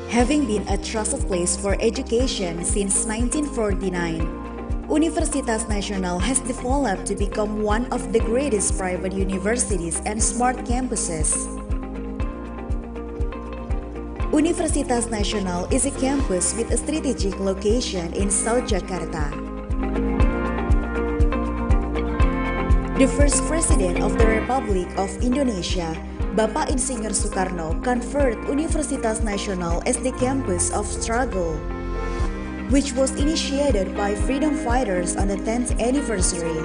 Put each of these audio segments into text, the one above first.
Having been a trusted place for education since 1949, Universitas Nasional has developed to become one of the greatest private universities and smart campuses. Universitas Nasional is a campus with a strategic location in South Jakarta. The first president of the Republic of Indonesia, Bapak Insinyur Soekarno, conferred Universitas Nasional as the campus of struggle, which was initiated by freedom fighters on the 10th anniversary.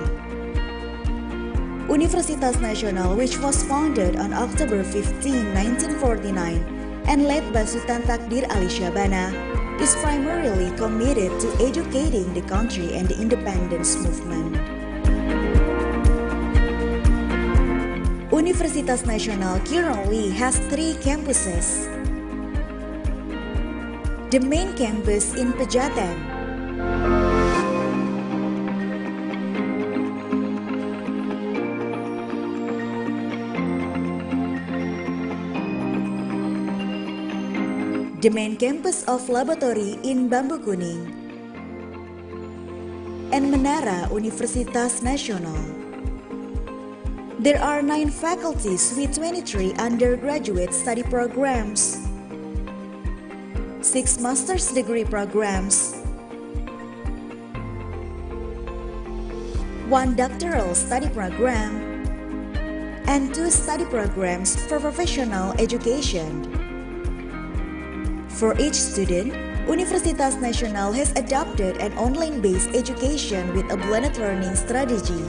Universitas Nasional, which was founded on October 15, 1949, and led by Sultan Takdir Ali Syabana, is primarily committed to educating the country and the independence movement. Universitas Nasional currently has 3 campuses. The main campus in Pejaten, the main campus of laboratory in Bambu Kuning, and Menara Universitas Nasional. There are 9 faculties with 23 undergraduate study programs, 6 master's degree programs, 1 doctoral study program, and 2 study programs for professional education. For each student, Universitas Nasional has adopted an online-based education with a blended learning strategy.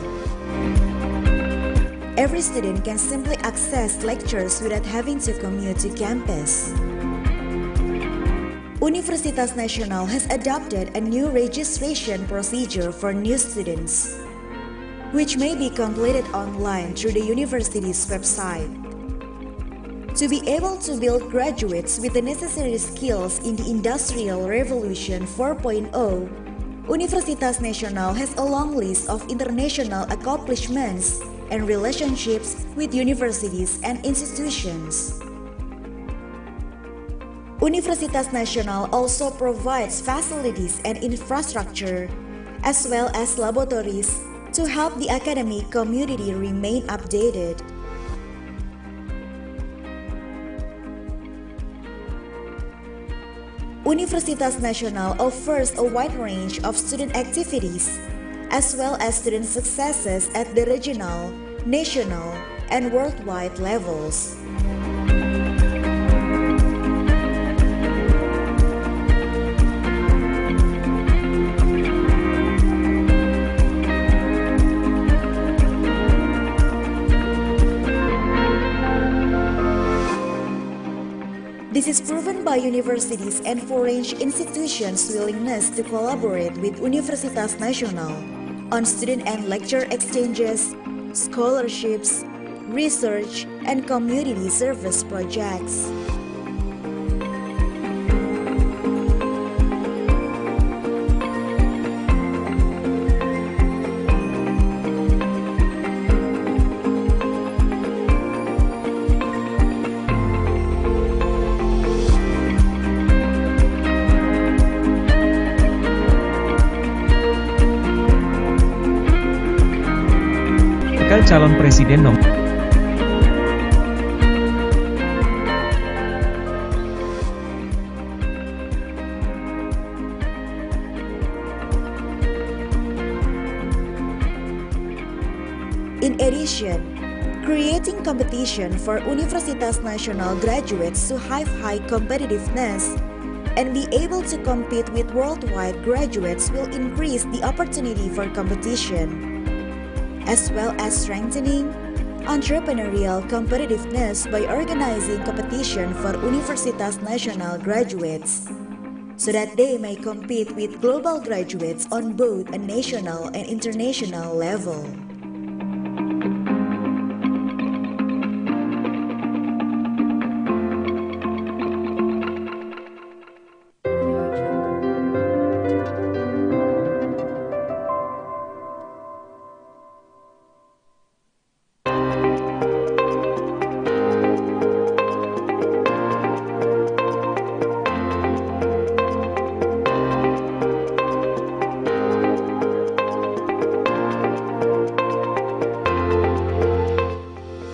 Every student can simply access lectures without having to commute to campus. Universitas Nasional has adopted a new registration procedure for new students, which may be completed online through the university's website. To be able to build graduates with the necessary skills in the Industrial Revolution 4.0, Universitas Nasional has a long list of international accomplishments and relationships with universities and institutions. Universitas Nasional also provides facilities and infrastructure, as well as laboratories, to help the academic community remain updated. Universitas Nasional offers a wide range of student activities, as well as student successes at the regional, national, and worldwide levels. This is proven by universities and foreign institutions' willingness to collaborate with Universitas Nasional on student and lecture exchanges, scholarships, research, and community service projects. Calon Presiden nomor In addition, creating competition for Universitas Nasional graduates to have high competitiveness and be able to compete with worldwide graduates will increase the opportunity for competition, as well as strengthening entrepreneurial competitiveness by organizing competition for Universitas Nasional graduates, so that they may compete with global graduates on both a national and international level.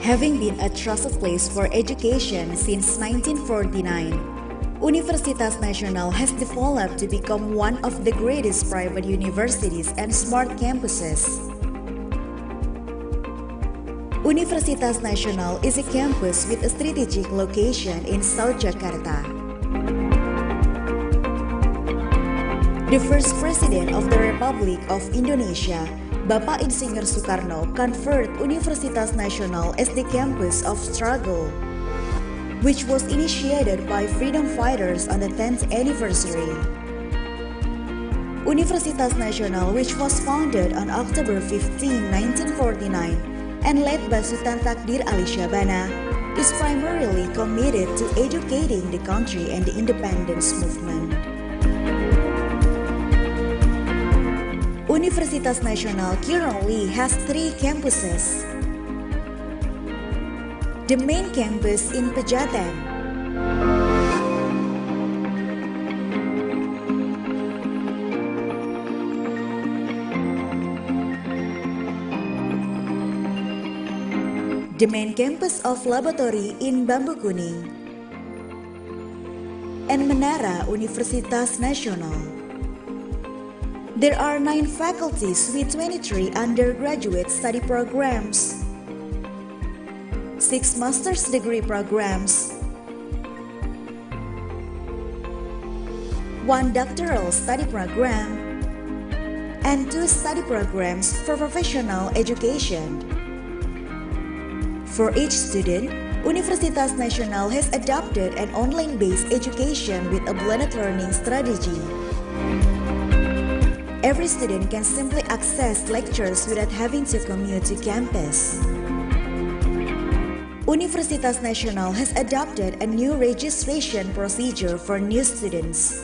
Having been a trusted place for education since 1949, Universitas Nasional has developed to become one of the greatest private universities and smart campuses. Universitas Nasional is a campus with a strategic location in South Jakarta. The first president of the Republic of Indonesia, Bapak Insinyur Soekarno, conferred Universitas Nasional as the campus of struggle, which was initiated by freedom fighters on the 10th anniversary. Universitas Nasional, which was founded on October 15, 1949, and led by Sultan Takdir Ali Syabana, is primarily committed to educating the country and the independence movement. Universitas Nasional currently has 3 campuses. The main campus in Pejaten, the main campus of laboratory in Bambu Kuning, and Menara Universitas Nasional. There are 9 faculties with 23 undergraduate study programs, 6 master's degree programs, 1 doctoral study program, and 2 study programs for professional education. For each student, Universitas Nasional has adopted an online-based education with a blended learning strategy. Every student can simply access lectures without having to commute to campus. Universitas Nasional has adopted a new registration procedure for new students,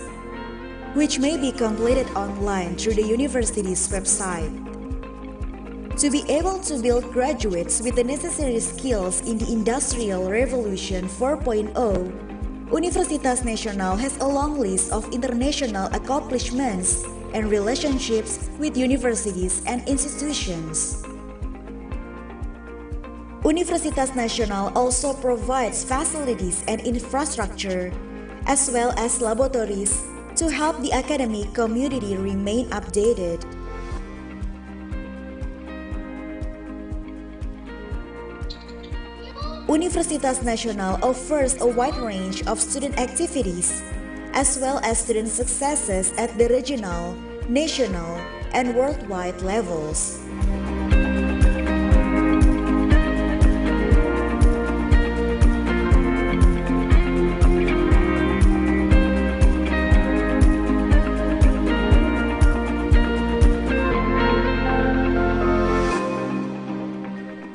which may be completed online through the university's website. To be able to build graduates with the necessary skills in the Industrial Revolution 4.0, Universitas Nasional has a long list of international accomplishments and relationships with universities and institutions. Universitas Nasional also provides facilities and infrastructure, as well as laboratories, to help the academic community remain updated. Universitas Nasional offers a wide range of student activities, as well as student successes at the regional, national, and worldwide levels.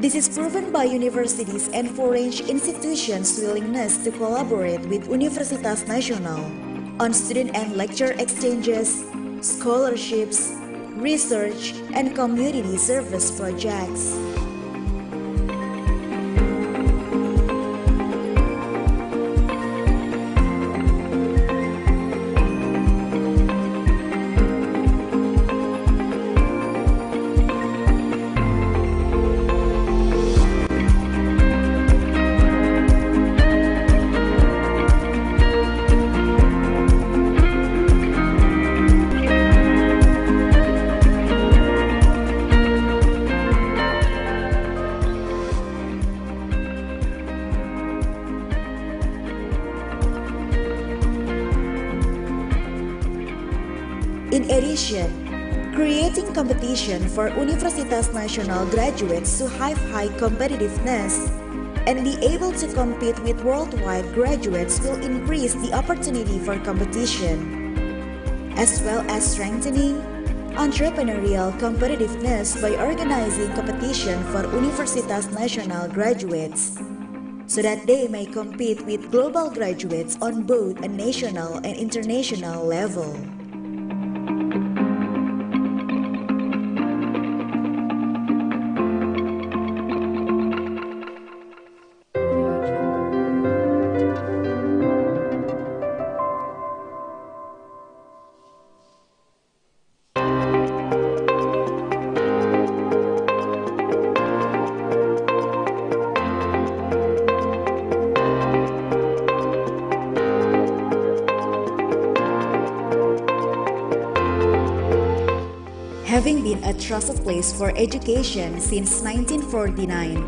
This is proven by universities and foreign institutions' willingness to collaborate with Universitas Nasional on student and lecture exchanges, scholarships, research, and community service projects. In addition, creating competition for Universitas Nasional graduates to have high competitiveness and be able to compete with worldwide graduates will increase the opportunity for competition, as well as strengthening entrepreneurial competitiveness by organizing competition for Universitas Nasional graduates, so that they may compete with global graduates on both a national and international level. Having been a trusted place for education since 1949,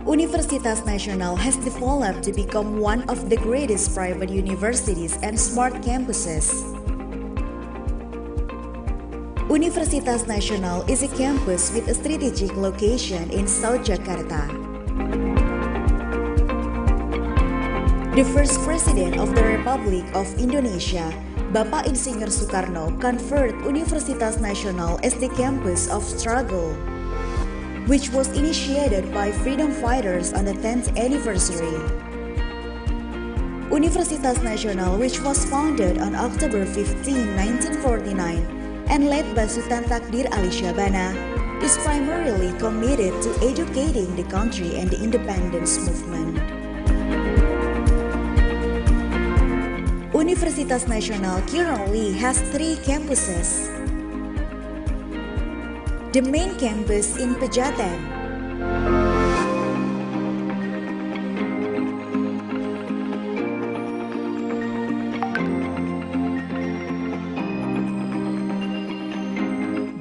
Universitas Nasional has developed to become one of the greatest private universities and smart campuses. Universitas Nasional is a campus with a strategic location in South Jakarta. The first President of the Republic of Indonesia, Bapak Insinyur Soekarno, conferred Universitas Nasional as the campus of struggle, which was initiated by freedom fighters on the 10th anniversary. Universitas Nasional, which was founded on October 15, 1949, and led by Sultan Takdir Ali Syabana, is primarily committed to educating the country and the independence movement. Universitas Nasional currently has 3 campuses. The main campus in Pejaten,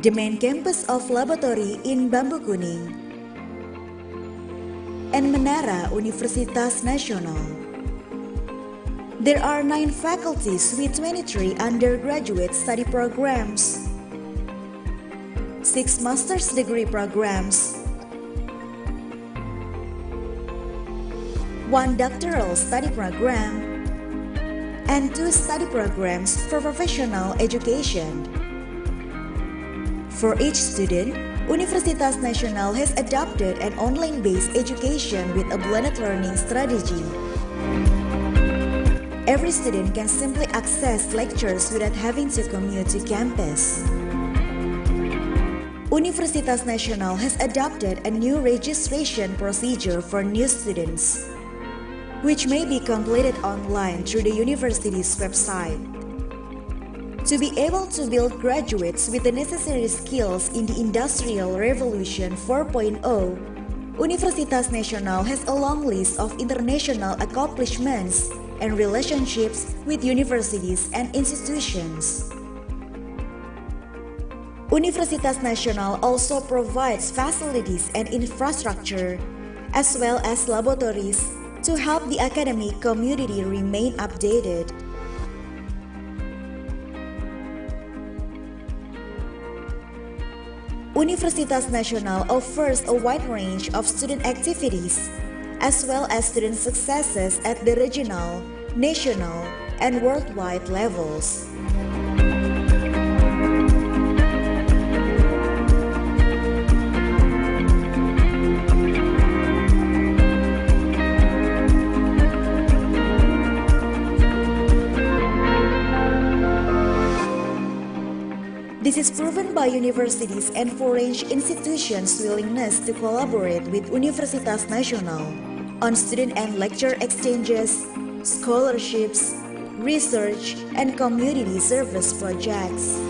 the main campus of laboratory in Bambu Kuning, and Menara Universitas Nasional. There are 9 faculties with 23 undergraduate study programs, 6 master's degree programs, 1 doctoral study program, and 2 study programs for professional education. For each student, Universitas Nasional has adopted an online-based education with a blended learning strategy. Every student can simply access lectures without having to commute to campus. Universitas Nasional has adopted a new registration procedure for new students, which may be completed online through the university's website. To be able to build graduates with the necessary skills in the Industrial Revolution 4.0, Universitas Nasional has a long list of international accomplishments and relationships with universities and institutions. Universitas Nasional also provides facilities and infrastructure, as well as laboratories, to help the academic community remain updated. Universitas Nasional offers a wide range of student activities, as well as student successes at the regional, national, and worldwide levels. This is proven by universities and foreign institutions' willingness to collaborate with Universitas Nasional on student and lecture exchanges, scholarships, research, and community service projects.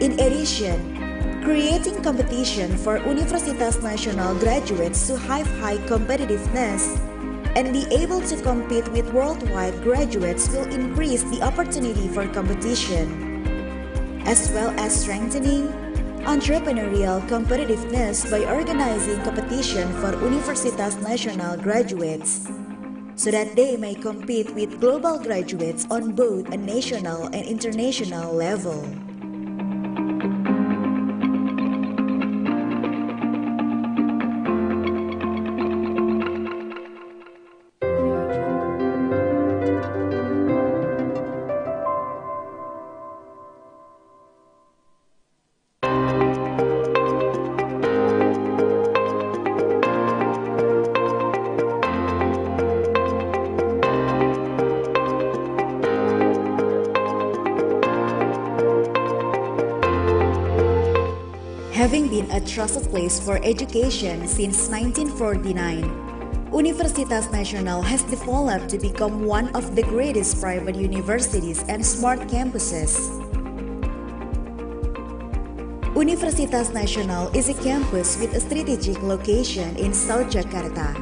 In addition, creating competition for Universitas Nasional graduates to have high competitiveness and be able to compete with worldwide graduates will increase the opportunity for competition, as well as strengthening entrepreneurial competitiveness by organizing competition for Universitas Nasional graduates, so that they may compete with global graduates on both a national and international level. Having been a trusted place for education since 1949, Universitas Nasional has developed to become one of the greatest private universities and smart campuses. Universitas Nasional is a campus with a strategic location in South Jakarta.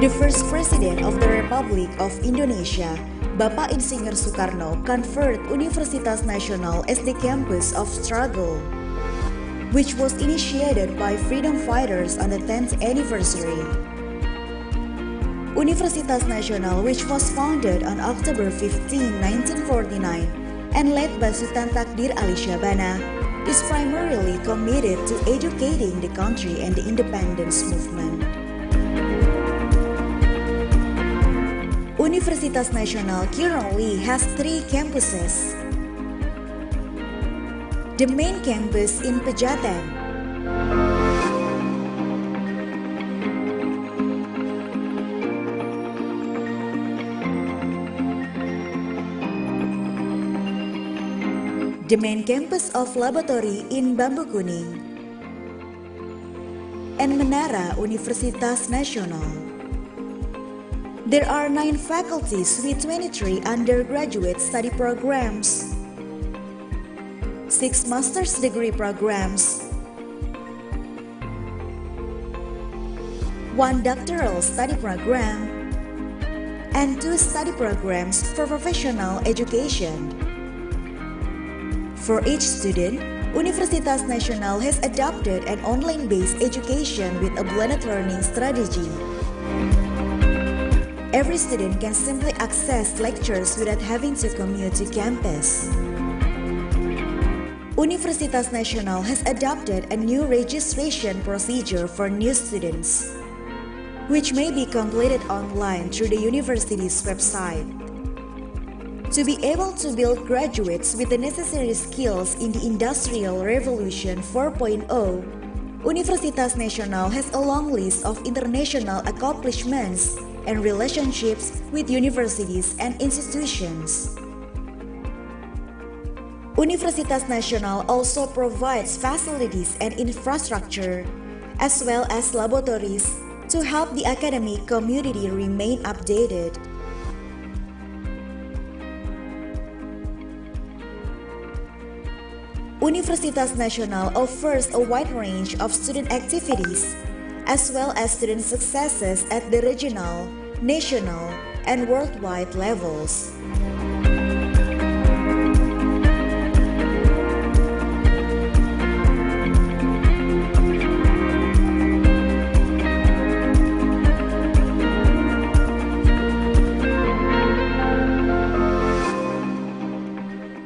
The first president of the Republic of Indonesia, Bapak Insinyur Soekarno, conferred Universitas Nasional as the campus of struggle, which was initiated by freedom fighters on the 10th anniversary. Universitas Nasional, which was founded on October 15, 1949, and led by Sultan Takdir Ali Syabana, is primarily committed to educating the country and the independence movement. Universitas Nasional currently has 3 campuses. The main campus in Pejaten, the main campus of laboratory in Bambu Kuning, and Menara Universitas Nasional. There are 9 faculties with 23 undergraduate study programs, 6 master's degree programs, 1 doctoral study program, and 2 study programs for professional education. For each student, Universitas Nasional has adopted an online-based education with a blended learning strategy. Every student can simply access lectures without having to commute to campus. Universitas Nasional has adopted a new registration procedure for new students, which may be completed online through the university's website. To be able to build graduates with the necessary skills in the Industrial Revolution 4.0, Universitas Nasional has a long list of international accomplishments and relationships with universities and institutions. Universitas Nasional also provides facilities and infrastructure, as well as laboratories, to help the academic community remain updated. Universitas Nasional offers a wide range of student activities, as well as student successes at the regional, national, and worldwide levels.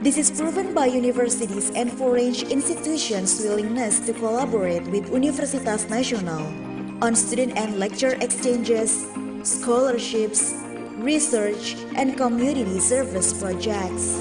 This is proven by universities and foreign institutions' willingness to collaborate with Universitas Nasional on student and lecture exchanges, scholarships, research, and community service projects.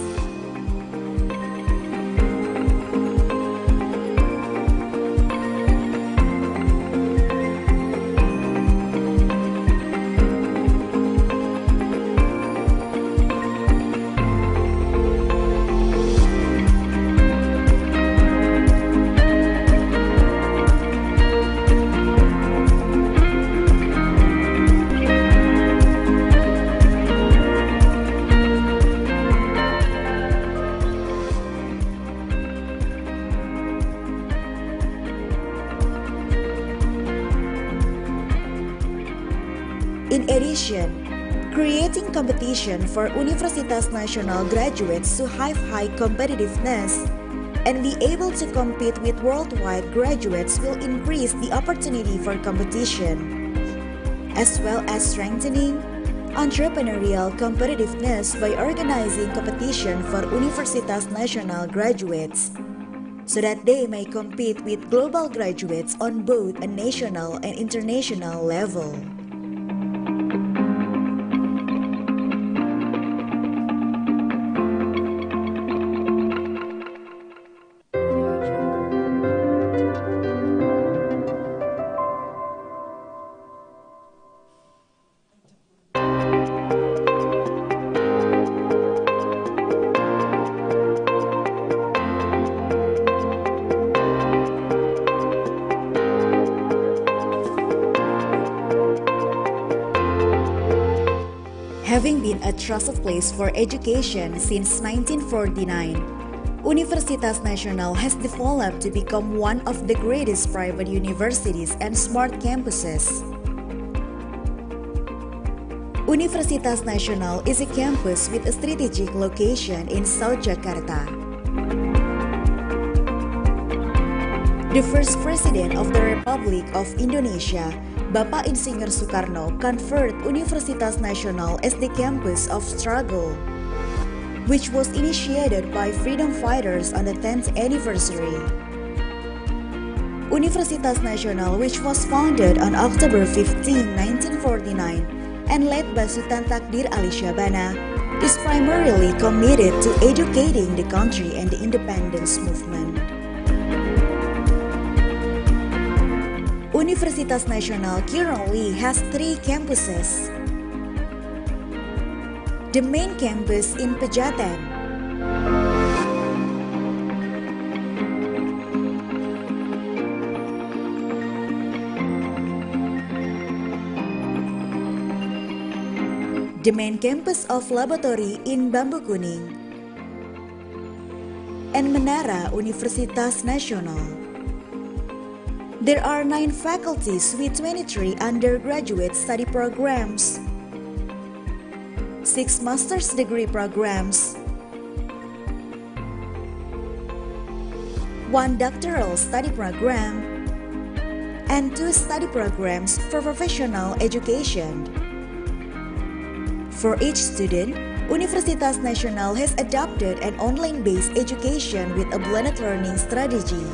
In addition, creating competition for Universitas Nasional graduates to have high competitiveness and be able to compete with worldwide graduates will increase the opportunity for competition, as well as strengthening entrepreneurial competitiveness by organizing competition for Universitas Nasional graduates, so that they may compete with global graduates on both a national and international level. Having been a trusted place for education since 1949, Universitas Nasional has developed to become one of the greatest private universities and smart campuses. Universitas Nasional is a campus with a strategic location in South Jakarta. The first President of the Republic of Indonesia, Bapak Insinyur Soekarno, conferred Universitas Nasional as the campus of struggle, which was initiated by freedom fighters on the 10th anniversary. Universitas Nasional, which was founded on October 15, 1949, and led by Sultan Takdir Ali Syabana, is primarily committed to educating the country and the independence movement. Universitas Nasional currently has 3 campuses. The main campus in Pejaten, the main campus of laboratory in Bambu Kuning, and Menara Universitas Nasional. There are 9 faculties with 23 undergraduate study programs, 6 master's degree programs, 1 doctoral study program, and 2 study programs for professional education. For each student, Universitas Nasional has adopted an online-based education with a blended learning strategy.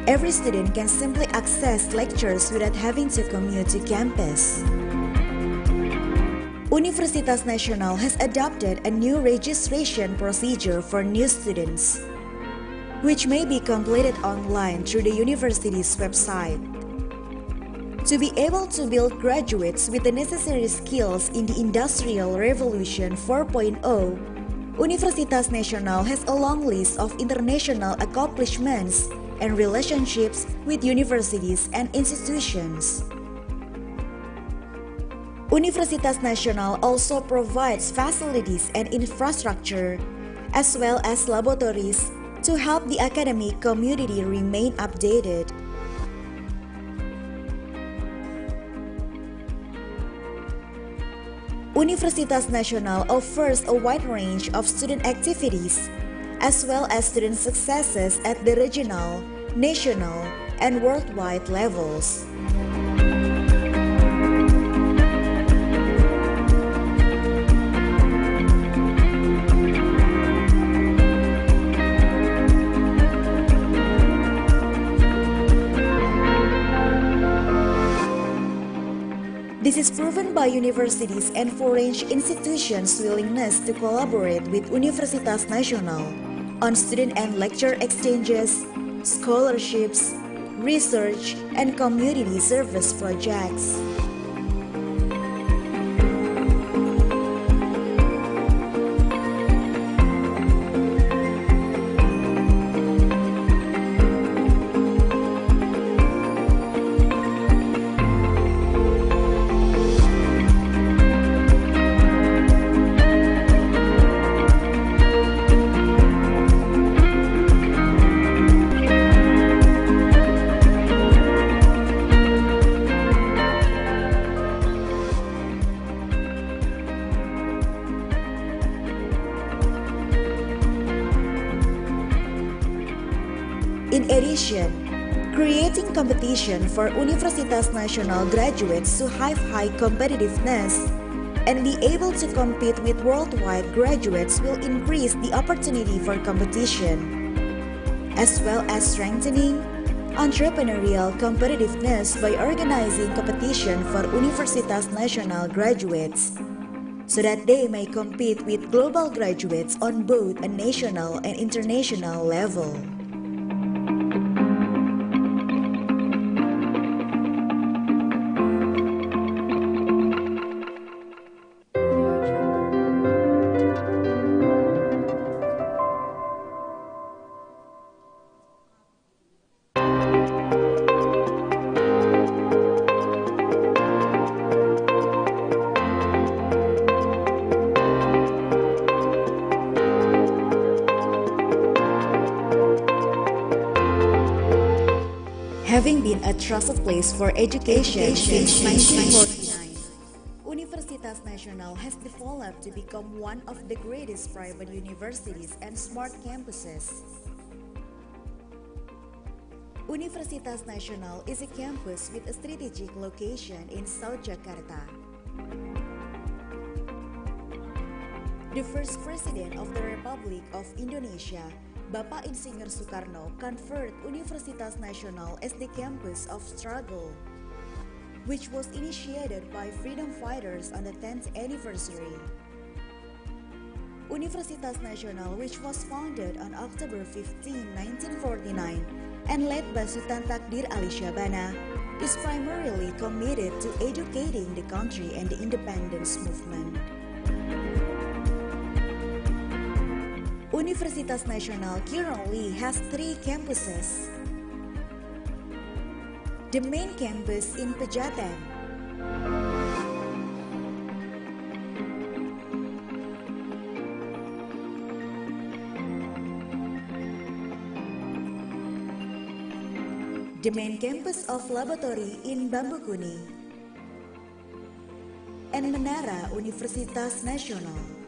Every student can simply access lectures without having to commute to campus. Universitas Nasional has adopted a new registration procedure for new students, which may be completed online through the university's website. To be able to build graduates with the necessary skills in the Industrial Revolution 4.0, Universitas Nasional has a long list of international accomplishments and relationships with universities and institutions. Universitas Nasional also provides facilities and infrastructure, as well as laboratories, to help the academic community remain updated. Universitas Nasional offers a wide range of student activities, as well as student successes at the regional, national, and worldwide levels. This is proven by universities and foreign institutions' willingness to collaborate with Universitas Nasional on student and lecture exchanges, scholarships, research, and community service projects. In addition, creating competition for Universitas Nasional graduates to have high competitiveness and be able to compete with worldwide graduates will increase the opportunity for competition, as well as strengthening entrepreneurial competitiveness by organizing competition for Universitas Nasional graduates, so that they may compete with global graduates on both a national and international level. Having been a trusted place for education since 1949, Universitas Nasional has developed to become one of the greatest private universities and smart campuses. Universitas Nasional is a campus with a strategic location in South Jakarta. The first President of the Republic of Indonesia, Bapak Insinyur Soekarno, conferred Universitas Nasional as the campus of struggle, which was initiated by freedom fighters on the 10th anniversary. Universitas Nasional, which was founded on October 15, 1949, and led by Sultan Takdir Ali Syabana, is primarily committed to educating the country and the independence movement. Universitas Nasional currently has 3 campuses. The main campus in Pejaten, the main campus of laboratory in Bambukuni, and Menara Universitas Nasional.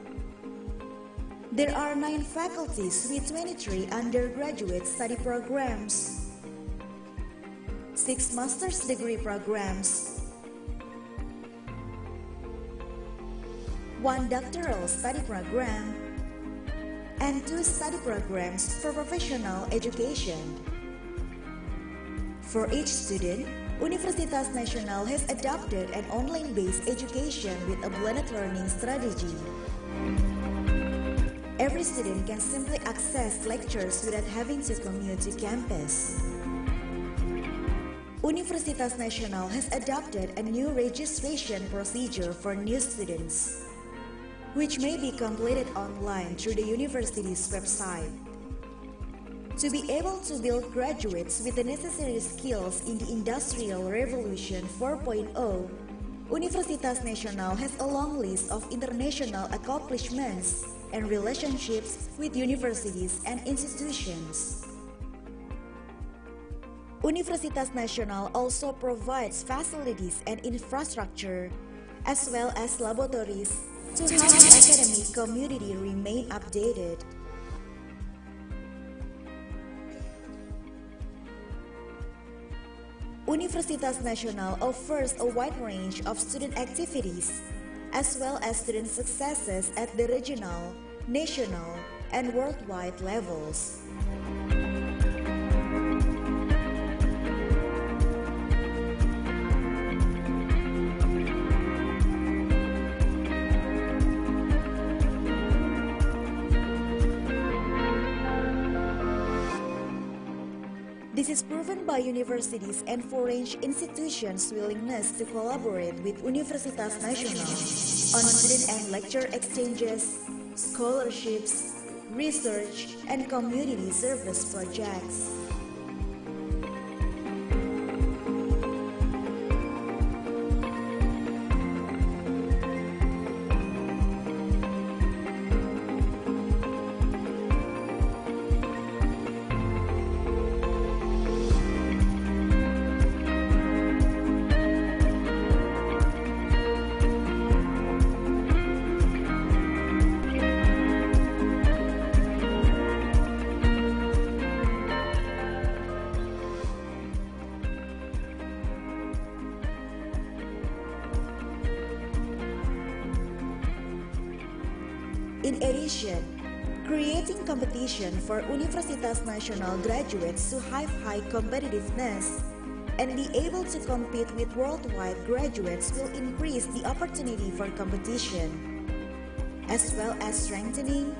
There are 9 faculties with 23 undergraduate study programs, 6 master's degree programs, 1 doctoral study program, and 2 study programs for professional education. For each student, Universitas Nasional has adopted an online-based education with a blended learning strategy. Every student can simply access lectures without having to commute to campus. Universitas Nasional has adopted a new registration procedure for new students, which may be completed online through the university's website. To be able to build graduates with the necessary skills in the Industrial Revolution 4.0, Universitas Nasional has a long list of international accomplishments and relationships with universities and institutions. Universitas Nasional also provides facilities and infrastructure, as well as laboratories, to help the academic community remain updated. Universitas Nasional offers a wide range of student activities, as well as student successes at the regional, national, and worldwide levels. This is proven by universities and foreign institutions' willingness to collaborate with Universitas Nasional on student and lecture exchanges, scholarships, research, and community service projects. In addition, creating competition for Universitas Nasional graduates to have high competitiveness and be able to compete with worldwide graduates will increase the opportunity for competition, as well as strengthening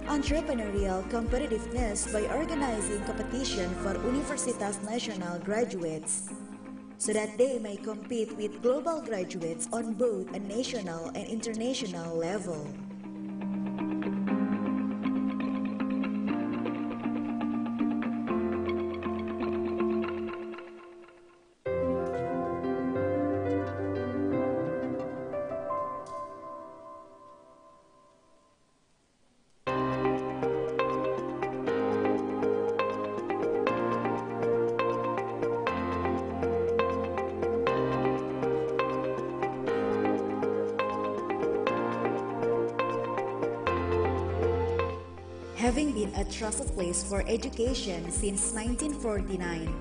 entrepreneurial competitiveness by organizing competition for Universitas Nasional graduates, so that they may compete with global graduates on both a national and international level. Having been a trusted place for education since 1949,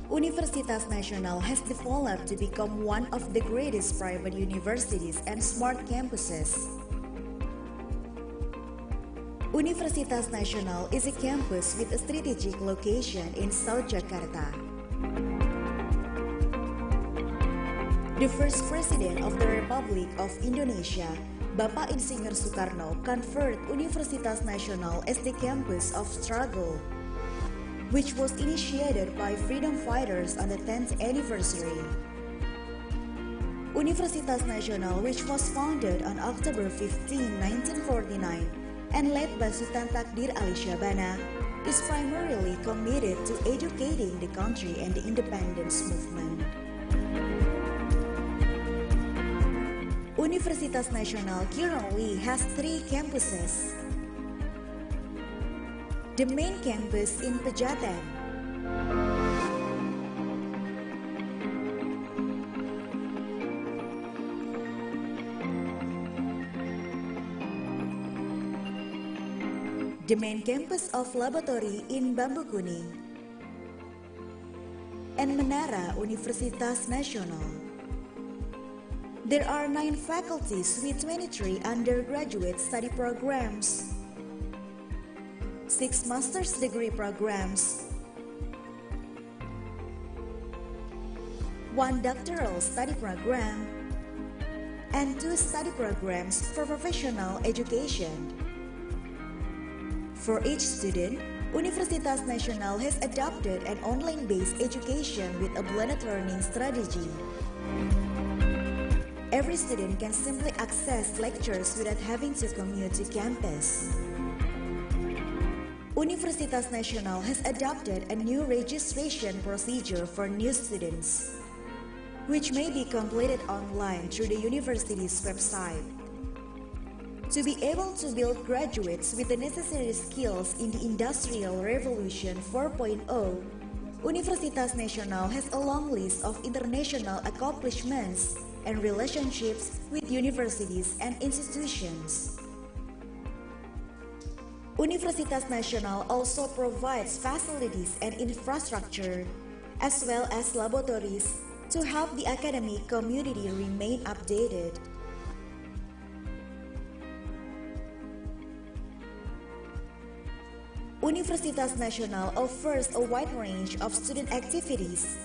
Universitas Nasional has developed to become one of the greatest private universities and smart campuses. Universitas Nasional is a campus with a strategic location in South Jakarta. The first President of the Republic of Indonesia, Bapak Insinyur Soekarno, conferred Universitas Nasional as the campus of struggle, which was initiated by freedom fighters on the 10th anniversary. Universitas Nasional, which was founded on October 15, 1949, and led by Sultan Takdir Ali Syabana, is primarily committed to educating the country and the independence movement. Universitas Nasional currently has 3 campuses. The main campus in Pejaten, the main campus of laboratory in Bambu Kuning, and Menara Universitas Nasional. There are 9 faculties with 23 undergraduate study programs, 6 master's degree programs, 1 doctoral study program, and 2 study programs for professional education. For each student, Universitas Nasional has adopted an online-based education with a blended learning strategy. Every student can simply access lectures without having to commute to campus. Universitas Nasional has adopted a new registration procedure for new students, which may be completed online through the university's website. To be able to build graduates with the necessary skills in the Industrial Revolution 4.0, Universitas Nasional has a long list of international accomplishments and relationships with universities and institutions. Universitas Nasional also provides facilities and infrastructure, as well as laboratories, to help the academic community remain updated. Universitas Nasional offers a wide range of student activities,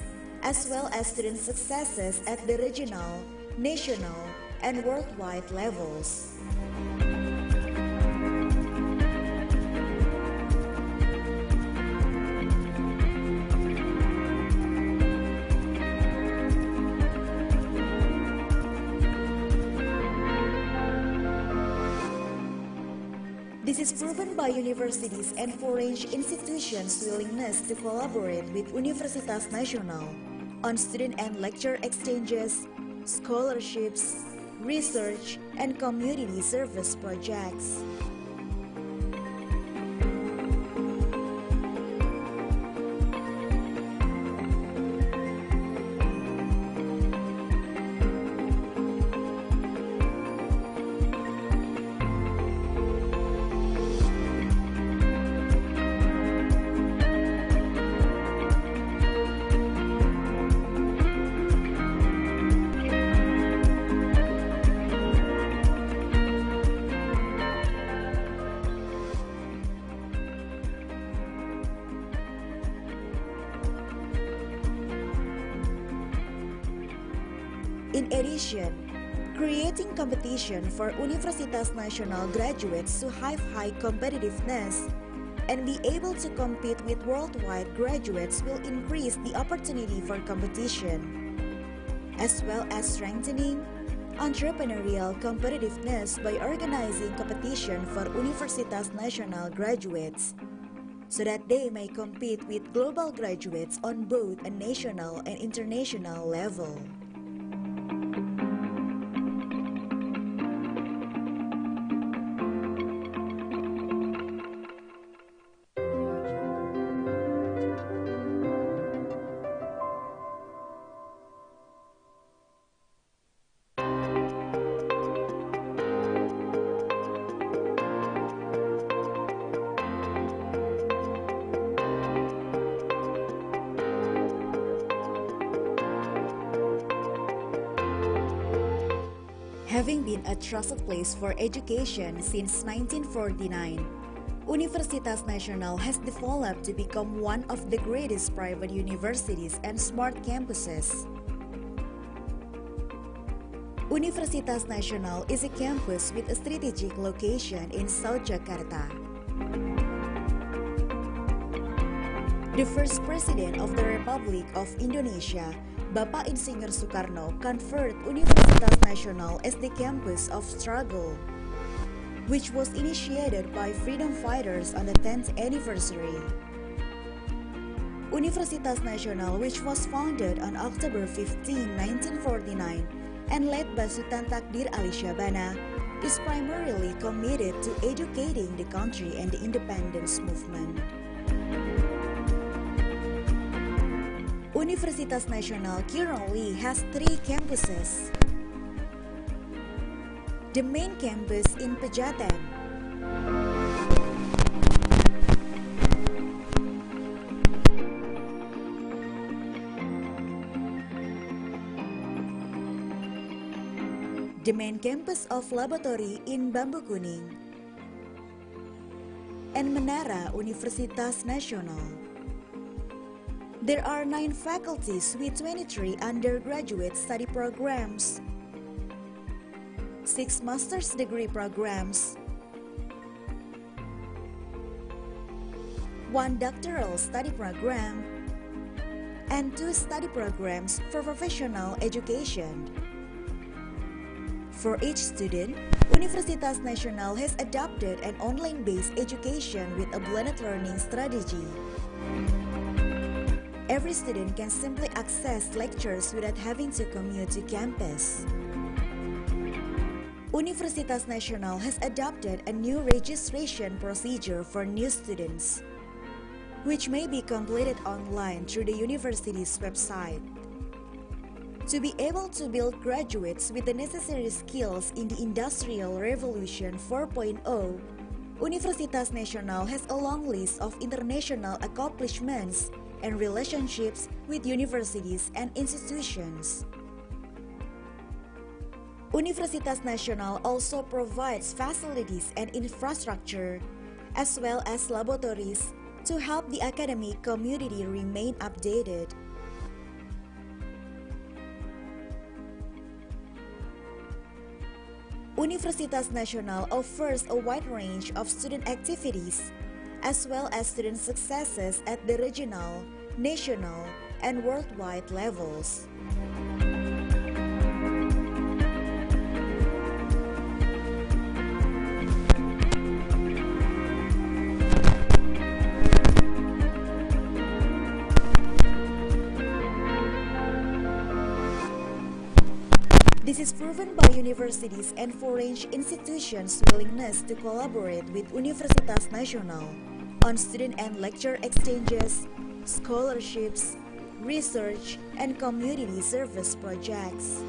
as well as student successes at the regional, national, and worldwide levels. This is proven by universities and foreign institutions' willingness to collaborate with Universitas Nasional on student and lecture exchanges, scholarships, research, and community service projects. In addition, creating competition for Universitas Nasional graduates to have high competitiveness and be able to compete with worldwide graduates will increase the opportunity for competition, as well as strengthening entrepreneurial competitiveness by organizing competition for Universitas Nasional graduates, so that they may compete with global graduates on both a national and international level. Having been a trusted place for education since 1949, Universitas Nasional has developed to become one of the greatest private universities and smart campuses. Universitas Nasional is a campus with a strategic location in South Jakarta. The first President of the Republic of Indonesia, Bapak Insinyur Soekarno, conferred Universitas Nasional as the campus of struggle, which was initiated by freedom fighters on the 10th anniversary. Universitas Nasional, which was founded on October 15, 1949, and led by Sultan Takdir Ali Syabana, is primarily committed to educating the country and the independence movement. Universitas Nasional currently has 3 campuses. The main campus in Pejaten, the main campus of laboratory in Bambu Kuning, and Menara Universitas Nasional. There are 9 faculties with 23 undergraduate study programs, 6 master's degree programs, 1 doctoral study program, and 2 study programs for professional education. For each student, Universitas Nasional has adopted an online-based education with a blended learning strategy. Every student can simply access lectures without having to commute to campus. Universitas Nasional has adopted a new registration procedure for new students, which may be completed online through the university's website. To be able to build graduates with the necessary skills in the Industrial Revolution 4.0, Universitas Nasional has a long list of international accomplishments and relationships with universities and institutions. Universitas Nasional also provides facilities and infrastructure, as well as laboratories, to help the academic community remain updated. Universitas Nasional offers a wide range of student activities, as well as student successes at the regional, national, and worldwide levels. This is proven by universities and foreign institutions' willingness to collaborate with Universitas Nasional on student and lecture exchanges, scholarships, research, and community service projects.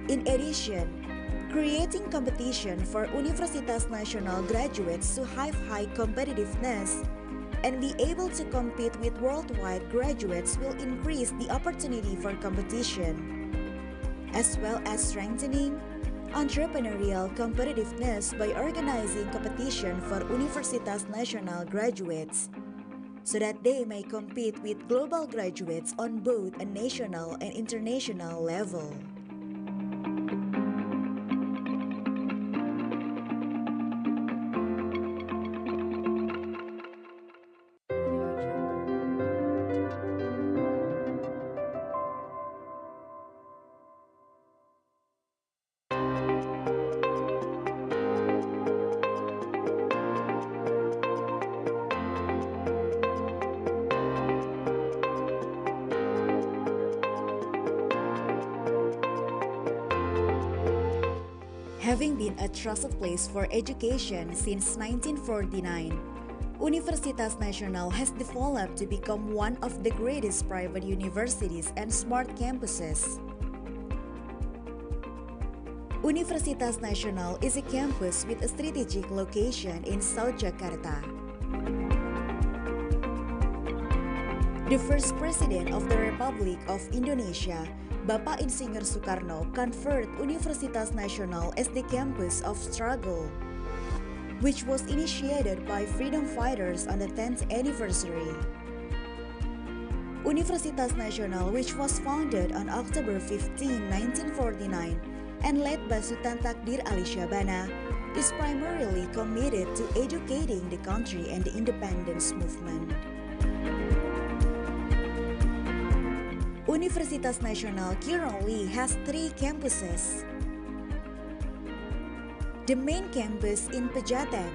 In addition, creating competition for Universitas Nasional graduates to have high competitiveness and be able to compete with worldwide graduates will increase the opportunity for competition, as well as strengthening entrepreneurial competitiveness by organizing competition for Universitas Nasional graduates, so that they may compete with global graduates on both a national and international level. Having been a trusted place for education since 1949, Universitas Nasional has developed to become one of the greatest private universities and smart campuses. Universitas Nasional is a campus with a strategic location in South Jakarta. The first president of the Republic of Indonesia, Bapak Insinyur Soekarno, conferred Universitas Nasional as the campus of struggle, which was initiated by freedom fighters on the 10th anniversary. Universitas Nasional, which was founded on October 15, 1949, and led by Sultan Takdir Ali Syabana, is primarily committed to educating the country and the independence movement. Universitas Nasional currently has 3 campuses. The main campus in Pejaten,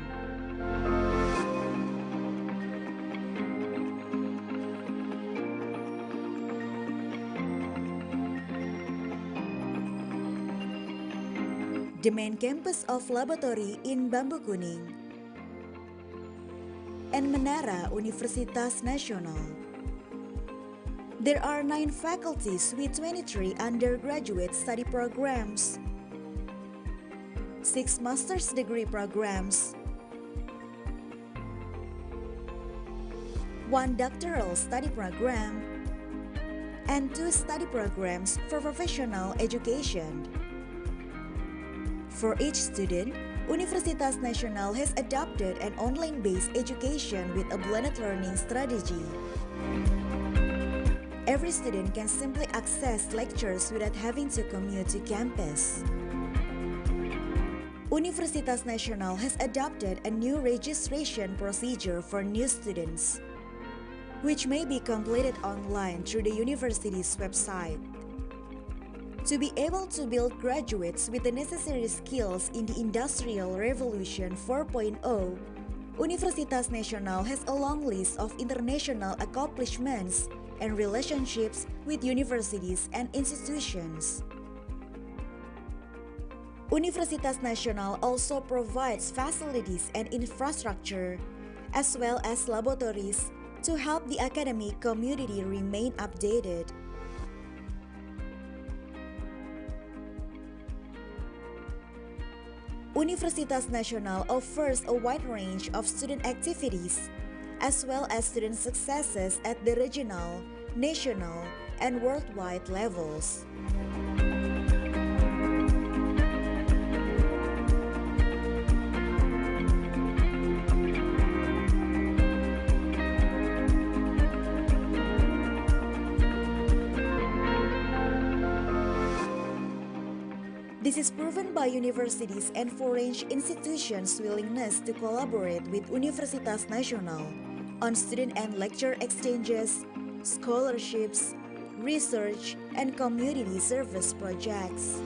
the main campus of laboratory in Bambu Kuning, and Menara Universitas Nasional. There are 9 faculties with 23 undergraduate study programs, 6 master's degree programs, 1 doctoral study program, and 2 study programs for professional education. For each student, Universitas Nasional has adopted an online-based education with a blended learning strategy. Every student can simply access lectures without having to commute to campus. Universitas Nasional has adopted a new registration procedure for new students, which may be completed online through the university's website. To be able to build graduates with the necessary skills in the Industrial Revolution 4.0, Universitas Nasional has a long list of international accomplishments and relationships with universities and institutions. Universitas Nasional also provides facilities and infrastructure, as well as laboratories, to help the academic community remain updated. Universitas Nasional offers a wide range of student activities, as well as student successes at the regional, national, and worldwide levels. This is proven by universities and foreign institutions' willingness to collaborate with Universitas Nasional on student and lecture exchanges, scholarships, research, and community service projects.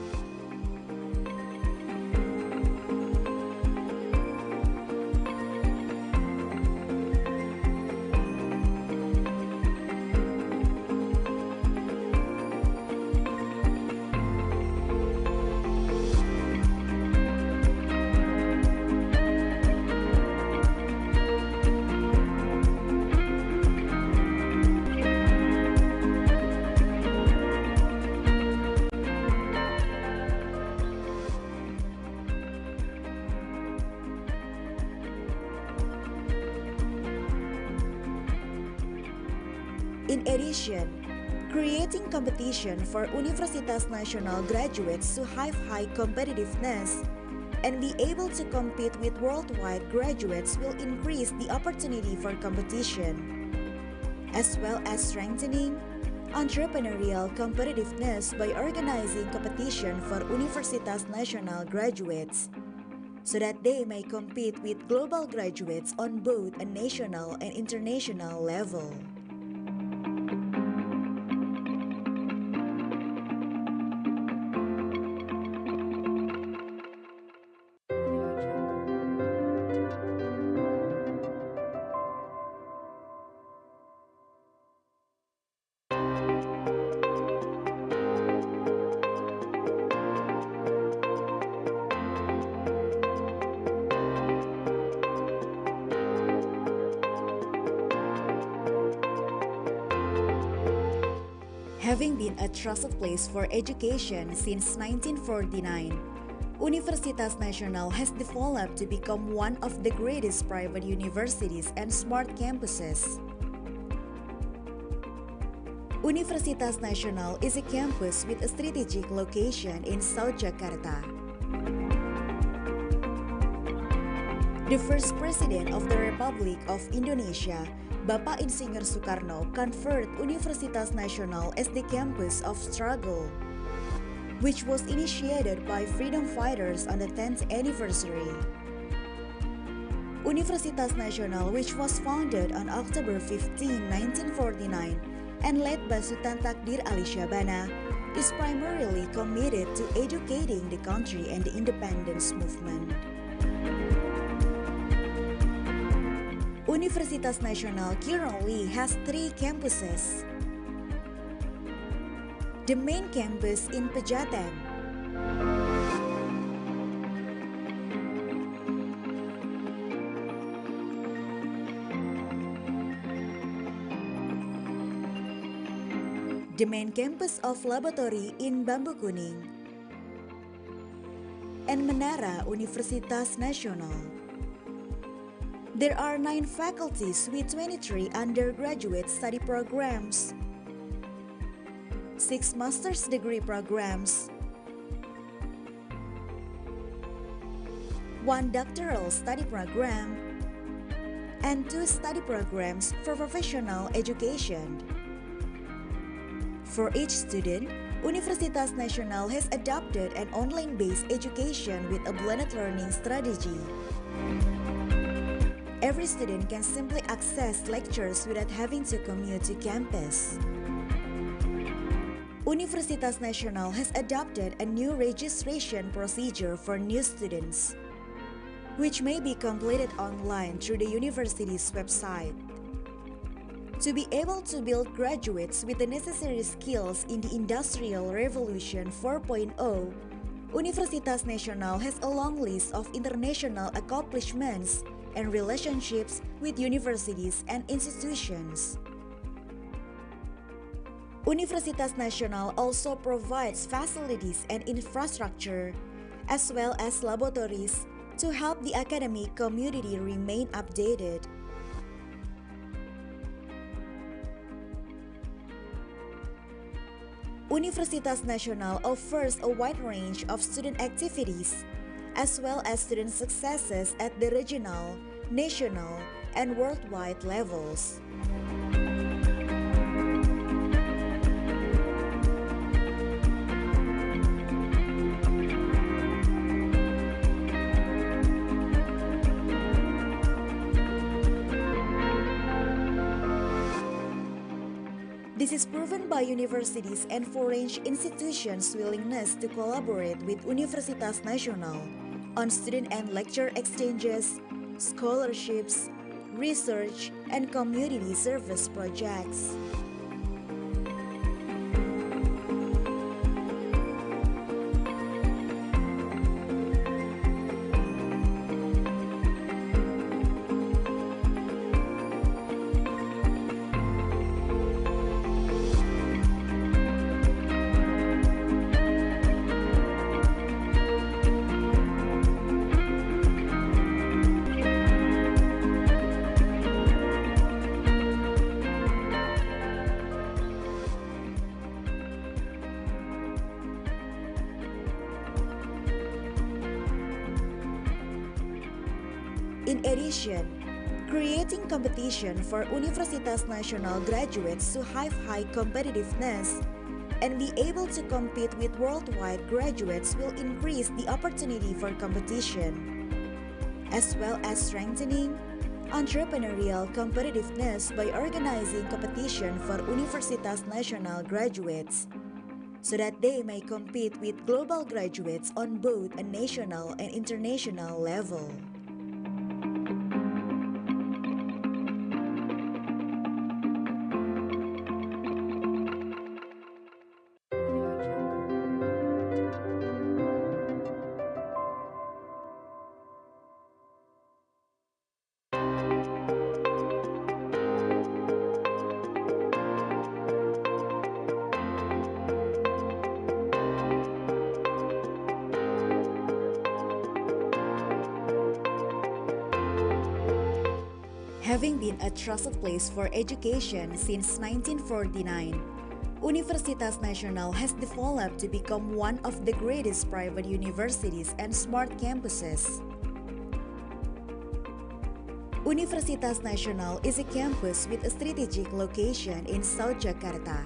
In addition, creating competition for Universitas Nasional graduates to have high competitiveness and be able to compete with worldwide graduates will increase the opportunity for competition, as well as strengthening entrepreneurial competitiveness by organizing competition for Universitas Nasional graduates, so that they may compete with global graduates on both a national and international level. Having been a trusted place for education since 1949, Universitas Nasional has developed to become one of the greatest private universities and smart campuses. Universitas Nasional is a campus with a strategic location in South Jakarta. The first President of the Republic of Indonesia, Bapak Insinyur Soekarno, conferred Universitas Nasional as the campus of struggle, which was initiated by freedom fighters on the 10th anniversary. Universitas Nasional, which was founded on October 15, 1949, and led by Sultan Takdir Ali Syabana, is primarily committed to educating the country and the independence movement. Universitas Nasional currently has 3 campuses. The main campus in Pejaten, the main campus of laboratory in Bambu Kuning, and Menara Universitas Nasional. There are 9 faculties with 23 undergraduate study programs, 6 master's degree programs, 1 doctoral study program, and 2 study programs for professional education. For each student, Universitas Nasional has adopted an online-based education with a blended learning strategy. Every student can simply access lectures without having to commute to campus. Universitas Nasional has adopted a new registration procedure for new students, which may be completed online through the university's website. To be able to build graduates with the necessary skills in the Industrial Revolution 4.0, Universitas Nasional has a long list of international accomplishments and relationships with universities and institutions. Universitas Nasional also provides facilities and infrastructure, as well as laboratories, to help the academic community remain updated. Universitas Nasional offers a wide range of student activities, as well as student successes at the regional, national, and worldwide levels. This is proven by universities and foreign institutions' willingness to collaborate with Universitas Nasional on student and lecture exchanges, scholarships, research, and community service projects. In addition, creating competition for Universitas Nasional graduates to have high competitiveness and be able to compete with worldwide graduates will increase the opportunity for competition, as well as strengthening entrepreneurial competitiveness by organizing competition for Universitas Nasional graduates, so that they may compete with global graduates on both a national and international level. Having been a trusted place for education since 1949, Universitas Nasional has developed to become one of the greatest private universities and smart campuses. Universitas Nasional is a campus with a strategic location in South Jakarta.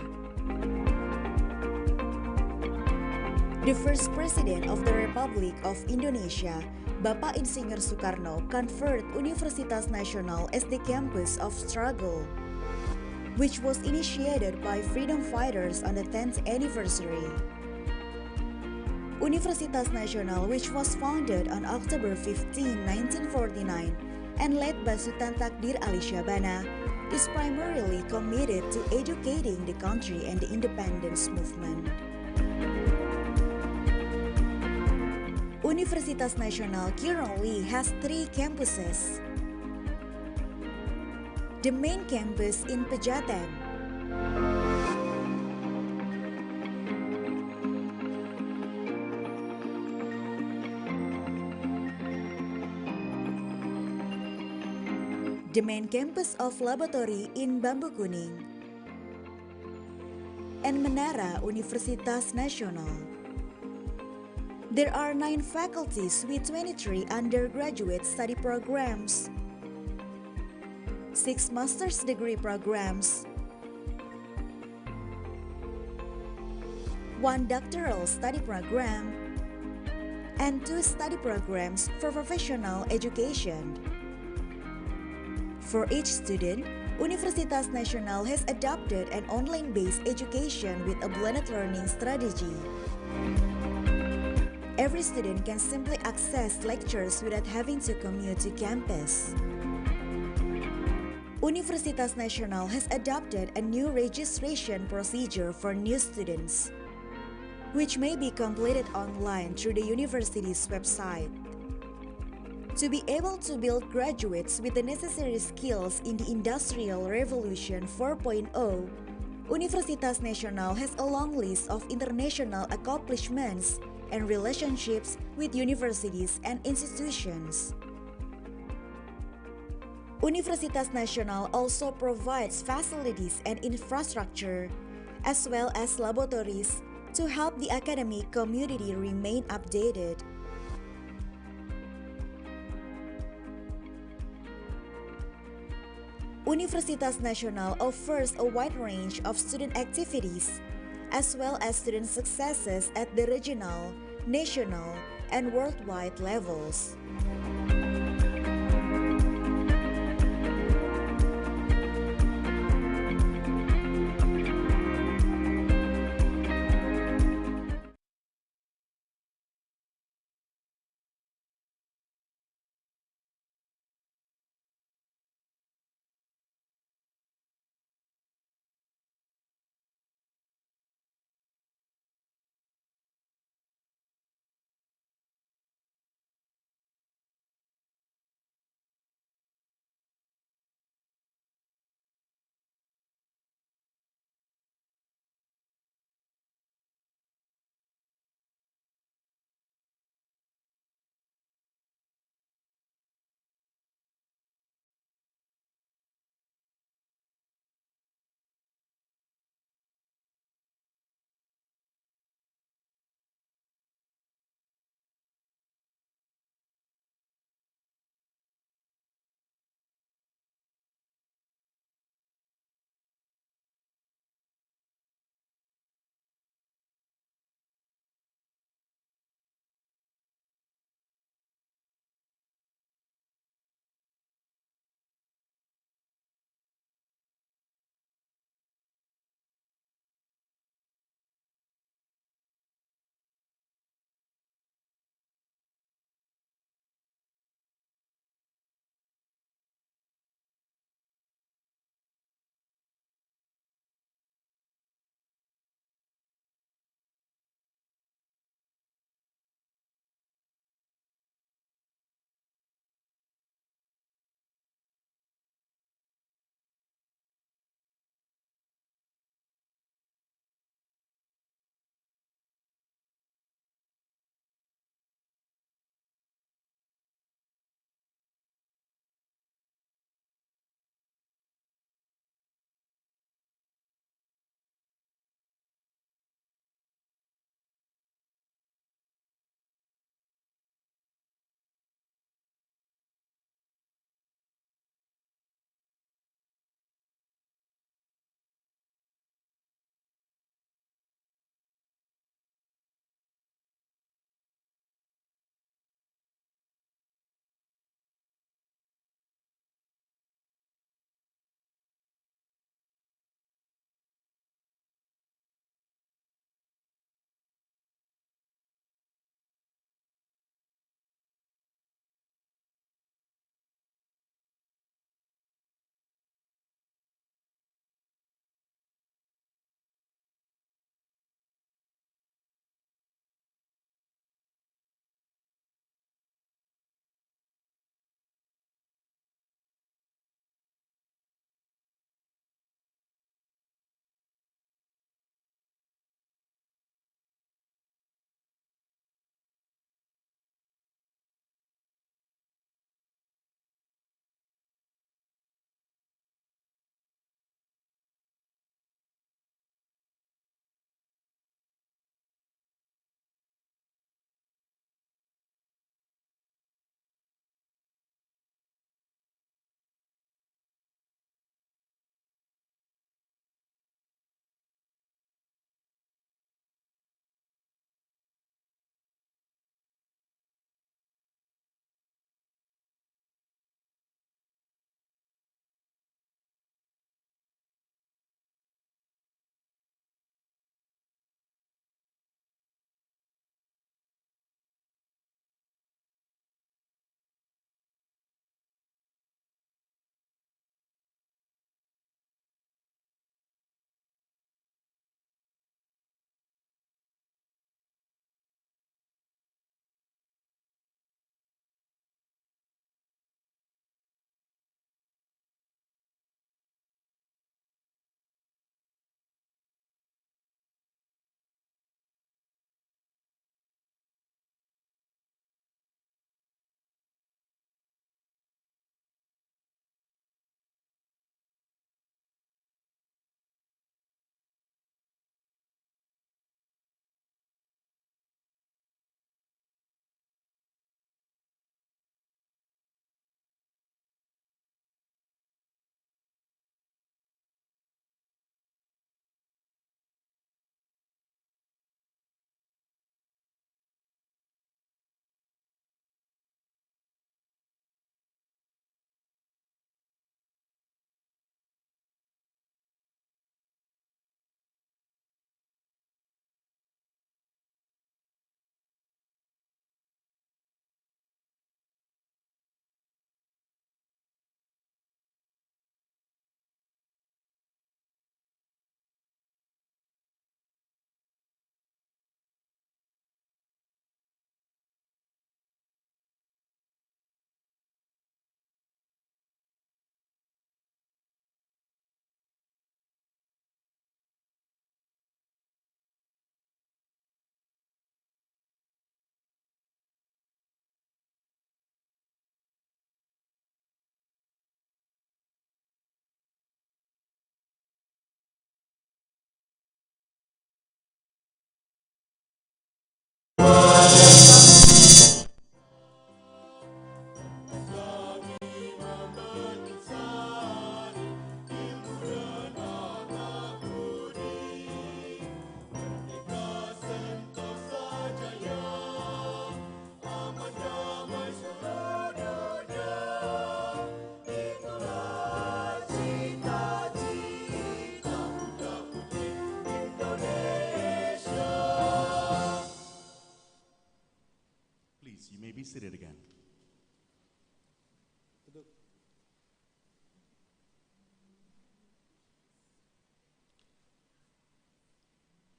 The first president of the Republic of Indonesia, Bapak Insinyur Soekarno, conferred Universitas Nasional as the campus of struggle, which was initiated by freedom fighters on the 10th anniversary. Universitas Nasional, which was founded on October 15, 1949, and led by Sultan Takdir Ali Syabana, is primarily committed to educating the country and the independence movement. Universitas Nasional currently has 3 campuses. The main campus in Pejaten, the main campus of laboratory in Bambu Kuning, and Menara Universitas Nasional. There are 9 faculties with 23 undergraduate study programs, 6 master's degree programs, 1 doctoral study program, and 2 study programs for professional education. For each student, Universitas Nasional has adopted an online-based education with a blended learning strategy. Every student can simply access lectures without having to commute to campus. Universitas Nasional has adopted a new registration procedure for new students, which may be completed online through the university's website. To be able to build graduates with the necessary skills in the Industrial Revolution 4.0, Universitas Nasional has a long list of international accomplishments and relationships with universities and institutions. Universitas Nasional also provides facilities and infrastructure, as well as laboratories, to help the academic community remain updated. Universitas Nasional offers a wide range of student activities, as well as student successes at the regional, national, and worldwide levels.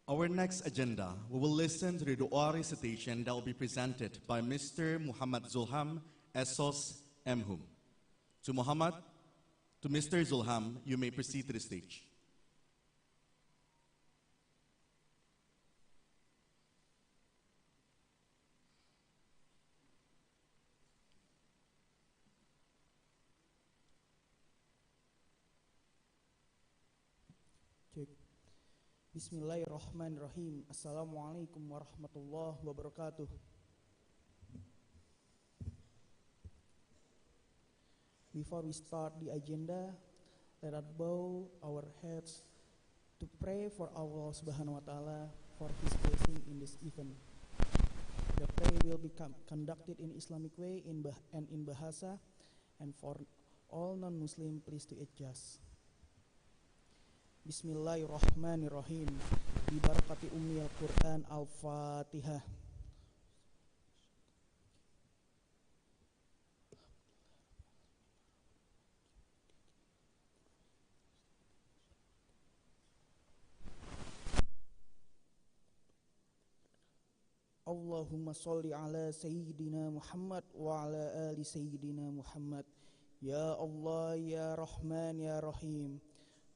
Our next agenda, we will listen to the dua recitation that will be presented by Mr. Muhammad Zulham Esos Emhum. To Mr. Zulham, you may proceed to the stage. Bismillahirrahmanirrahim. Assalamualaikum warahmatullahi wabarakatuh. Before we start the agenda, let us bow our heads to pray for Allah Subhanahu wa Ta'ala for His blessing in this event. The prayer will be conducted in Islamic way and in Bahasa, and for all non-Muslim, please to adjust. Bismillahirrahmanirrahim. Bibarakati Ummil Quran Al-Fatihah. Allahumma sholli ala Sayyidina Muhammad wa ala ali Sayyidina Muhammad. Ya Allah, ya Rahman, ya Rahim.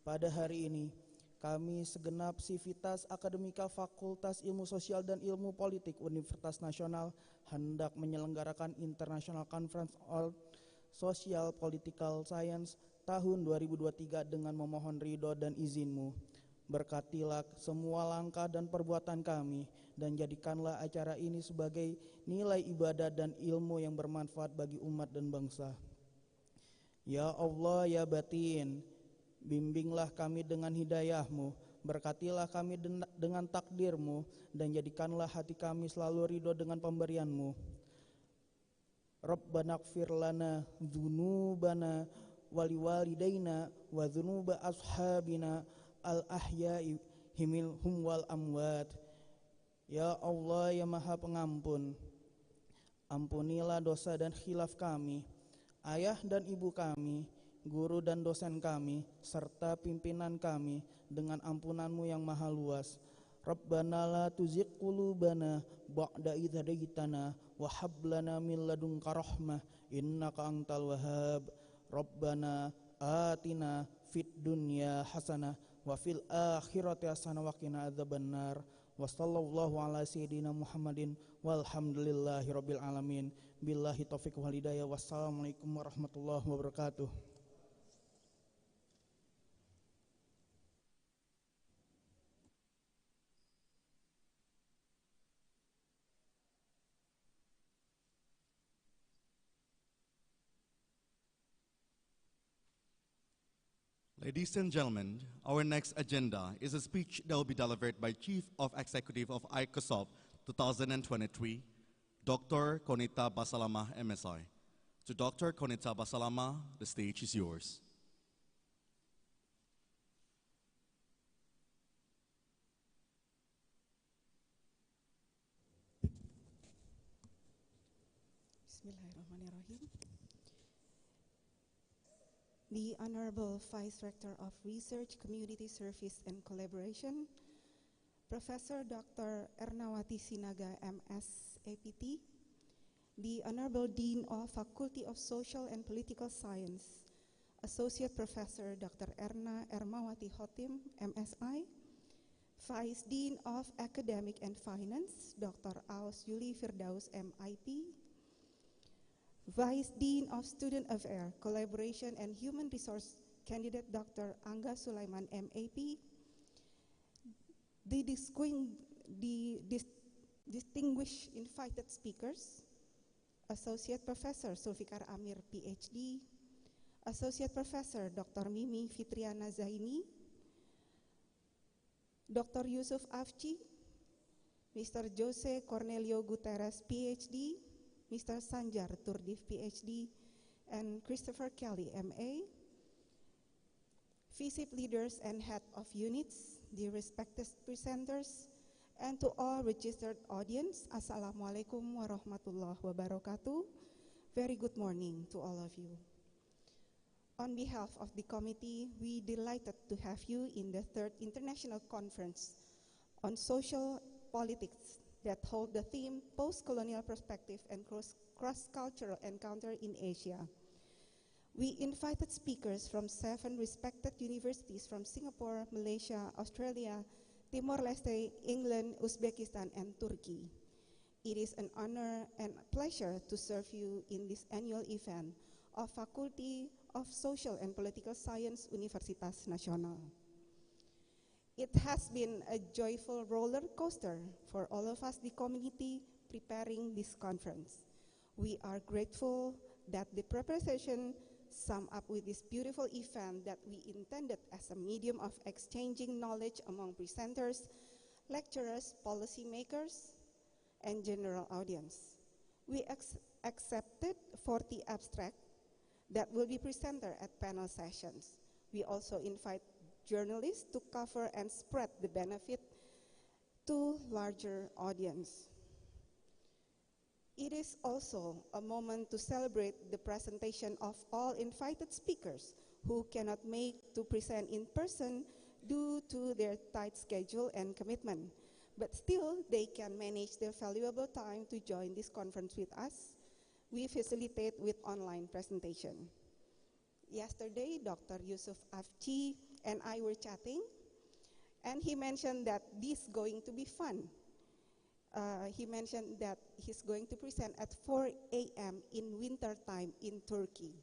Pada hari ini, kami segenap sivitas akademika Fakultas Ilmu Sosial dan Ilmu Politik Universitas Nasional hendak menyelenggarakan International Conference on Social Political Science tahun 2023 dengan memohon ridho dan izin-Mu. Berkatilah semua langkah dan perbuatan kami, dan jadikanlah acara ini sebagai nilai ibadah dan ilmu yang bermanfaat bagi umat dan bangsa. Ya Allah, ya Batin, bimbinglah kami dengan hidayah-Mu, berkatilah kami dengan takdir-Mu, dan jadikanlah hati kami selalu ridho dengan pemberian-Mu. Rabbana ighfir lana dzunubana waliwalidaina wa dzunuba ashabina al-ahya'i himilhum wal amwat. Ya Allah, ya Maha Pengampun, ampunilah dosa dan khilaf kami, ayah dan ibu kami, guru dan dosen kami, serta pimpinan kami dengan ampunan-Mu yang maha luas. Rabbana la tuzigh qulubana ba'da idh hadaitana wa hab lana min ladunka rahmah innaka antal wahhab. Rabbana atina fid dunya hasanah wa fil akhirati hasanah wa qina adzabannar. Wa sallallahu ala sayyidina Muhammadin walhamdulillahi rabbil alamin. Billahi taufiq wal hidayah. Wassalamualaikum warahmatullahi wabarakatuh. Ladies and gentlemen, our next agenda is a speech that will be delivered by Chief of Executive of Icosop 2023, Dr. Konita Basalama, MSI. To Dr. Konita Basalama, the stage is yours. Bismillahirrahmanirrahim. The Honorable Vice Rector of Research, Community Service and Collaboration, Professor Dr. Ernawati Sinaga, MS, APT, the Honorable Dean of Faculty of Social and Political Science, Associate Professor Dr. Erna Ermawati Hotim, MSI, Vice Dean of Academic and Finance, Dr. Aus Yuli Firdaus, MIP, Vice Dean of Student Affairs, Collaboration and Human Resource Candidate Dr. Angga Sulaiman, MAP, the distinguished invited speakers, Associate Professor Sulfikar Amir, PhD, Associate Professor Dr. Mimi Fitriana Zaini, Dr. Yusuf Avci, Mr. Jose Cornellio Guterres, PhD, Mr. Sanjar Turdiev, PhD, and Christopher Kelly, MA, Fisip leaders and head of units, the respected presenters, and to all registered audience, Assalamualaikum warahmatullahi wabarakatuh. Very good morning to all of you. On behalf of the committee, we delighted to have you in the 3rd International Conference on social politics that hold the theme Post-Colonial Perspective and Cross-Cultural Encounter in Asia. We invited speakers from 7 respected universities from Singapore, Malaysia, Australia, Timor-Leste, England, Uzbekistan, and Turkey. It is an honor and pleasure to serve you in this annual event of Faculty of Social and Political Science, Universitas Nasional. It has been a joyful roller coaster for all of us, the community, preparing this conference. We are grateful that the preparation sum up with this beautiful event that we intended as a medium of exchanging knowledge among presenters, lecturers, policymakers, and general audience. We accepted 40 abstracts that will be presented at panel sessions. We also invite journalists to cover and spread the benefit to larger audience. It is also a moment to celebrate the presentation of all invited speakers who cannot make to present in person due to their tight schedule and commitment, but still they can manage their valuable time to join this conference with us. We facilitate with online presentation. Yesterday, Dr. Yusuf Avci and I were chatting, and he mentioned that this is going to be fun. He mentioned that he's going to present at 4 a.m. in winter time in Turkey.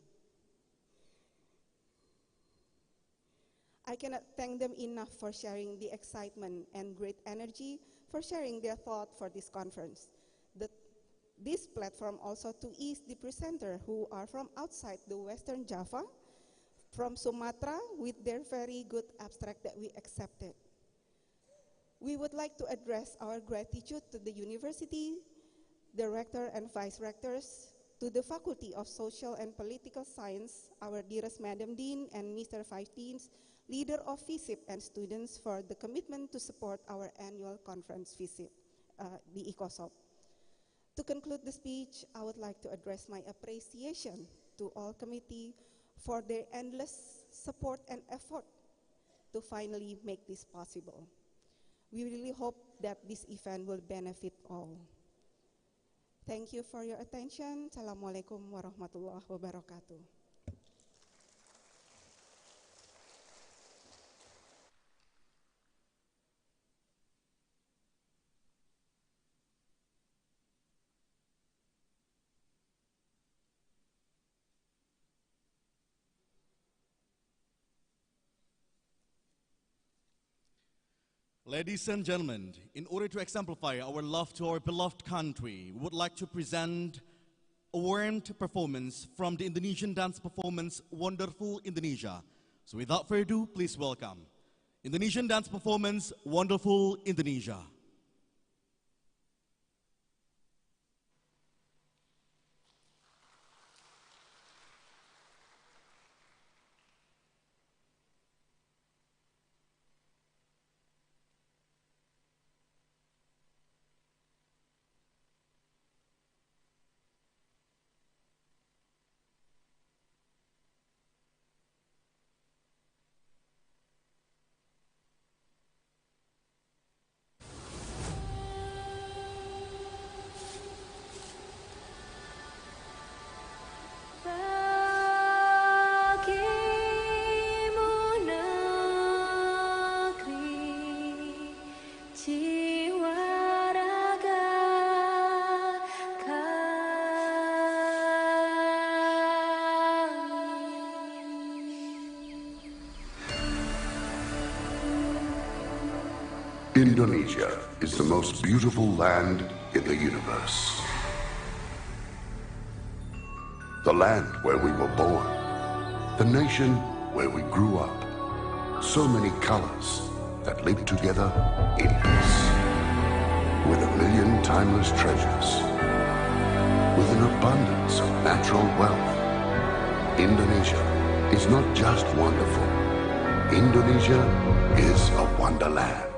I cannot thank them enough for sharing the excitement and great energy for sharing their thought for this conference. This platform also to ease the presenter who are from outside the Western Java, from Sumatra, with their very good abstract that we accepted. We would like to address our gratitude to the university, the rector and vice rectors, to the Faculty of Social and Political Science, our dearest Madam Dean and Mr. Vice Deans, leader of Fisip, and students for the commitment to support our annual conference Fisip, the Icosop. To conclude the speech, I would like to address my appreciation to all committee for their endless support and effort to finally make this possible. We really hope that this event will benefit all. Thank you for your attention. Assalamualaikum warahmatullahi wabarakatuh. Ladies and gentlemen, in order to exemplify our love to our beloved country, we would like to present a warmed performance from the Indonesian dance performance Wonderful Indonesia. So without further ado, please welcome Indonesian dance performance Wonderful Indonesia. Indonesia is the most beautiful land in the universe. The land where we were born, the nation where we grew up. So many colors that live together in peace. With 1,000,000 timeless treasures. With an abundance of natural wealth. Indonesia is not just wonderful. Indonesia is a wonderland.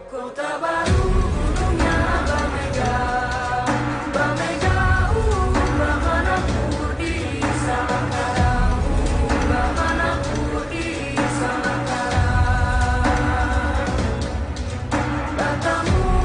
Katamu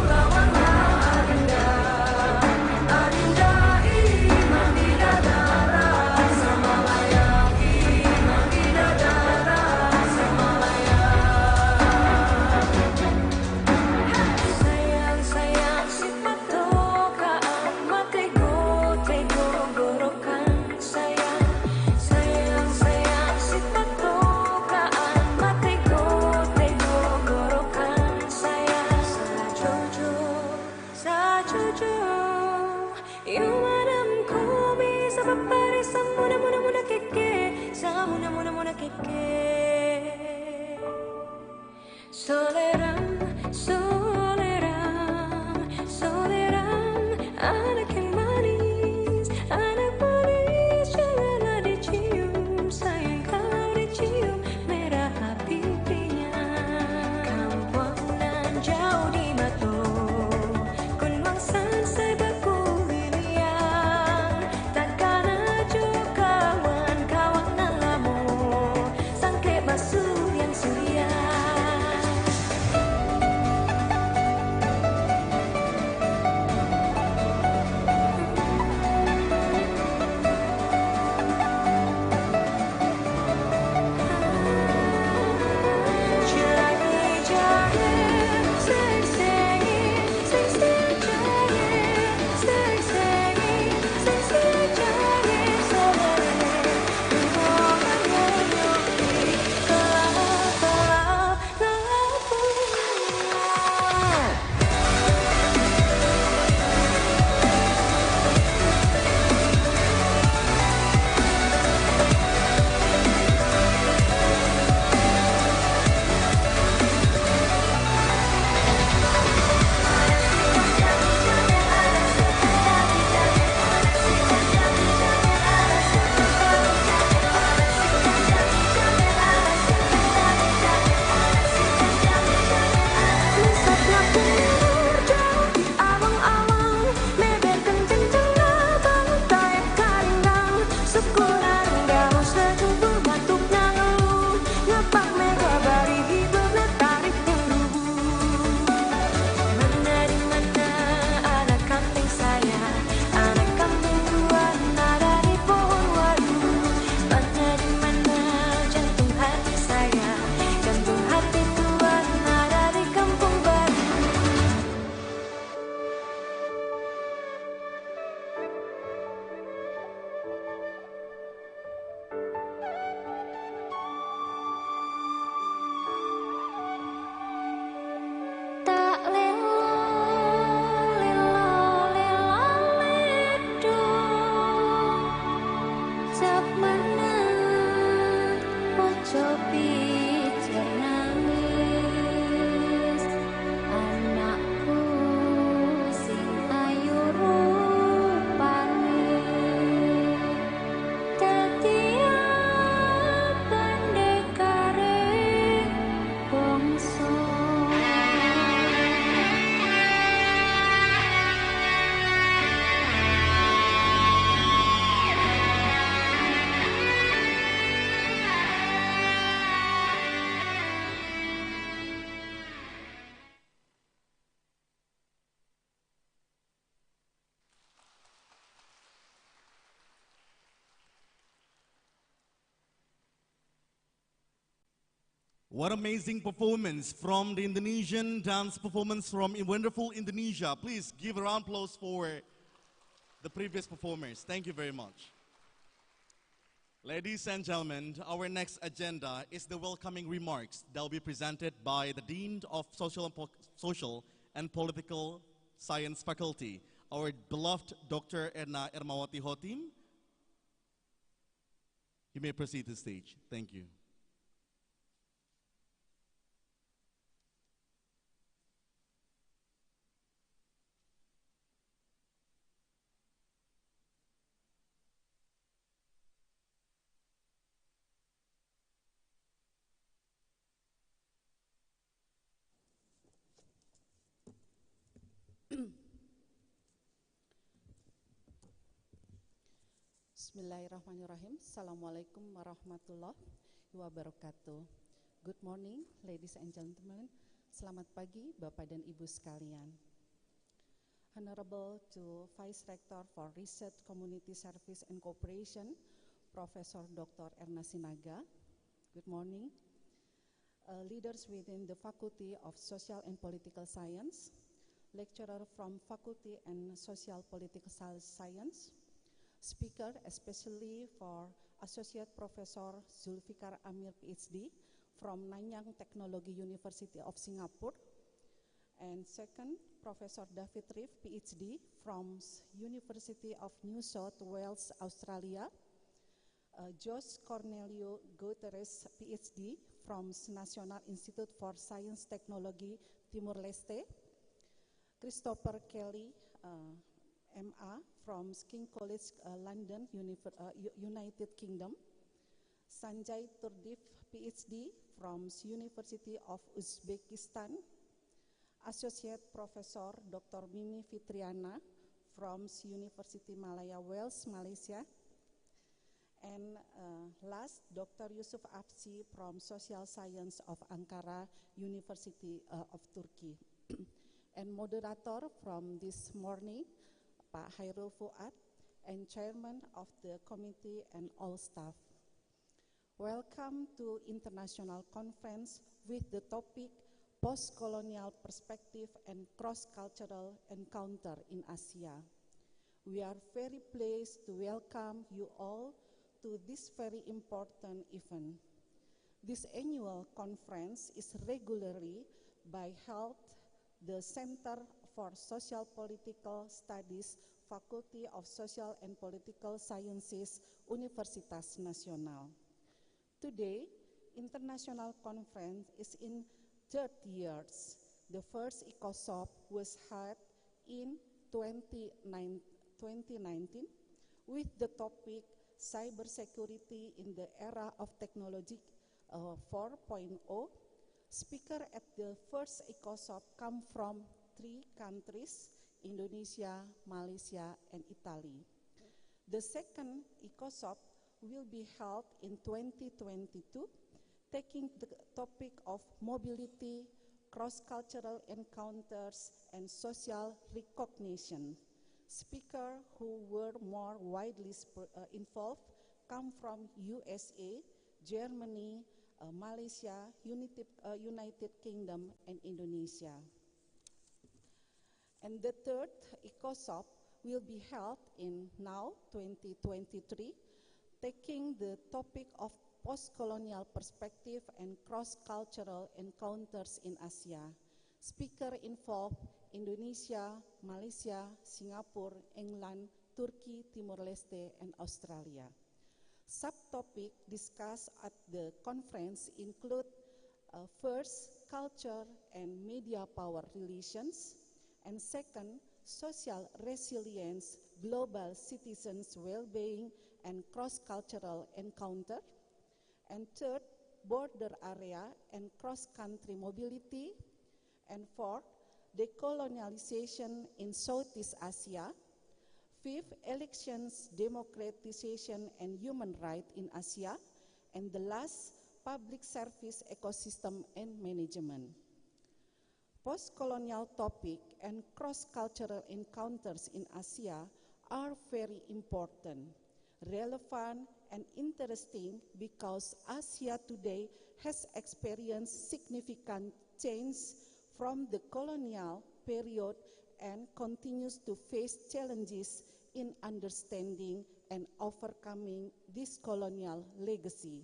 Soleram, soleram, soleram, anak yang manis, janganlah dicium, sayang kalau dicium, merah pipinya. Kampung nan jauh di Batu, Gunung Sansai beku Wiliang, takkan ajo kawan-kawan nalamu, sangke basuh yang suria. What amazing performance from the Indonesian dance performance from wonderful Indonesia. Please give a round of applause for the previous performers. Thank you very much. Ladies and gentlemen, our next agenda is the welcoming remarks that will be presented by the Dean of Social and Political Science Faculty, our beloved Dr. Erna Ermawati Hotim. You may proceed to the stage. Thank you. Bismillahirrahmanirrahim. Assalamualaikum warahmatullahi wabarakatuh. Good morning, ladies and gentlemen. Selamat pagi, Bapak dan Ibu sekalian. Honorable to Vice Rector for Research, Community Service and Cooperation, Professor Dr. Erna Sinaga. Good morning. Leaders within the Faculty of Social and Political Science, lecturer from Faculty and Social Political Science, speaker especially for Associate Professor Sulfikar Amir PhD from Nanyang Technology University of Singapore, and second, Professor Reeve PhD from University of New South Wales, Australia, Cornellio PhD from National Institute for Science Technology, Timor-Leste, Christopher Kelly, MA, from King's College, London, United Kingdom, Sanjar Turdiev, PhD, from University of Uzbekistan, Associate Professor Dr. Mimi Fitriana, from University Malaya, Wales, Malaysia, and last, Dr. Yusuf Avci from Social Science of Ankara, University of Turkey. And moderator from this morning, Pak Hairul Fuad, and Chairman of the committee and all staff. Welcome to International Conference with the topic Post-Colonial Perspective and Cross-Cultural Encounter in Asia. We are very pleased to welcome you all to this very important event. This annual conference is regularly held the Center for Social Political Studies, Faculty of Social and Political Sciences, Universitas Nasional. Today, International Conference is in third years. The first Icosop was held in 2019 with the topic Cybersecurity in the Era of Technology 4.0. Speakers at the first Icosop come from 3 countries, Indonesia, Malaysia, and Italy. The second Icosop will be held in 2022, taking the topic of mobility, cross-cultural encounters, and social recognition. Speakers who were more widely involved come from USA, Germany, Malaysia, United Kingdom, and Indonesia. And the third Icosop will be held in now 2023, taking the topic of post-colonial perspective and cross-cultural encounters in Asia. Speakers involve Indonesia, Malaysia, Singapore, England, Turkey, Timor-Leste, and Australia. Subtopics discussed at the conference include first, culture and media power relations, and second, social resilience, global citizens' well-being, and cross-cultural encounter, and third, border area and cross-country mobility, and fourth, decolonialization in Southeast Asia, fifth, elections, democratization, and human rights in Asia, and the last, public service ecosystem and management. Post-colonial topic and cross-cultural encounters in Asia are very important, relevant, and interesting because Asia today has experienced significant change from the colonial period and continues to face challenges in understanding and overcoming this colonial legacy.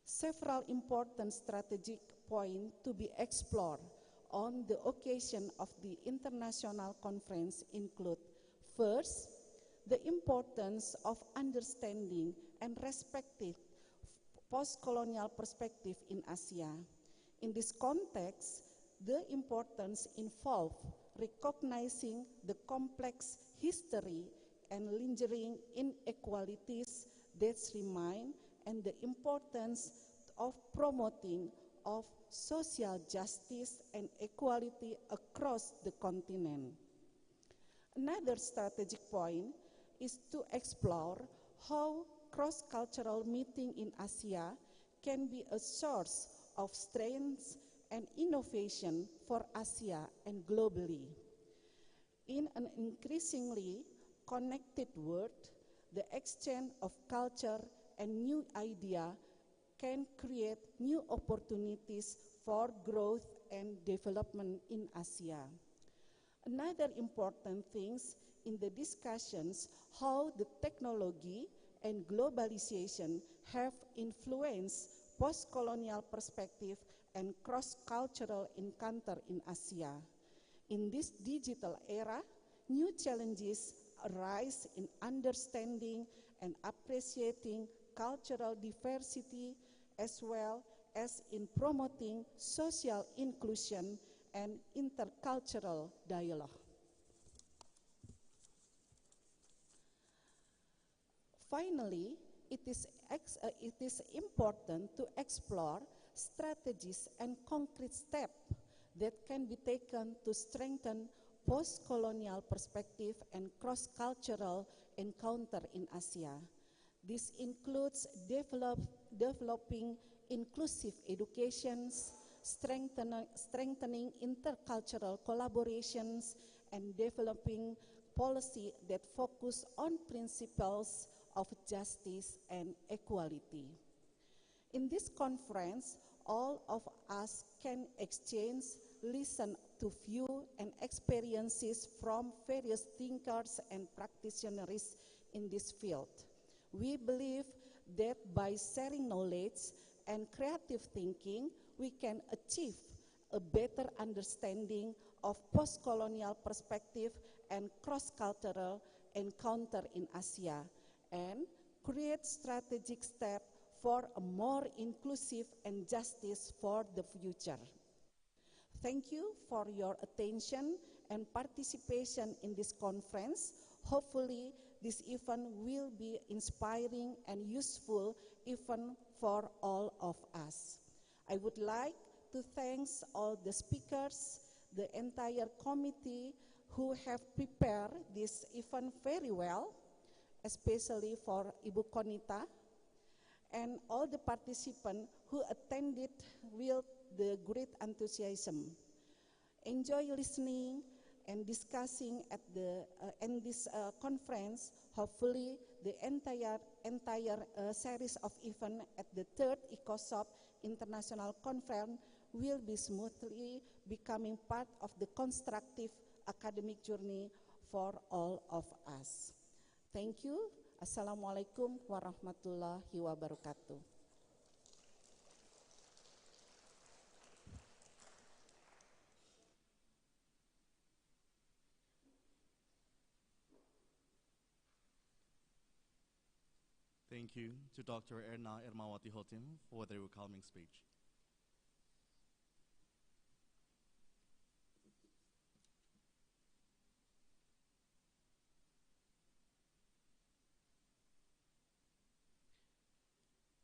Several important strategic points to be explored on the occasion of the international conference include, first, the importance of understanding and respecting post-colonial perspective in Asia. In this context, the importance involved recognizing the complex history and lingering inequalities that remain and the importance of promoting of social justice and equality across the continent. Another strategic point is to explore how cross-cultural meeting in Asia can be a source of strength and innovation for Asia and globally. In an increasingly connected world, the exchange of culture and new ideas can create new opportunities for growth and development in Asia. Another important thing in the discussions how the technology and globalization have influenced post-colonial perspective and cross-cultural encounter in Asia. In this digital era, new challenges arise in understanding and appreciating cultural diversity as well as in promoting social inclusion and intercultural dialogue. Finally, it is important to explore strategies and concrete steps that can be taken to strengthen post-colonial perspective and cross-cultural encounter in Asia. This includes developing inclusive educations, strengthening intercultural collaborations, and developing policy that focus on principles of justice and equality. In this conference, all of us can exchange, listen to view and experiences from various thinkers and practitioners in this field. We believe that by sharing knowledge and creative thinking, we can achieve a better understanding of post-colonial perspective and cross-cultural encounter in Asia, and create strategic steps for a more inclusive and justice for the future. Thank you for your attention and participation in this conference. Hopefully, this event will be inspiring and useful even for all of us. I would like to thank all the speakers, the entire committee who have prepared this event very well, especially for Ibu Konita, and all the participants who attended with the great enthusiasm. Enjoy listening and discussing at in this conference. Hopefully, the entire series of events at the third Icosop International Conference will be smoothly becoming part of the constructive academic journey for all of us. Thank you. Assalamualaikum warahmatullahi wabarakatuh. Thank you to Dr. Erna Ermawati Hotim for the welcoming speech.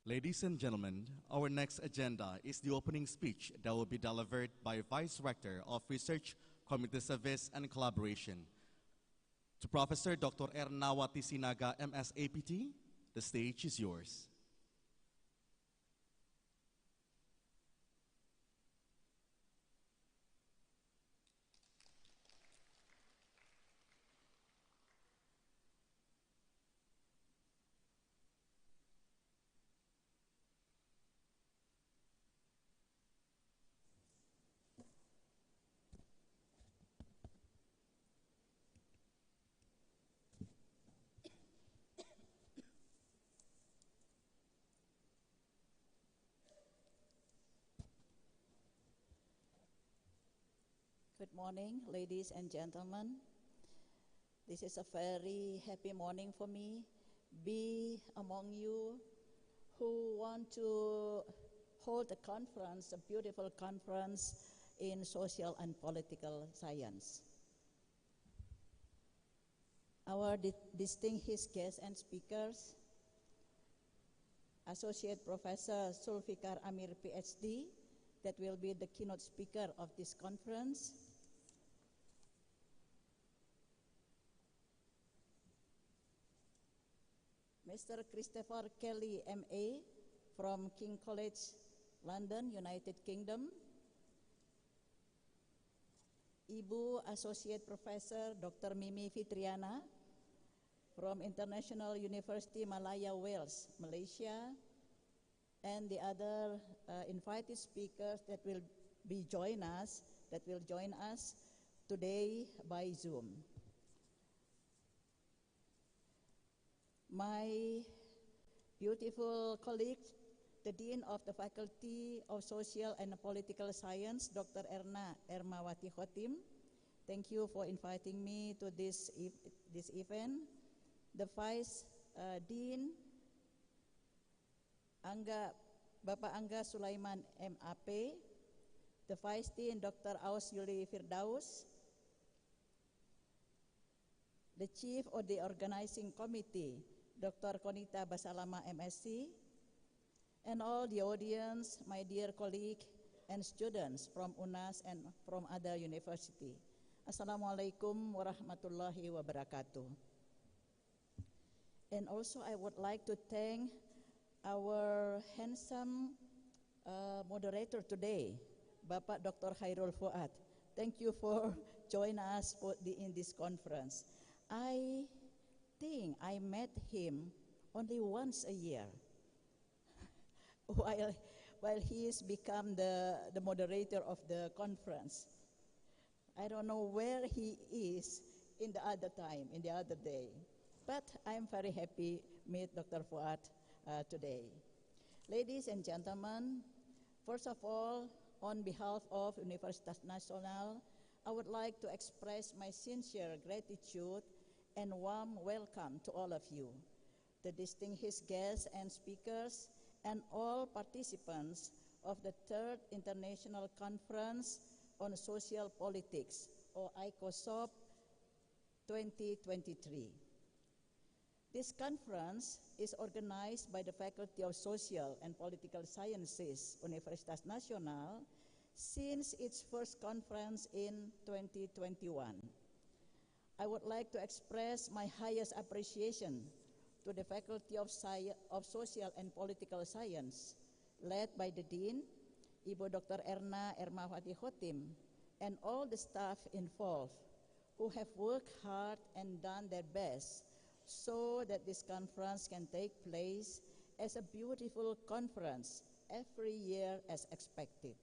Ladies and gentlemen, our next agenda is the opening speech that will be delivered by Vice Rector of Research, Community Service and Collaboration. To Professor Dr. Ernawati Sinaga, MS APT, the stage is yours. Good morning, ladies and gentlemen. This is a very happy morning for me. Be among you who want to hold a conference, a beautiful conference in social and political science. Our distinguished guests and speakers, Associate Professor Sulfikar Amir, PhD, that will be the keynote speaker of this conference. Mr. Christopher Kelly, MA, from King College, London, United Kingdom. Ibu Associate Professor Dr. Mimi Fitriana, from International University Malaya, Wales, Malaysia. And the other invited speakers that will join us today by Zoom. My beautiful colleague, the Dean of the Faculty of Social and Political Science, Dr. Erna Ermawati Hotim. Thank you for inviting me to this event. The Vice Dean, Angga Bapak Angga Sulaiman MAP, the Vice Dean Dr. Aus Yuli Firdaus, the Chief of the Organizing Committee, Dr. Konita Basalama MSc, and all the audience, my dear colleague and students from UNAS and from other university. Assalamualaikum warahmatullahi wabarakatuh. And also I would like to thank our handsome moderator today, Bapak Dr. Khairul Fuad. Thank you for joining us in this conference. I think I met him only once a year while he has become the moderator of the conference. I don't know where he is in the other time, in the other day. But I'm very happy to meet Dr. Fuad today. Ladies and gentlemen, first of all, on behalf of Universitas Nasional, I would like to express my sincere gratitude and warm welcome to all of you, the distinguished guests and speakers, and all participants of the Third International Conference on Social Politics, or Icosop 2023. This conference is organized by the Faculty of Social and Political Sciences, Universitas Nasional, since its first conference in 2021. I would like to express my highest appreciation to the Faculty of Social and Political Science, led by the Dean, Ibu Dr. Erna Ermawati Khotim, and all the staff involved who have worked hard and done their best so that this conference can take place as a beautiful conference every year as expected.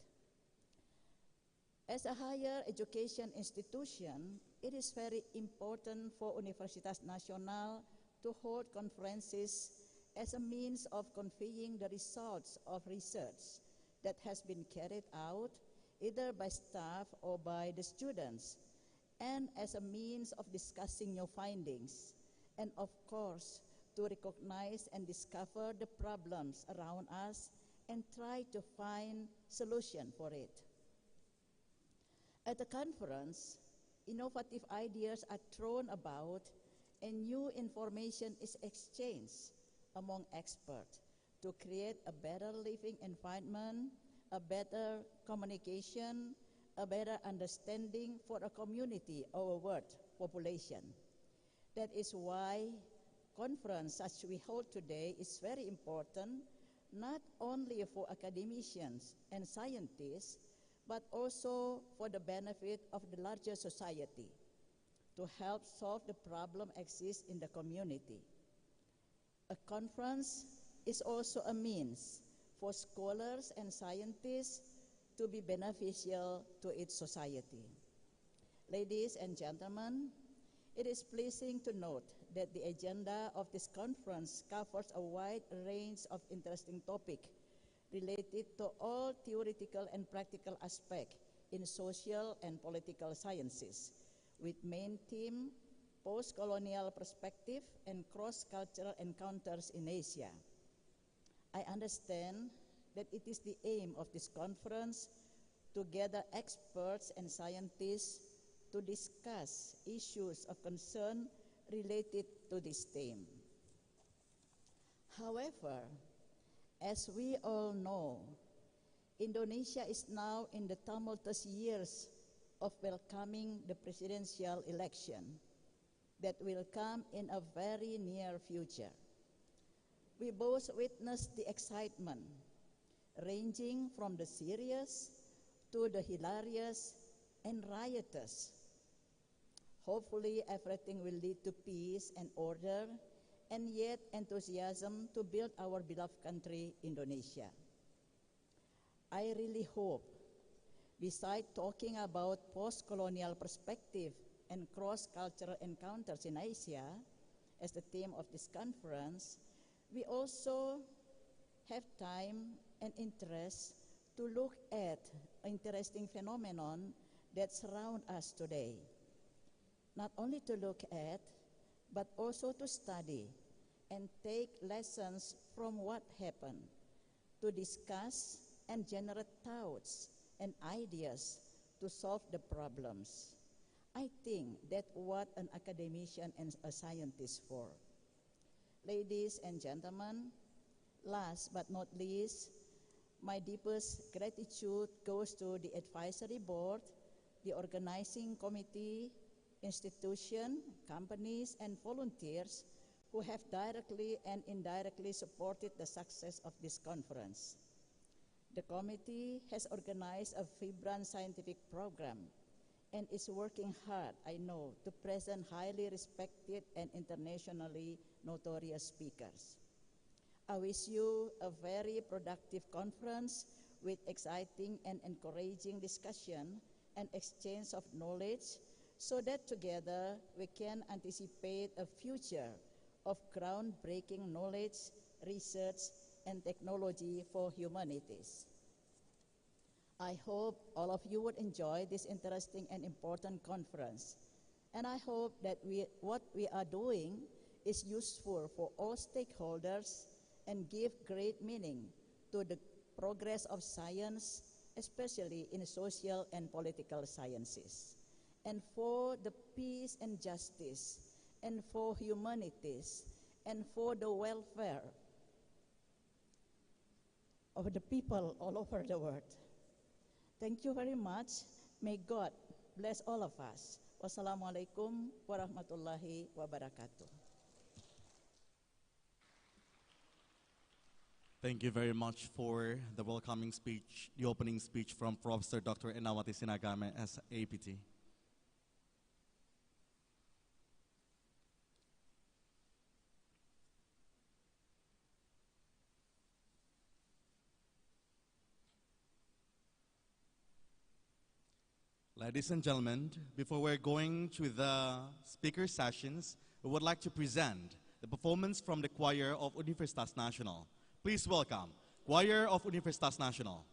As a higher education institution, it is very important for Universitas Nasional to hold conferences as a means of conveying the results of research that has been carried out either by staff or by the students, and as a means of discussing new findings, and of course, to recognize and discover the problems around us and try to find solution for it. At the conference, innovative ideas are thrown about and new information is exchanged among experts to create a better living environment, a better communication, a better understanding for a community or a world population. That is why conference such we hold today is very important, not only for academicians and scientists, but also for the benefit of the larger society, to help solve the problem exists in the community. A conference is also a means for scholars and scientists to be beneficial to its society. Ladies and gentlemen, it is pleasing to note that the agenda of this conference covers a wide range of interesting topics related to all theoretical and practical aspects in social and political sciences, with main theme, post-colonial perspective and cross-cultural encounters in Asia. I understand that it is the aim of this conference to gather experts and scientists to discuss issues of concern related to this theme. However, as we all know, Indonesia is now in the tumultuous years of welcoming the presidential election that will come in a very near future. We both witnessed the excitement, ranging from the serious to the hilarious and riotous. Hopefully, everything will lead to peace and order, and yet enthusiasm to build our beloved country, Indonesia. I really hope, besides talking about post-colonial perspective and cross-cultural encounters in Asia as the theme of this conference, we also have time and interest to look at an interesting phenomenon that surrounds us today. Not only to look at, but also to study and take lessons from what happened. to discuss and generate thoughts and ideas to solve the problems. I think that's what an academician and a scientist for. Ladies and gentlemen, last but not least, my deepest gratitude goes to the advisory board, the organizing committee, institution, companies, and volunteers who have directly and indirectly supported the success of this conference. The committee has organized a vibrant scientific program and is working hard, I know, to present highly respected and internationally notorious speakers. I wish you a very productive conference with exciting and encouraging discussion and exchange of knowledge so that together we can anticipate a future of groundbreaking knowledge, research, and technology for humanities. I hope all of you would enjoy this interesting and important conference. And I hope that what we are doing is useful for all stakeholders and give great meaning to the progress of science, especially in social and political sciences, and for the peace and justice, and for humanities, and for the welfare of the people all over the world. Thank you very much. May God bless all of us. Wassalamualaikum warahmatullahi wabarakatuh. Thank you very much for the welcoming speech, the opening speech from Professor Dr. Ernawati Sinaga, as APT. Ladies and gentlemen, before we're going to the speaker sessions, we would like to present the performance from the choir of Universitas Nasional. Please welcome, Choir of Universitas Nasional.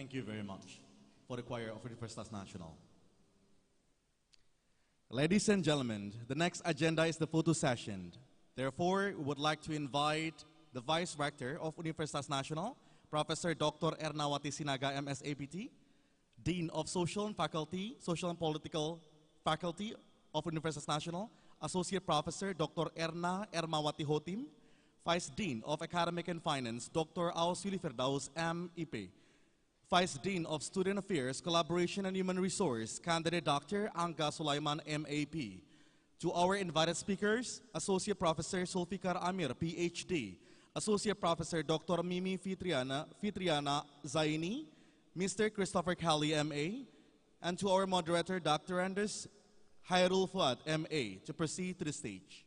Thank you very much for the choir of Universitas Nasional. Ladies and gentlemen, the next agenda is the photo session. Therefore, we would like to invite the Vice Rector of Universitas Nasional, Professor Dr. Ernawati Sinaga, MS APT, Dean of Social and Political Faculty of Universitas Nasional, Associate Professor Dr. Erna Ermawati Hotim, Vice Dean of Academic and Finance, Dr. Ausili Firdaus, MEP, Vice Dean of Student Affairs, Collaboration and Human Resource, Candidate Dr. Angga Sulaiman, MAP. To our invited speakers, Associate Professor Sulfikar Amir, PhD, Associate Professor Dr. Mimi Fitriana Zaini, Mr. Christopher Kelly, MA, and to our moderator, Dr. Anders Hairul Fuad, MA, to proceed to the stage.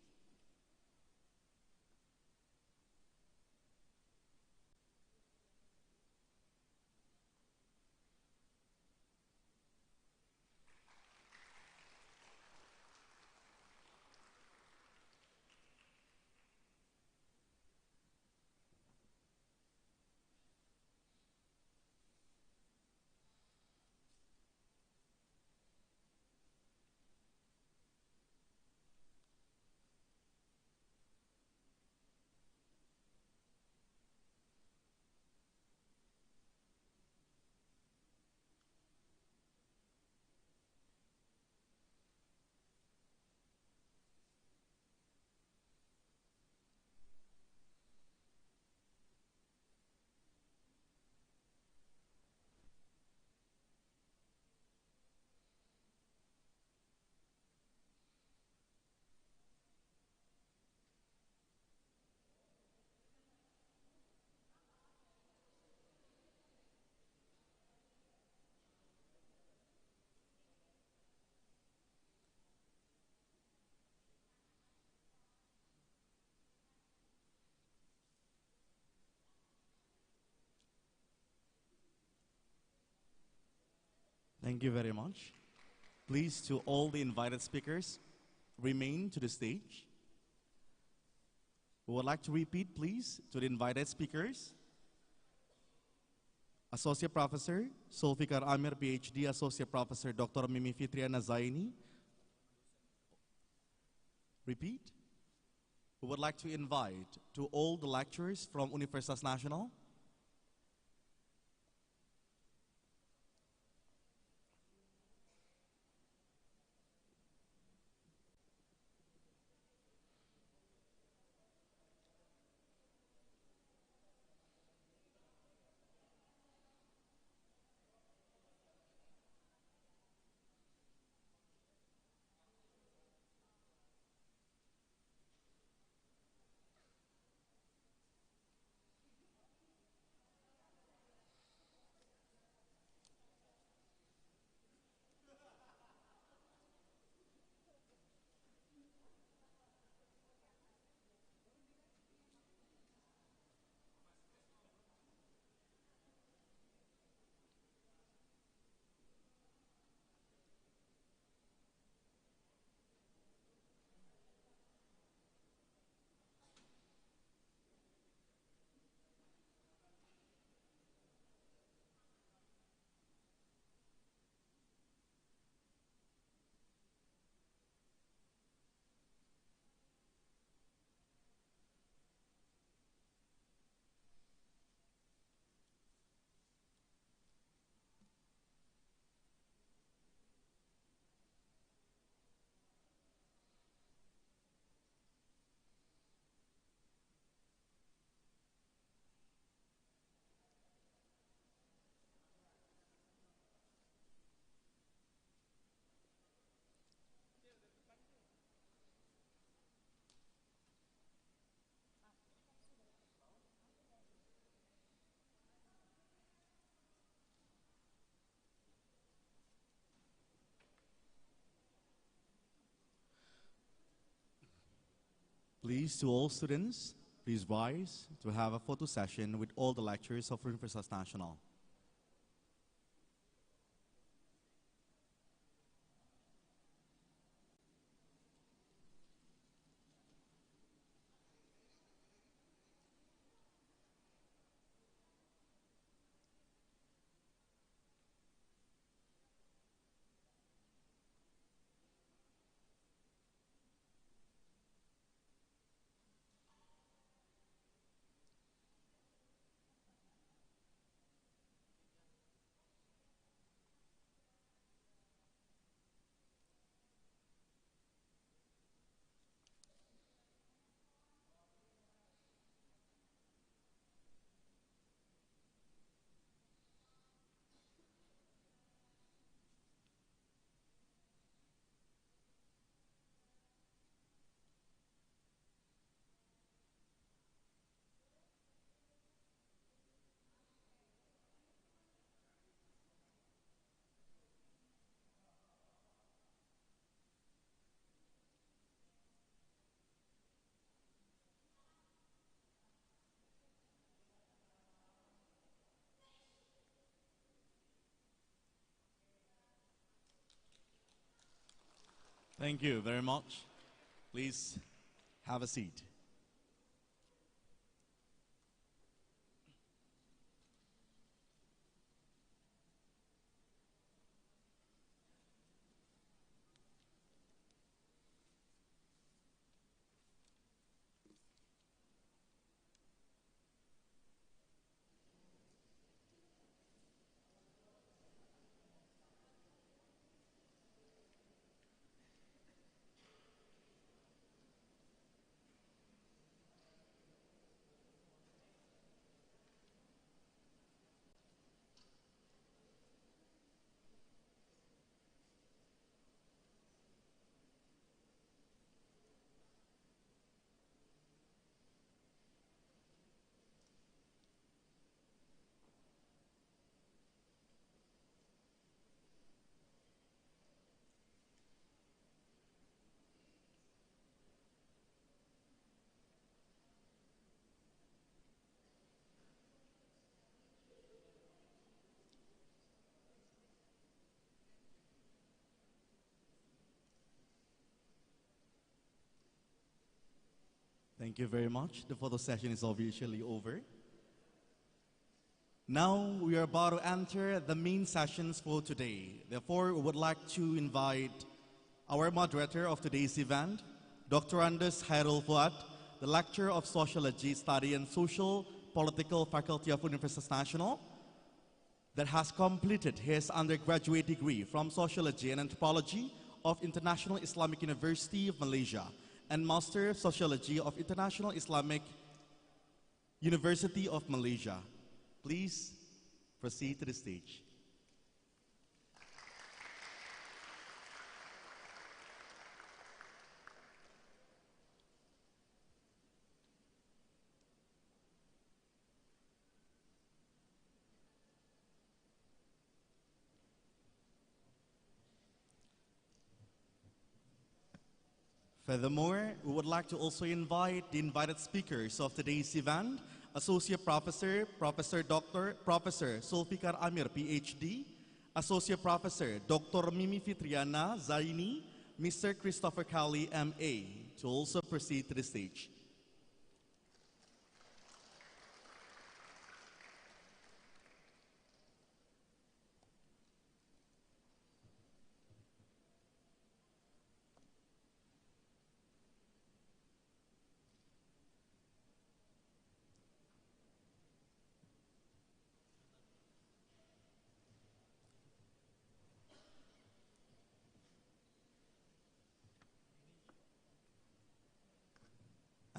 Thank you very much. Please, to all the invited speakers, remain to the stage. We would like to repeat, please, to the invited speakers. Associate Professor Sulfikar Amir, PhD, Associate Professor Dr. Mimi Fitriana Zaini. Repeat. We would like to invite to all the lecturers from Universitas Nasional. Please, to all students, please rise to have a photo session with all the lecturers of Universitas Nasional. Thank you very much. Please have a seat. Thank you very much. The photo session is officially over. Now we are about to enter the main sessions for today. Therefore, we would like to invite our moderator of today's event, Dr. Andes Khairul Fuad, the lecturer of Sociology, Study and Social Political Faculty of Universitas Nasional, that has completed his undergraduate degree from Sociology and Anthropology of International Islamic University of Malaysia and Master of Sociology of International Islamic University of Malaysia. Please proceed to the stage. Furthermore, we would like to also invite the invited speakers of today's event, Associate Professor, Professor Sulfikar Amir, PhD, Associate Professor Dr. Mimi Fitriana Zaini, Mr. Christopher Kali, MA, to also proceed to the stage.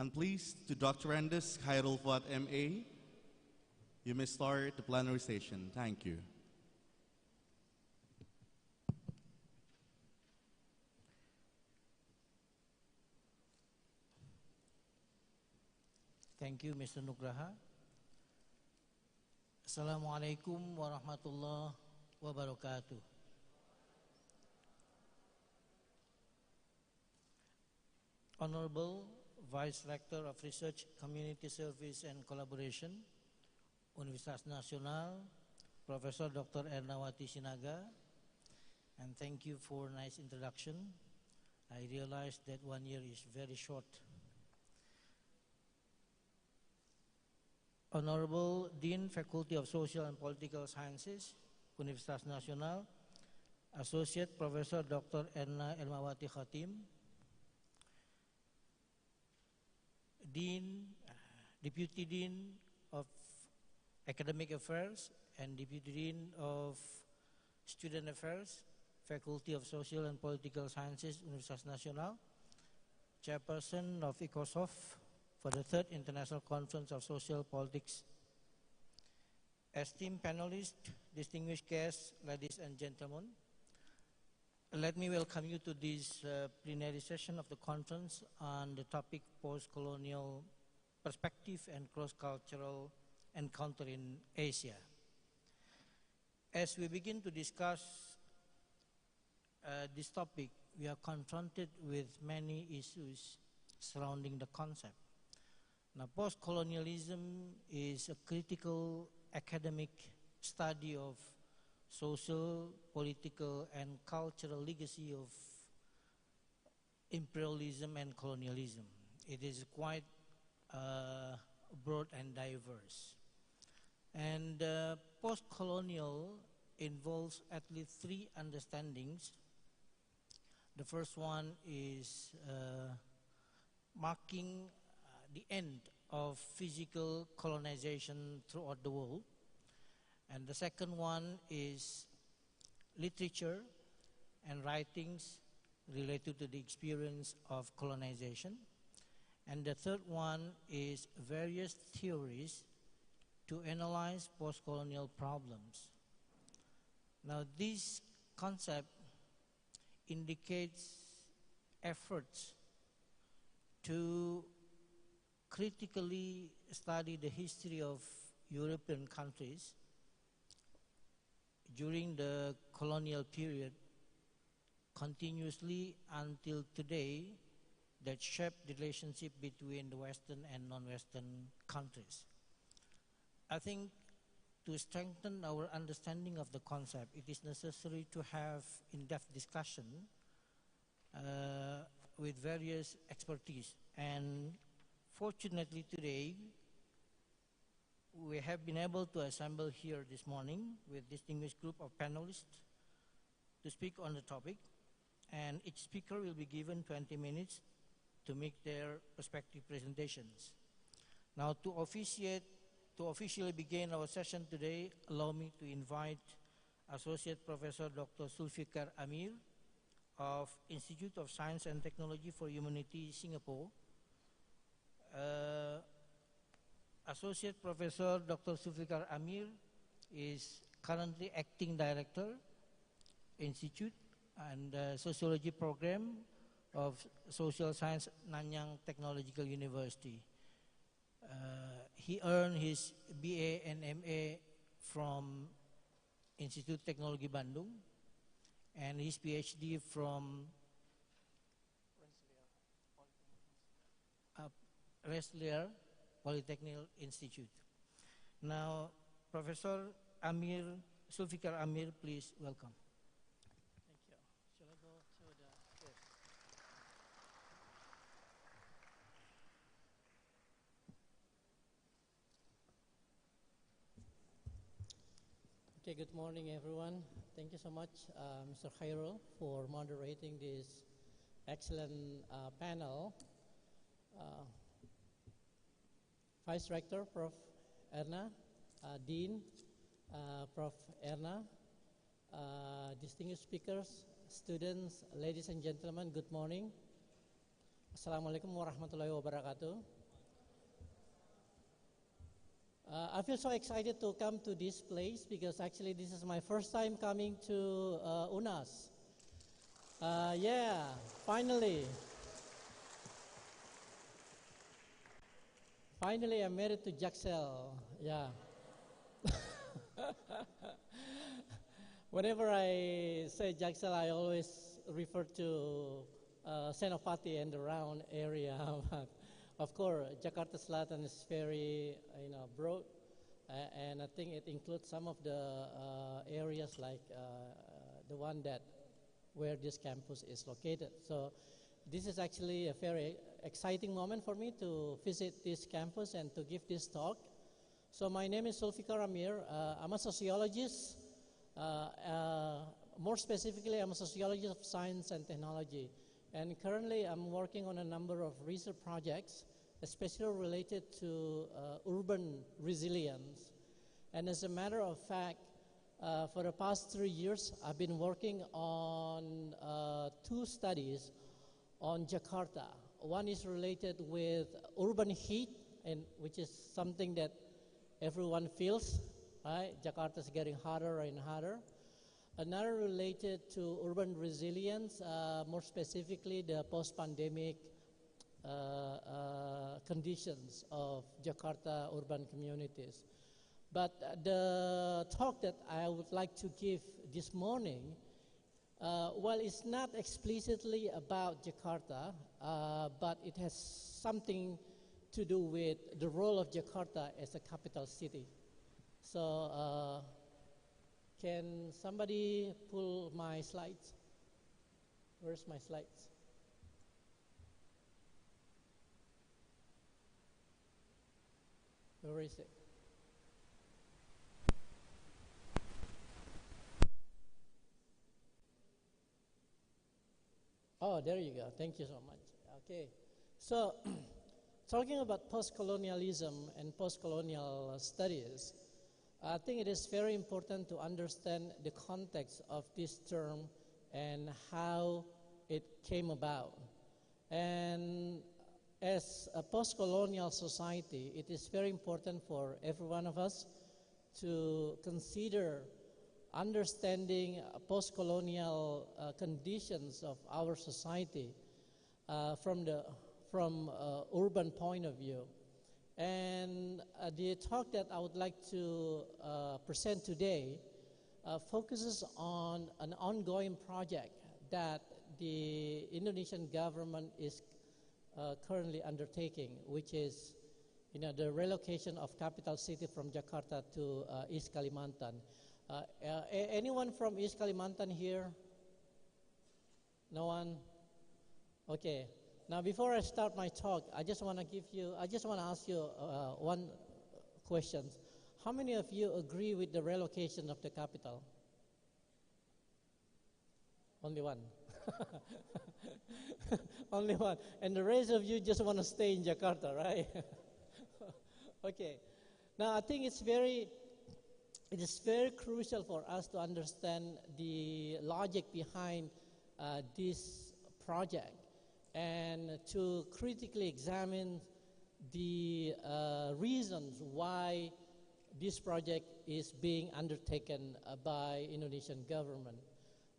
And please, to Dr. Andes Khairul Fuad, MA, you may start the plenary session. Thank you. Thank you, Mr. Nugraha. Assalamualaikum warahmatullahi wabarakatuh. Honorable Vice Rector of Research, Community Service and Collaboration, Universitas Nasional, Professor Dr. Ernawati Sinaga, and thank you for a nice introduction. I realize that 1 year is very short. Honorable Dean, Faculty of Social and Political Sciences, Universitas Nasional, Associate Professor Dr. Erna Elmawati Khatim, Dean, Deputy Dean of Academic Affairs and Deputy Dean of Student Affairs, Faculty of Social and Political Sciences, Universitas Nasional, Chairperson of Icosop for the 3rd International Conference of Social Politics. Esteemed panelists, distinguished guests, ladies and gentlemen, let me welcome you to this plenary session of the conference on the topic post-colonial perspective and cross-cultural encounter in Asia. As we begin to discuss this topic, we are confronted with many issues surrounding the concept. Now, post-colonialism is a critical academic study of social, political, and cultural legacy of imperialism and colonialism. It is quite broad and diverse. And post-colonial involves at least 3 understandings. The first one is marking the end of physical colonization throughout the world. And the second one is literature and writings related to the experience of colonization. And the third one is various theories to analyze post-colonial problems. Now, this concept indicates efforts to critically study the history of European countries during the colonial period continuously until today that shaped the relationship between the Western and non-Western countries. I think to strengthen our understanding of the concept, it is necessary to have in-depth discussion with various expertise. And fortunately today, we have been able to assemble here this morning with distinguished group of panelists to speak on the topic. And each speaker will be given 20 minutes to make their respective presentations. Now, to officially begin our session today, allow me to invite Associate Professor Dr. Sulfikar Amir of Institute of Science and Technology for Humanity, Singapore. Associate Professor Dr. Sulfikar Amir is currently Acting Director, Institute and Sociology Program of Social Science, Nanyang Technological University. He earned his BA and MA from Institute Teknologi Bandung and his PhD from Reslier Polytechnic Institute. Now, Professor Amir, Sulfikar Amir, please welcome. Thank you. Shall I go to the... Yes. Okay, good morning, everyone. Thank you so much, Mr. Khairul, for moderating this excellent panel. Vice Rector, Prof. Erna, Dean, Prof. Erna, distinguished speakers, students, ladies and gentlemen, good morning. Assalamualaikum warahmatullahi wabarakatuh. I feel so excited to come to this place because actually this is my first time coming to UNAS. Yeah, finally. Finally, I'm married to Jaxel. Yeah. Whenever I say Jaxel, I always refer to Senopati and the round area. Of course, Jakarta Selatan is very, broad, and I think it includes some of the areas like the one that where this campus is located. So this is actually a very exciting moment for me to visit this campus and to give this talk. So my name is Sulfikar Amir. I'm a sociologist. More specifically, I'm a sociologist of science and technology. And currently, I'm working on a number of research projects, especially related to urban resilience. And as a matter of fact, for the past 3 years, I've been working on 2 studies on Jakarta. One is related with urban heat, and which is something that everyone feels, right? Jakarta is getting hotter and hotter. Another related to urban resilience, more specifically the post-pandemic conditions of Jakarta urban communities. But the talk that I would like to give this morning, well, it's not explicitly about Jakarta, but it has something to do with the role of Jakarta as a capital city. So can somebody pull my slides? Where's my slides? Where is it? Oh, there you go. Thank you so much. Okay. So, talking about post-colonialism and post-colonial studies, I think it is very important to understand the context of this term and how it came about. And as a post-colonial society, it is very important for every one of us to consider understanding post-colonial conditions of our society from urban point of view. And the talk that I would like to present today focuses on an ongoing project that the Indonesian government is currently undertaking, which is the relocation of capital city from Jakarta to East Kalimantan. Anyone from East Kalimantan here? No one? Okay. Now, before I start my talk, I just want to ask you one question. How many of you agree with the relocation of the capital? Only one. Only one. And the rest of you just want to stay in Jakarta, right? Okay. Now, I think it is very crucial for us to understand the logic behind this project and to critically examine the reasons why this project is being undertaken by Indonesian government.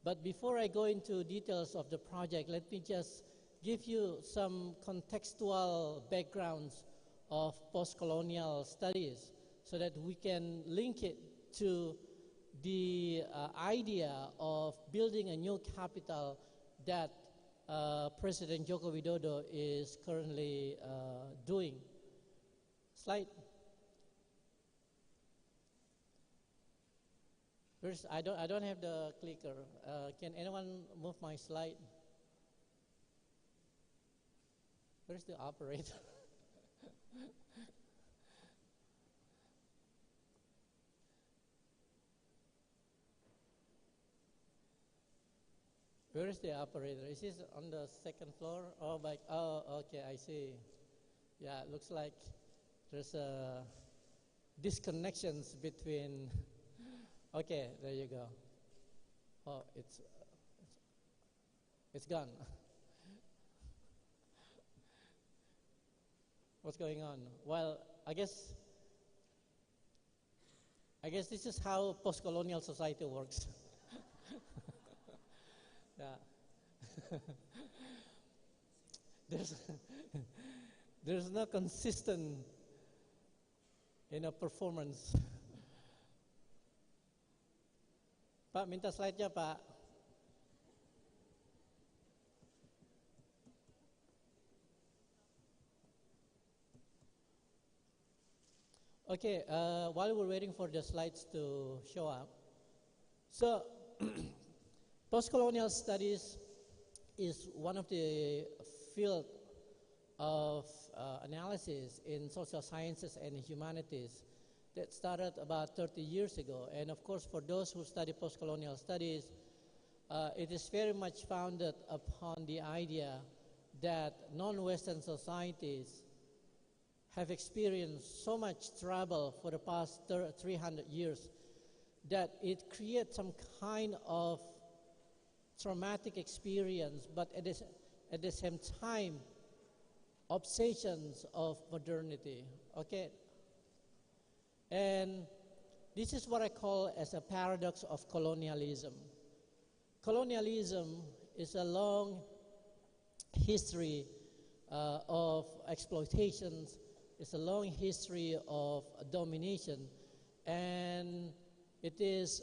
But before I go into details of the project, let me just give you some contextual backgrounds of post-colonial studies so that we can link it to the idea of building a new capital that President Joko Widodo is currently doing. Slide. I don't have the clicker. Can anyone move my slide? Where's the operator? Where is the operator? Is this on the second floor? Oh, okay, I see. Yeah, it looks like there's disconnections between. Okay, there you go. Oh, it's gone. What's going on? Well, I guess this is how post-colonial society works. Yeah. There's no consistent performance. Pak, minta slide-nya, Pak. Okay, while we're waiting for the slides to show up, so post-colonial studies is one of the field of analysis in social sciences and humanities that started about 30 years ago. And of course, for those who study post-colonial studies, it is very much founded upon the idea that non-Western societies have experienced so much trouble for the past 300 years that it creates some kind of traumatic experience, but at the same time, obsessions of modernity, okay? And this is what I call as a paradox of colonialism. Colonialism is a long history of exploitations. It's a long history of domination, and it is,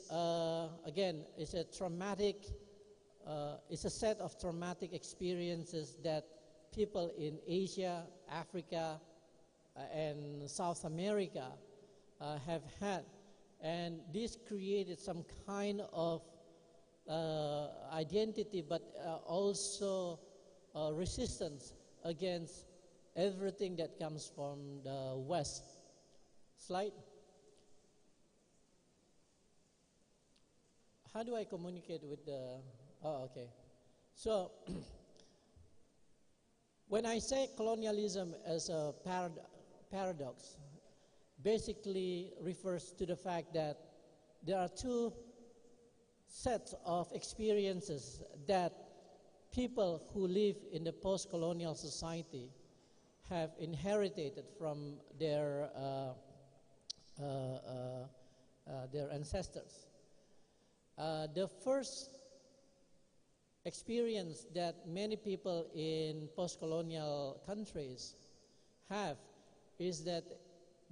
again, it's a traumatic, it's a set of traumatic experiences that people in Asia, Africa, and South America have had. And this created some kind of identity, but also resistance against everything that comes from the West. Slide. How do I communicate with the, oh, okay. So, when I say colonialism as a paradox, basically refers to the fact that there are two sets of experiences that people who live in the post-colonial society have inherited from their ancestors. The first experience that many people in post-colonial countries have is that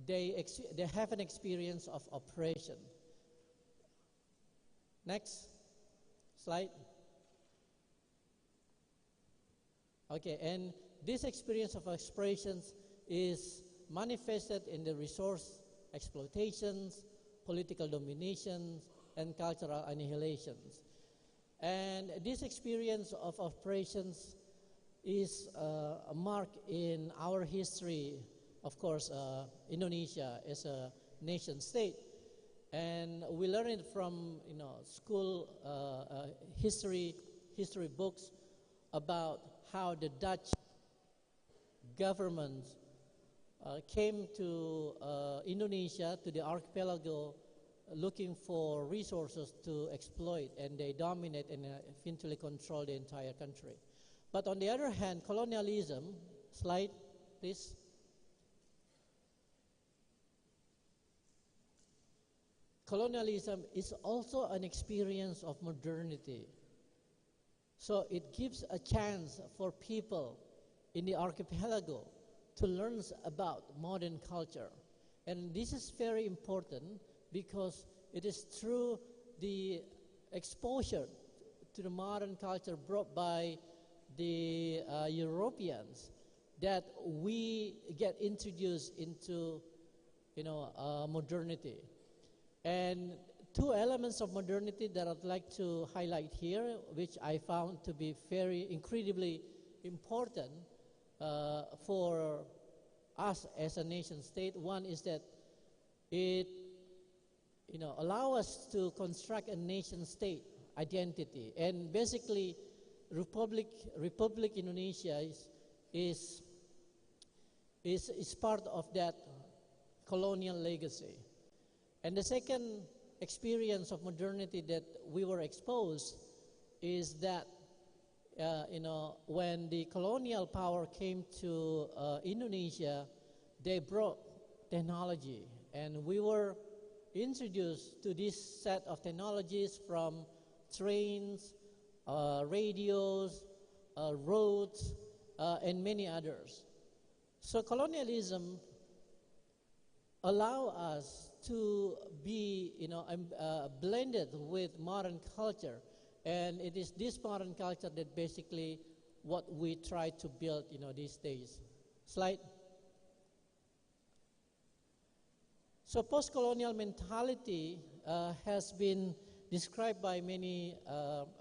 they have an experience of oppression. Next slide. Okay, and this experience of oppressions is manifested in the resource exploitations, political dominations, and cultural annihilations. And this experience of oppressions is a mark in our history. Of course, Indonesia is a nation state, and we learn it from school history books about how the Dutch government came to Indonesia, to the archipelago, looking for resources to exploit, and they dominate and eventually control the entire country. But on the other hand, colonialism, slide please. Colonialism is also an experience of modernity. So it gives a chance for people in the archipelago to learn about modern culture. And this is very important because it is through the exposure to the modern culture brought by the Europeans that we get introduced into modernity. And two elements of modernity that I'd like to highlight here, which I found to be very incredibly important for us as a nation state. One is that it allow us to construct a nation state identity, and basically Republic Indonesia is part of that colonial legacy. And the second experience of modernity that we were exposed is that when the colonial power came to Indonesia, they brought technology, and we were introduced to this set of technologies from trains, radios, roads, and many others. So colonialism allow us to be blended with modern culture, and it is this modern culture that basically what we try to build these days. Slide. So post-colonial mentality has been described by many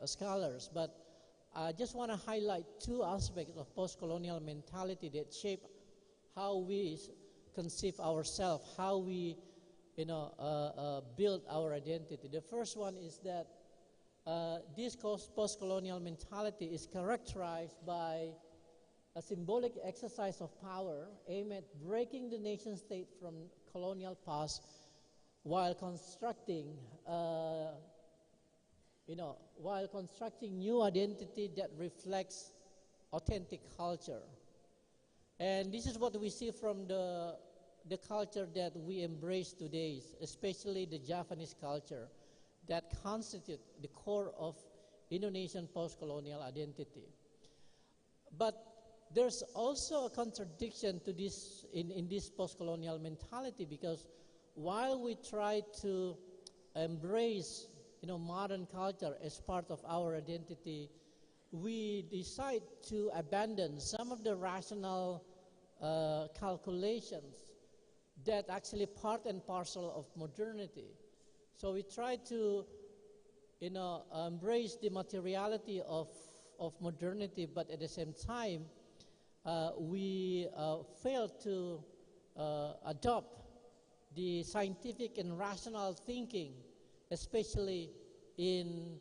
scholars, but I just want to highlight two aspects of post-colonial mentality that shape how we conceive ourselves, how we build our identity. The first one is that this post-colonial mentality is characterized by a symbolic exercise of power aimed at breaking the nation state from colonial past while constructing new identity that reflects authentic culture. And this is what we see from the culture that we embrace today, especially the Japanese culture that constitute the core of Indonesian post-colonial identity. But there's also a contradiction to this in this post-colonial mentality, because while we try to embrace modern culture as part of our identity, we decide to abandon some of the rational calculations that actually part and parcel of modernity. So we try to embrace the materiality of modernity, but at the same time we fail to adopt the scientific and rational thinking, especially in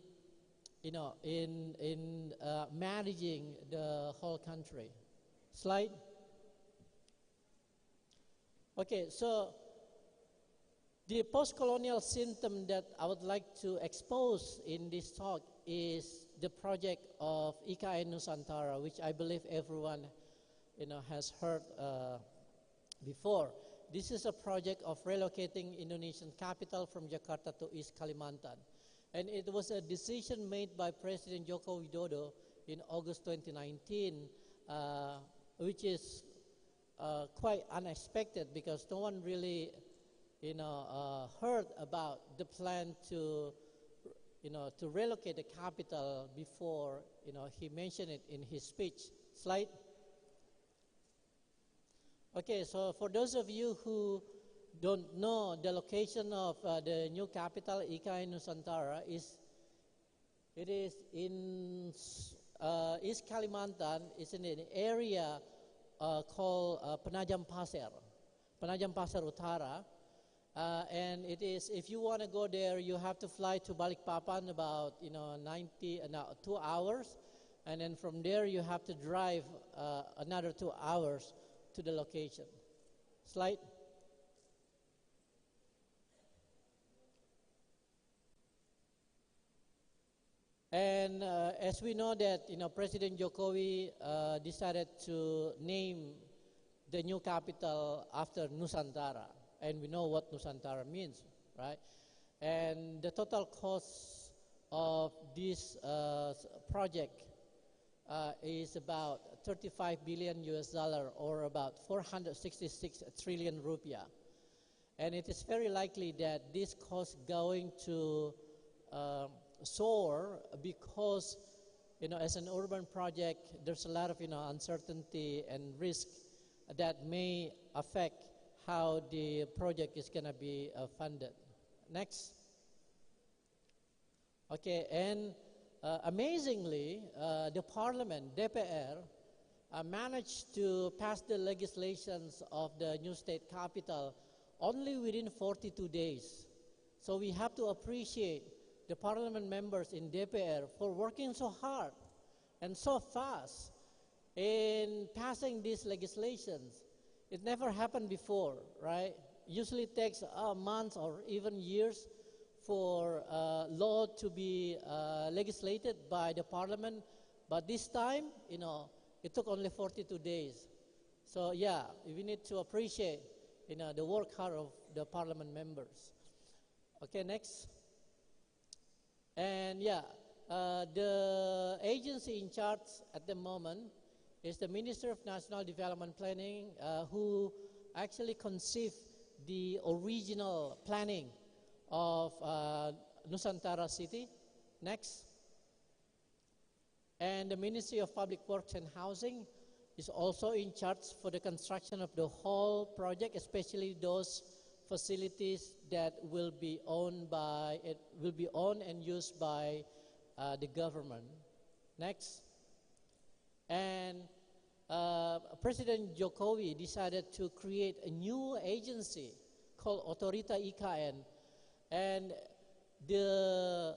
managing the whole country. Slide. Okay, so the post-colonial symptom that I would like to expose in this talk is the project of IKN Nusantara, which I believe everyone has heard before. This is a project of relocating Indonesian capital from Jakarta to East Kalimantan. And it was a decision made by President Joko Widodo in August 2019, which is quite unexpected because no one really heard about the plan to relocate the capital before he mentioned it in his speech. Slide. Okay, so for those of you who don't know, the location of the new capital, IKN Nusantara, it is in East Kalimantan. It's in an area called Penajam Pasir Utara, and it is, if you want to go there, you have to fly to Balikpapan about 2 hours, and then from there you have to drive another 2 hours to the location. Slide. And as we know that President Jokowi decided to name the new capital after Nusantara, and we know what Nusantara means, right? And the total cost of this project is about 35 billion US dollar, or about 466 trillion rupiah. And it is very likely that this cost going to soar because, as an urban project, there's a lot of, uncertainty and risk that may affect how the project is going to be funded. Next. Okay, and amazingly, the parliament, DPR, managed to pass the legislations of the new state capital only within 42 days. So we have to appreciate the parliament members in DPR for working so hard and so fast in passing these legislations. It never happened before, right? Usually it takes months or even years for law to be legislated by the parliament, but this time, it took only 42 days. So yeah, we need to appreciate, the work hard of the parliament members. Okay, next. And yeah, the agency in charge at the moment is the Minister of National Development Planning, who actually conceived the original planning of Nusantara city. Next. And the Ministry of Public Works and Housing is also in charge for the construction of the whole project, especially those facilities that will be owned and used by the government. Next. And President Jokowi decided to create a new agency called Otorita IKN, and the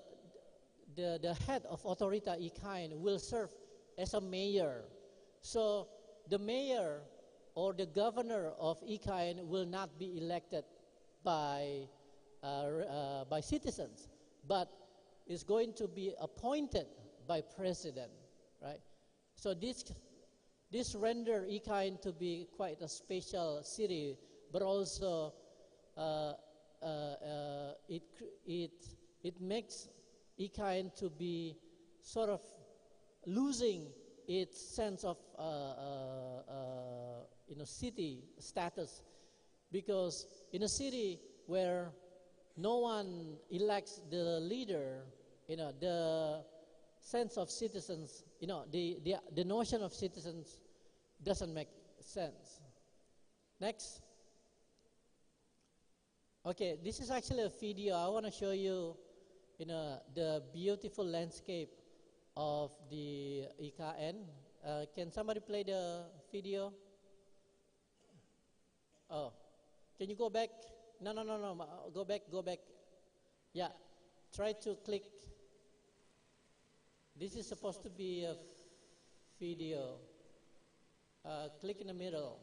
head of Otorita IKN will serve as a mayor. So the mayor or the governor of IKN will not be elected by citizens, but is going to be appointed by president, right? So this render IKN to be quite a special city, but also it makes IKN to be sort of losing its sense of city status, because in a city where no one elects the leader, the sense of citizens, the notion of citizens doesn't make sense. Next. Okay, this is actually a video. I want to show you, the beautiful landscape of the IKN. Can somebody play the video? Oh, can you go back? No, go back. Yeah, try to click. This is supposed to be a video. Click in the middle.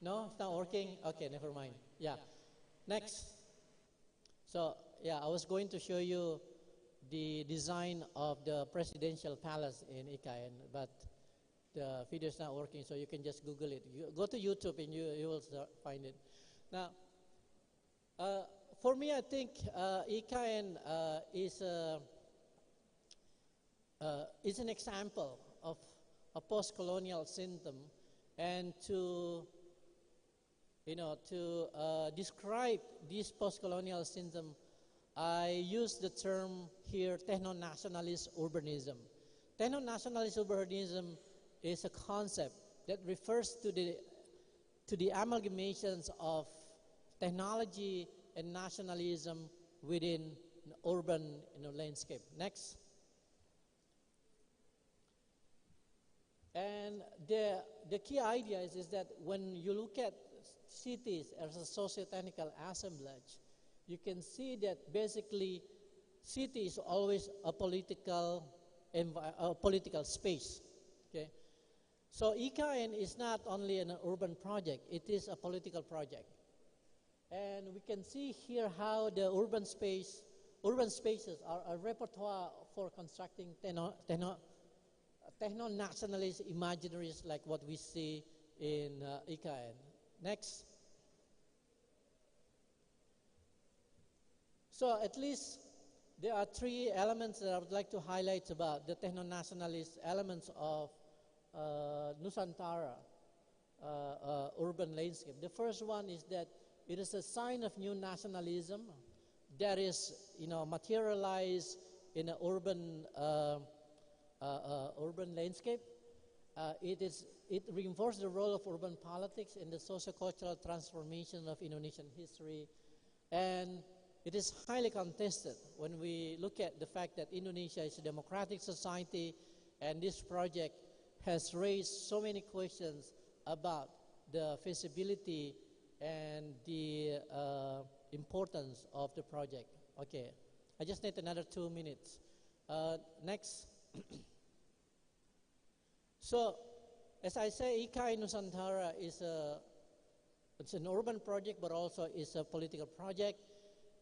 No, it's not working? Okay, never mind. Yeah, next. So, yeah, I was going to show you the design of the presidential palace in IKN, but the video is not working, so you can just Google it. You go to YouTube and you will find it. Now, for me, I think IKN is an example of a post-colonial symptom, and to describe this post-colonial symptom, I use the term here techno-nationalist urbanism. Techno-nationalist urbanism is a concept that refers to the amalgamations of technology and nationalism within an urban landscape. Next. And the key idea is that when you look at cities as a socio-technical assemblage, you can see that basically city is always a political space. Okay, so IKN is not only an urban project; it is a political project, and we can see here how the urban spaces are a repertoire for constructing techno-nationalist imaginaries like what we see in IKN. Next. So at least there are three elements that I would like to highlight about the techno-nationalist elements of Nusantara urban landscape. The first one is that it is a sign of new nationalism that is, materialized in an urban landscape. It reinforces the role of urban politics in the socio-cultural transformation of Indonesian history, and it is highly contested when we look at the fact that Indonesia is a democratic society, and this project has raised so many questions about the feasibility and the importance of the project. Okay, I just need another 2 minutes. Next. So, as I say, IKN Nusantara it's an urban project, but also is a political project,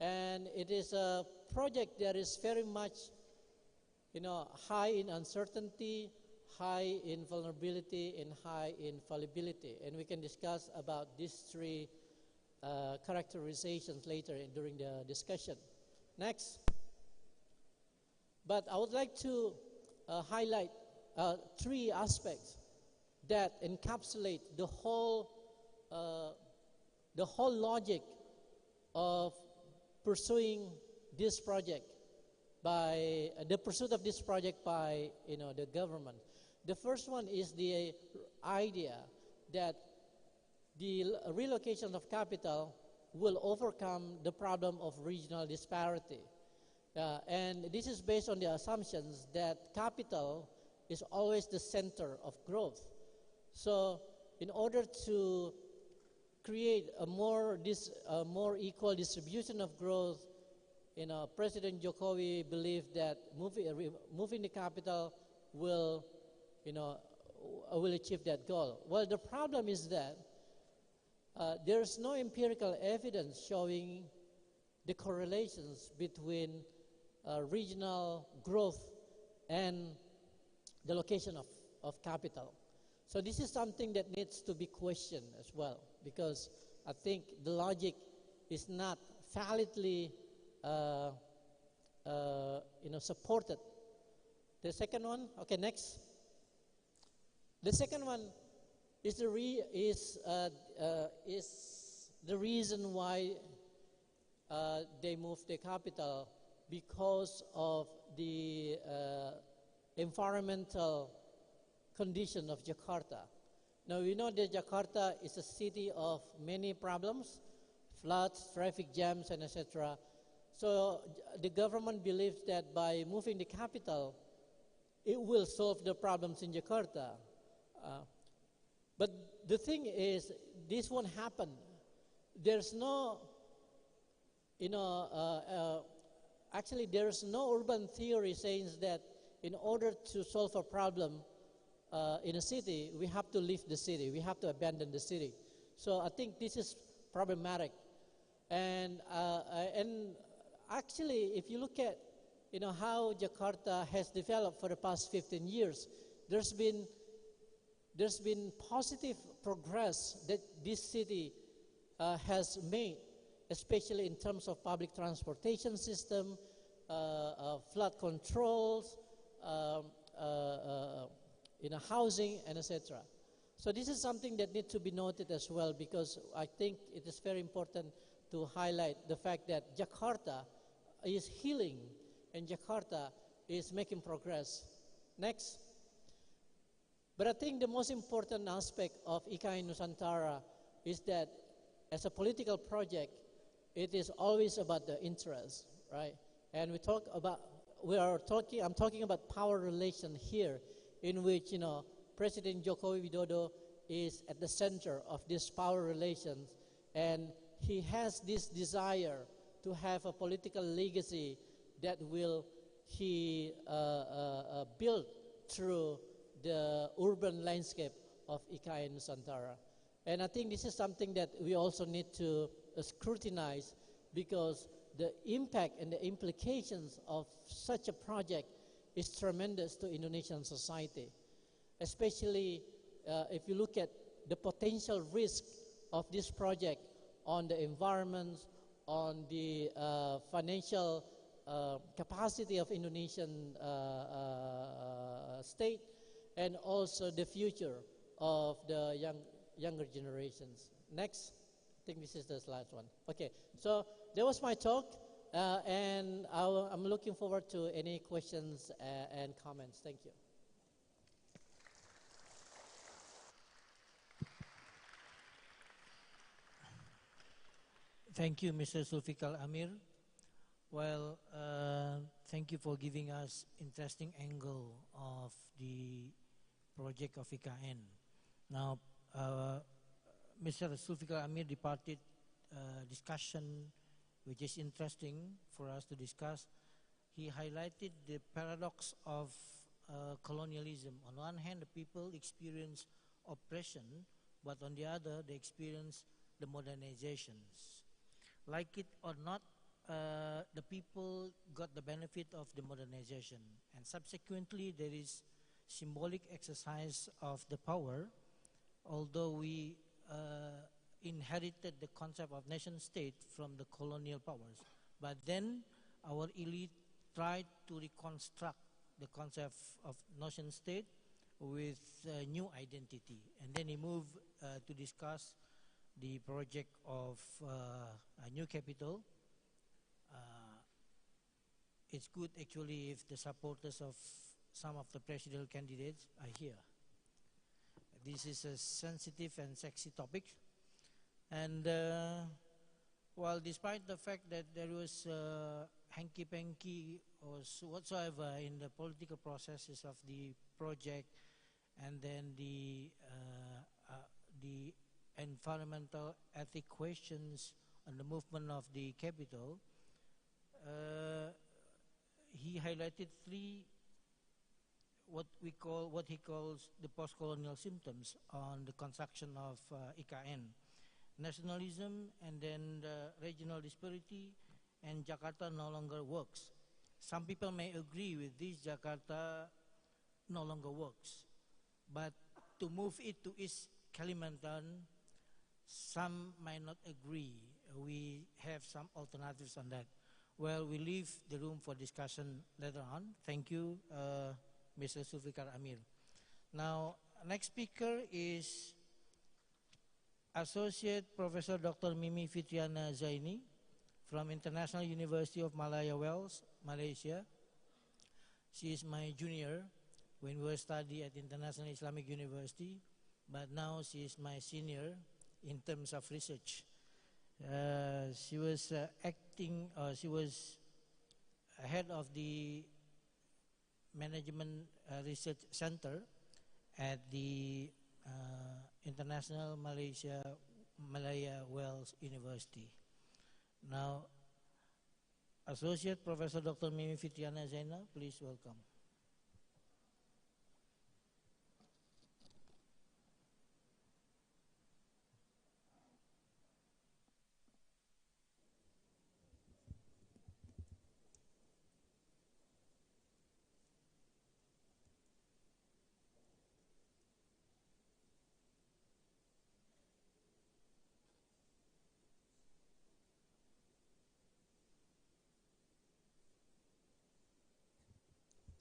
and it is a project that is very much, high in uncertainty, high in vulnerability, and high in fallibility. And we can discuss about these three characterizations later during the discussion. Next. But I would like to highlight three aspects that encapsulate the whole logic of pursuing this project by the pursuit of this project by the government. The first one is the idea that the relocation of capital will overcome the problem of regional disparity. And this is based on the assumptions that capital is always the center of growth. So in order to create a more equal distribution of growth, President Jokowi believed that moving the capital will achieve that goal. Well, the problem is that there's no empirical evidence showing the correlations between regional growth and the location of capital. So this is something that needs to be questioned as well, because I think the logic is not validly supported. The second one, okay, next. The second one is the reason why they moved the capital, because of the environmental condition of Jakarta. Now we know that Jakarta is a city of many problems, floods, traffic jams, and etc. So the government believes that by moving the capital, it will solve the problems in Jakarta. But the thing is, this won't happen. There's no, actually there's no urban theory saying that in order to solve a problem in a city, we have to leave the city, we have to abandon the city. So I think this is problematic. And actually, if you look at how Jakarta has developed for the past 15 years, there's been positive progress that this city has made, especially in terms of public transportation system, flood controls, housing, and etc. So this is something that needs to be noted as well, because I think it is very important to highlight the fact that Jakarta is healing and Jakarta is making progress. Next. But I think the most important aspect of IKN Nusantara is that as a political project, it is always about the interest, right? And I'm talking about power relation here, in which, President Jokowi Widodo is at the center of this power relations, and he has this desire to have a political legacy that he build through the urban landscape of IKN Nusantara. And I think this is something that we also need to scrutinize, because the impact and the implications of such a project is tremendous to Indonesian society, especially if you look at the potential risk of this project on the environment, on the financial capacity of Indonesian state, and also the future of the younger generations. Next, I think this is the last one. Okay, so that was my talk, and I'm looking forward to any questions and comments. Thank you. Thank you, Mr. Sulfikar Amir. Well, thank you for giving us interesting angle of the project of IKN. Now, Mr. Sulfikar Amir departed discussion, which is interesting for us to discuss. He highlighted the paradox of colonialism. On one hand, the people experience oppression, but on the other, they experience the modernizations. Like it or not, the people got the benefit of the modernization, and subsequently there is symbolic exercise of the power, although we inherited the concept of nation state from the colonial powers. But then our elite tried to reconstruct the concept of nation state with a new identity, and then he moved to discuss the project of a new capital. It's good actually if the supporters of some of the presidential candidates are here. This is a sensitive and sexy topic, And while despite the fact that there was hanky-panky or whatsoever in the political processes of the project, and then the environmental ethic questions and the movement of the capital, he highlighted three what he calls the post-colonial symptoms on the construction of IKN: nationalism, and then the regional disparity, and Jakarta no longer works. Some people may agree with this: Jakarta no longer works, but to move it to East Kalimantan, some might not agree. We have some alternatives on that. Well, we leave the room for discussion later on. Thank you, Mr. Sulfikar Amir. Now, next speaker is Associate Professor Dr. Mimi Fitriana Zaini from International University of Malaya, Wales, Malaysia. She is my junior when we were studying at International Islamic University, but now she is my senior in terms of research. She was she was head of the Management Research Center at the International Malaya Wales University. Now, Associate Professor Dr. Mimi Fitriana Zaina, please welcome.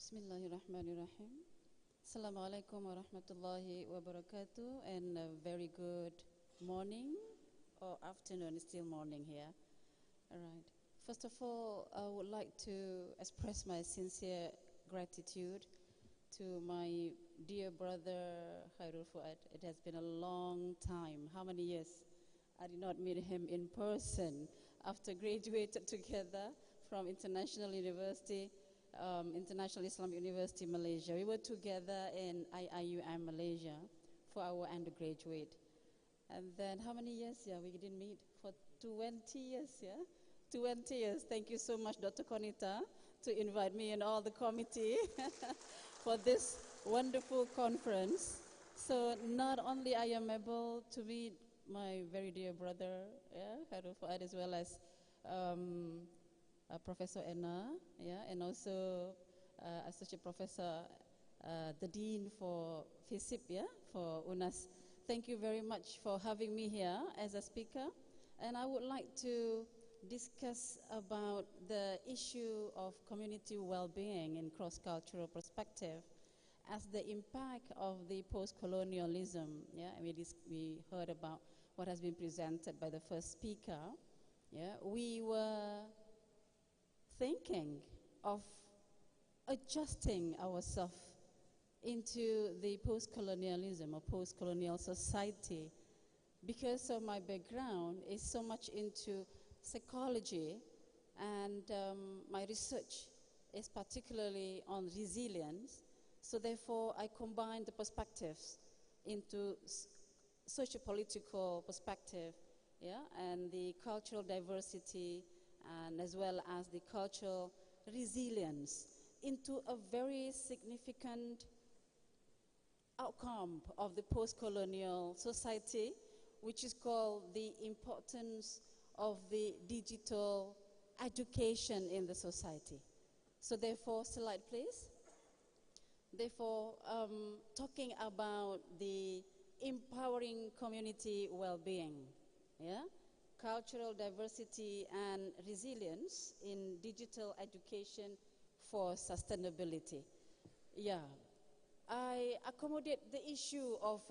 Bismillahirrahmanirrahim. Assalamualaikum warahmatullahi wabarakatuh, and a very good morning or afternoon. It's still morning here. All right. First of all, I would like to express my sincere gratitude to my dear brother Khairul Fuad. It has been a long time. How many years? I did not meet him in person after graduated together from International University. International Islamic University, Malaysia. We were together in IIUM, Malaysia for our undergraduate. And then how many years? Yeah, we didn't meet for 20 years, yeah? 20 years. Thank you so much, Dr. Konita, to invite me and all the committee for this wonderful conference. So not only I am able to meet my very dear brother, yeah, Khairul Fuad, as well as Professor Enna, yeah, and also Associate Professor, the Dean for Fisip, yeah, for UNAS. Thank you very much for having me here as a speaker. And I would like to discuss about the issue of community well-being in cross-cultural perspective as the impact of the post-colonialism. Yeah, I mean, we heard about what has been presented by the first speaker. Yeah, we were thinking of adjusting ourselves into the post-colonialism or post-colonial society. Because of my background is so much into psychology, and my research is particularly on resilience. So therefore, I combine the perspectives into socio-political perspective, yeah, and the cultural diversity, and as well as the cultural resilience into a very significant outcome of the post-colonial society, which is called the importance of the digital education in the society. So therefore, slide please. Therefore, talking about the empowering community well-being, yeah? Cultural diversity and resilience in digital education for sustainability. Yeah, I accommodate the issue of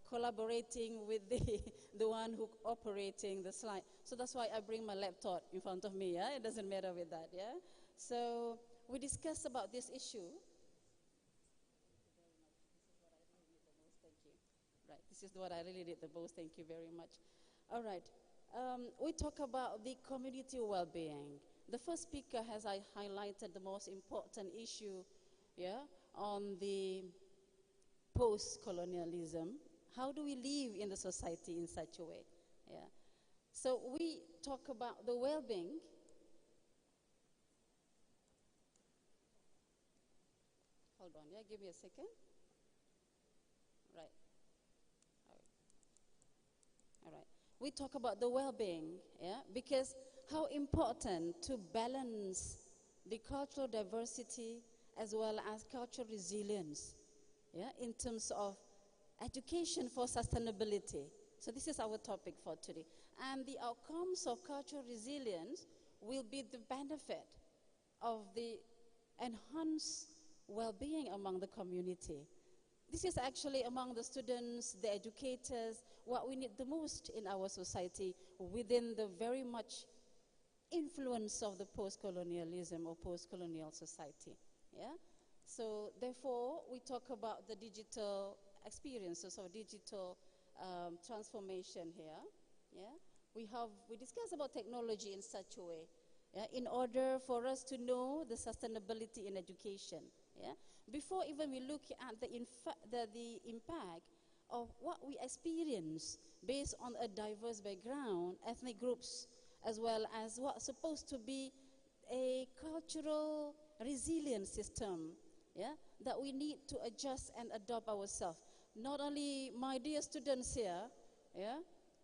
collaborating with the one who operating the slide. So that's why I bring my laptop in front of me, yeah? It doesn't matter with that, yeah? So we discussed about this issue. Right, this is what I really did the most. Thank you very much. All right. We talk about the community well-being. The first speaker has highlighted the most important issue, yeah, on the post-colonialism. How do we live in the society in such a way? Yeah. So we talk about the well-being. Hold on, yeah, give me a second. Right. All right. We talk about the well-being, yeah, because how important to balance the cultural diversity as well as cultural resilience, yeah, in terms of education for sustainability. So this is our topic for today. And the outcomes of cultural resilience will be the benefit of the enhanced well-being among the community. This is actually among the students, the educators, what we need the most in our society within the very much influence of the post-colonialism or post-colonial society. Yeah? So therefore, we talk about the digital experiences or digital transformation here. Yeah? We discuss about technology in such a way, yeah, in order for us to know the sustainability in education. Yeah? Before even we look at the impact of what we experience based on a diverse background, ethnic groups, as well as what's supposed to be a cultural resilient system, yeah, that we need to adjust and adopt ourselves. Not only my dear students here, yeah,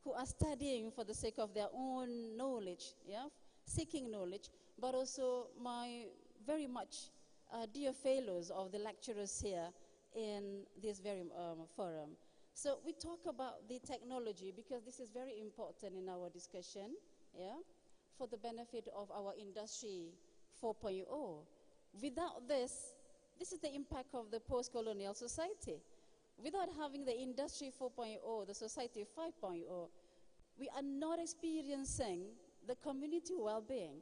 who are studying for the sake of their own knowledge, yeah, seeking knowledge, but also my very much dear fellows of the lecturers here in this very forum. So we talk about the technology because this is very important in our discussion, yeah, for the benefit of our industry 4.0. Without this is the impact of the post-colonial society. Without having the industry 4.0, the society 5.0, we are not experiencing the community well-being.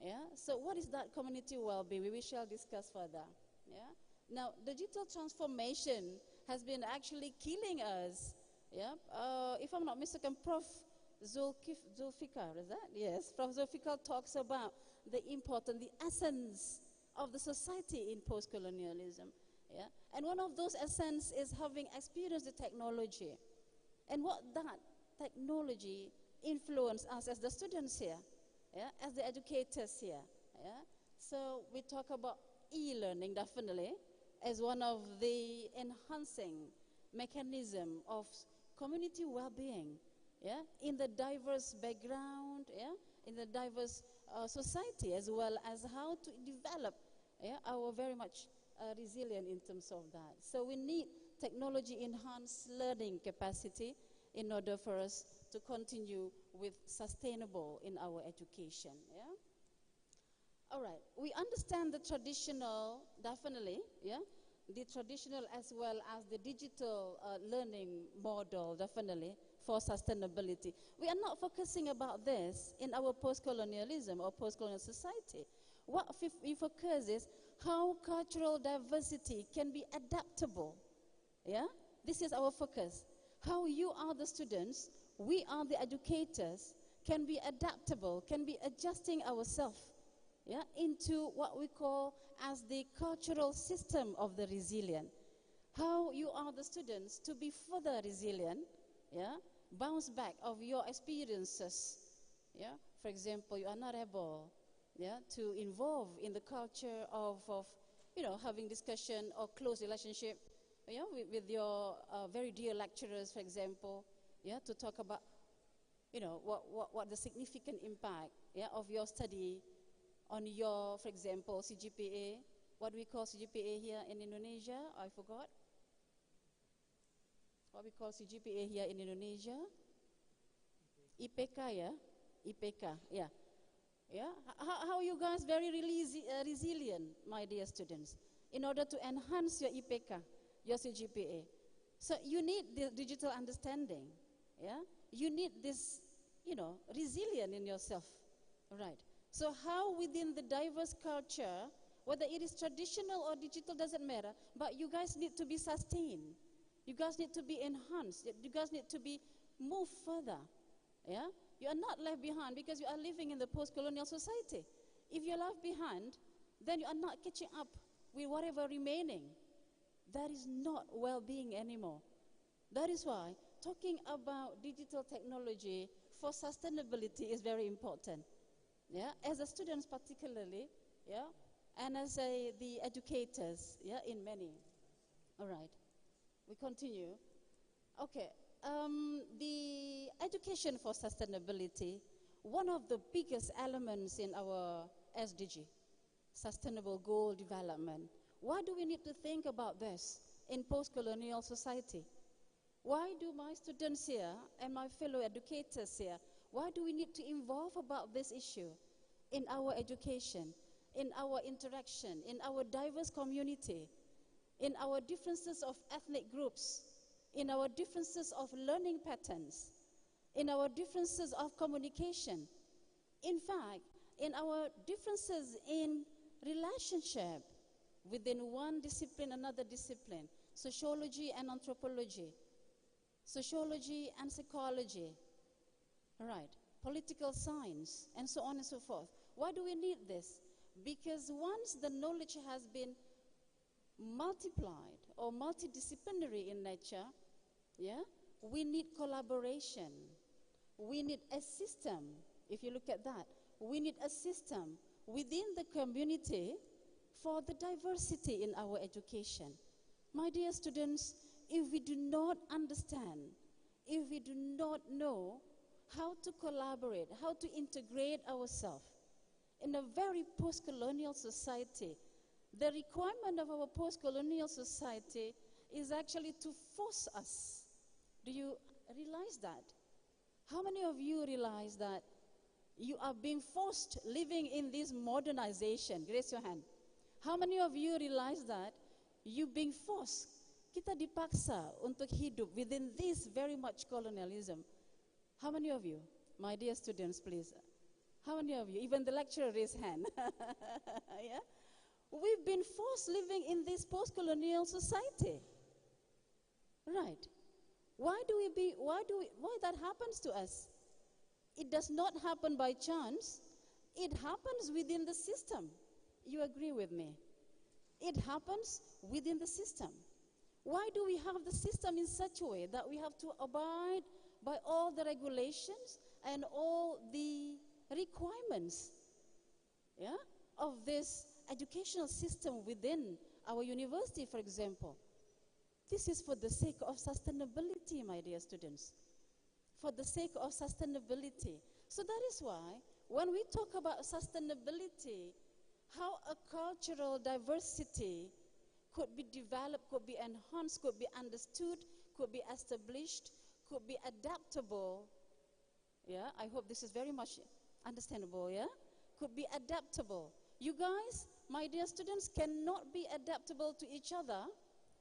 Yeah? So what is that community well-being? We shall discuss further. Yeah? Now, digital transformation has been actually killing us. Yeah? If I'm not mistaken, Prof. Sulfikar, is that? Yes, Prof. Sulfikar talks about the essence of the society in post-colonialism. Yeah? And one of those essence is having experienced the technology. And what that technology influenced us as the students here, yeah? As the educators here. Yeah? So we talk about e-learning definitely as one of the enhancing mechanism of community well-being, yeah? In the diverse background, yeah? In the diverse society, as well as how to develop, yeah, our very much resilient in terms of that. So we need technology-enhanced learning capacity in order for us to continue with sustainable in our education. Yeah? All right, we understand the traditional, definitely, yeah? The traditional as well as the digital learning model, definitely, for sustainability. We are not focusing about this in our post-colonialism or post-colonial society. What we focus is how cultural diversity can be adaptable. Yeah? This is our focus. How you are the students, we are the educators, can be adaptable, can be adjusting ourselves, yeah, into what we call as the cultural system of the resilient. How you are the students to be further resilient, yeah, bounce back of your experiences. Yeah? For example, you are not able, yeah, to involve in the culture of you know, having discussion or close relationship, yeah, with your very dear lecturers, for example, yeah, to talk about, you know, what the significant impact, yeah, of your study on your, for example, CGPA. What we call CGPA here in Indonesia, I forgot. What we call CGPA here in Indonesia? IPK, yeah? IPK, yeah. Yeah? How you guys very resilient, my dear students, in order to enhance your IPK, your CGPA. So you need the digital understanding, yeah? You need this, you know, resilient in yourself, right? So how within the diverse culture, whether it is traditional or digital, doesn't matter, but you guys need to be sustained. You guys need to be enhanced. You guys need to be moved further, Yeah? You are not left behind because you are living in the post-colonial society. If you're left behind, then you are not catching up with whatever remaining. That is not well-being anymore. That is why talking about digital technology for sustainability is very important. Yeah? As a students particularly, yeah? And as the educators, yeah, in many. All right, we continue. Okay, the education for sustainability, one of the biggest elements in our SDG, Sustainable Goal Development. Why do we need to think about this in post-colonial society? Why do my students here and my fellow educators here, why do we need to involve about this issue in our education, in our interaction, in our diverse community, in our differences of ethnic groups, in our differences of learning patterns, in our differences of communication, in fact, in our differences in relationship within one discipline, another discipline, sociology and anthropology, sociology and psychology, right, political science, and so on and so forth. Why do we need this? Because once the knowledge has been multiplied or multidisciplinary in nature, yeah, we need collaboration. We need a system. If you look at that, we need a system within the community for the diversity in our education. My dear students, if we do not understand, if we do not know how to collaborate, how to integrate ourselves in a very post-colonial society, the requirement of our post-colonial society is actually to force us. Do you realize that? How many of you realize that you are being forced living in this modernization? Raise your hand. How many of you realize that you being forced? Kita dipaksa untuk hidup within this very much colonialism. How many of you? My dear students, please. How many of you? Even the lecturer raised hand. Yeah? We've been forced living in this post-colonial society. Right. Why that happens to us? It does not happen by chance. It happens within the system. You agree with me? It happens within the system. Why do we have the system in such a way that we have to abide by all the regulations and all the requirements, yeah, of this educational system within our university, for example? This is for the sake of sustainability, my dear students. For the sake of sustainability. So that is why when we talk about sustainability, how a cultural diversity could be developed, could be enhanced, could be understood, could be established, could be adaptable. Yeah, I hope this is very much understandable, yeah? Could be adaptable. You guys, my dear students, cannot be adaptable to each other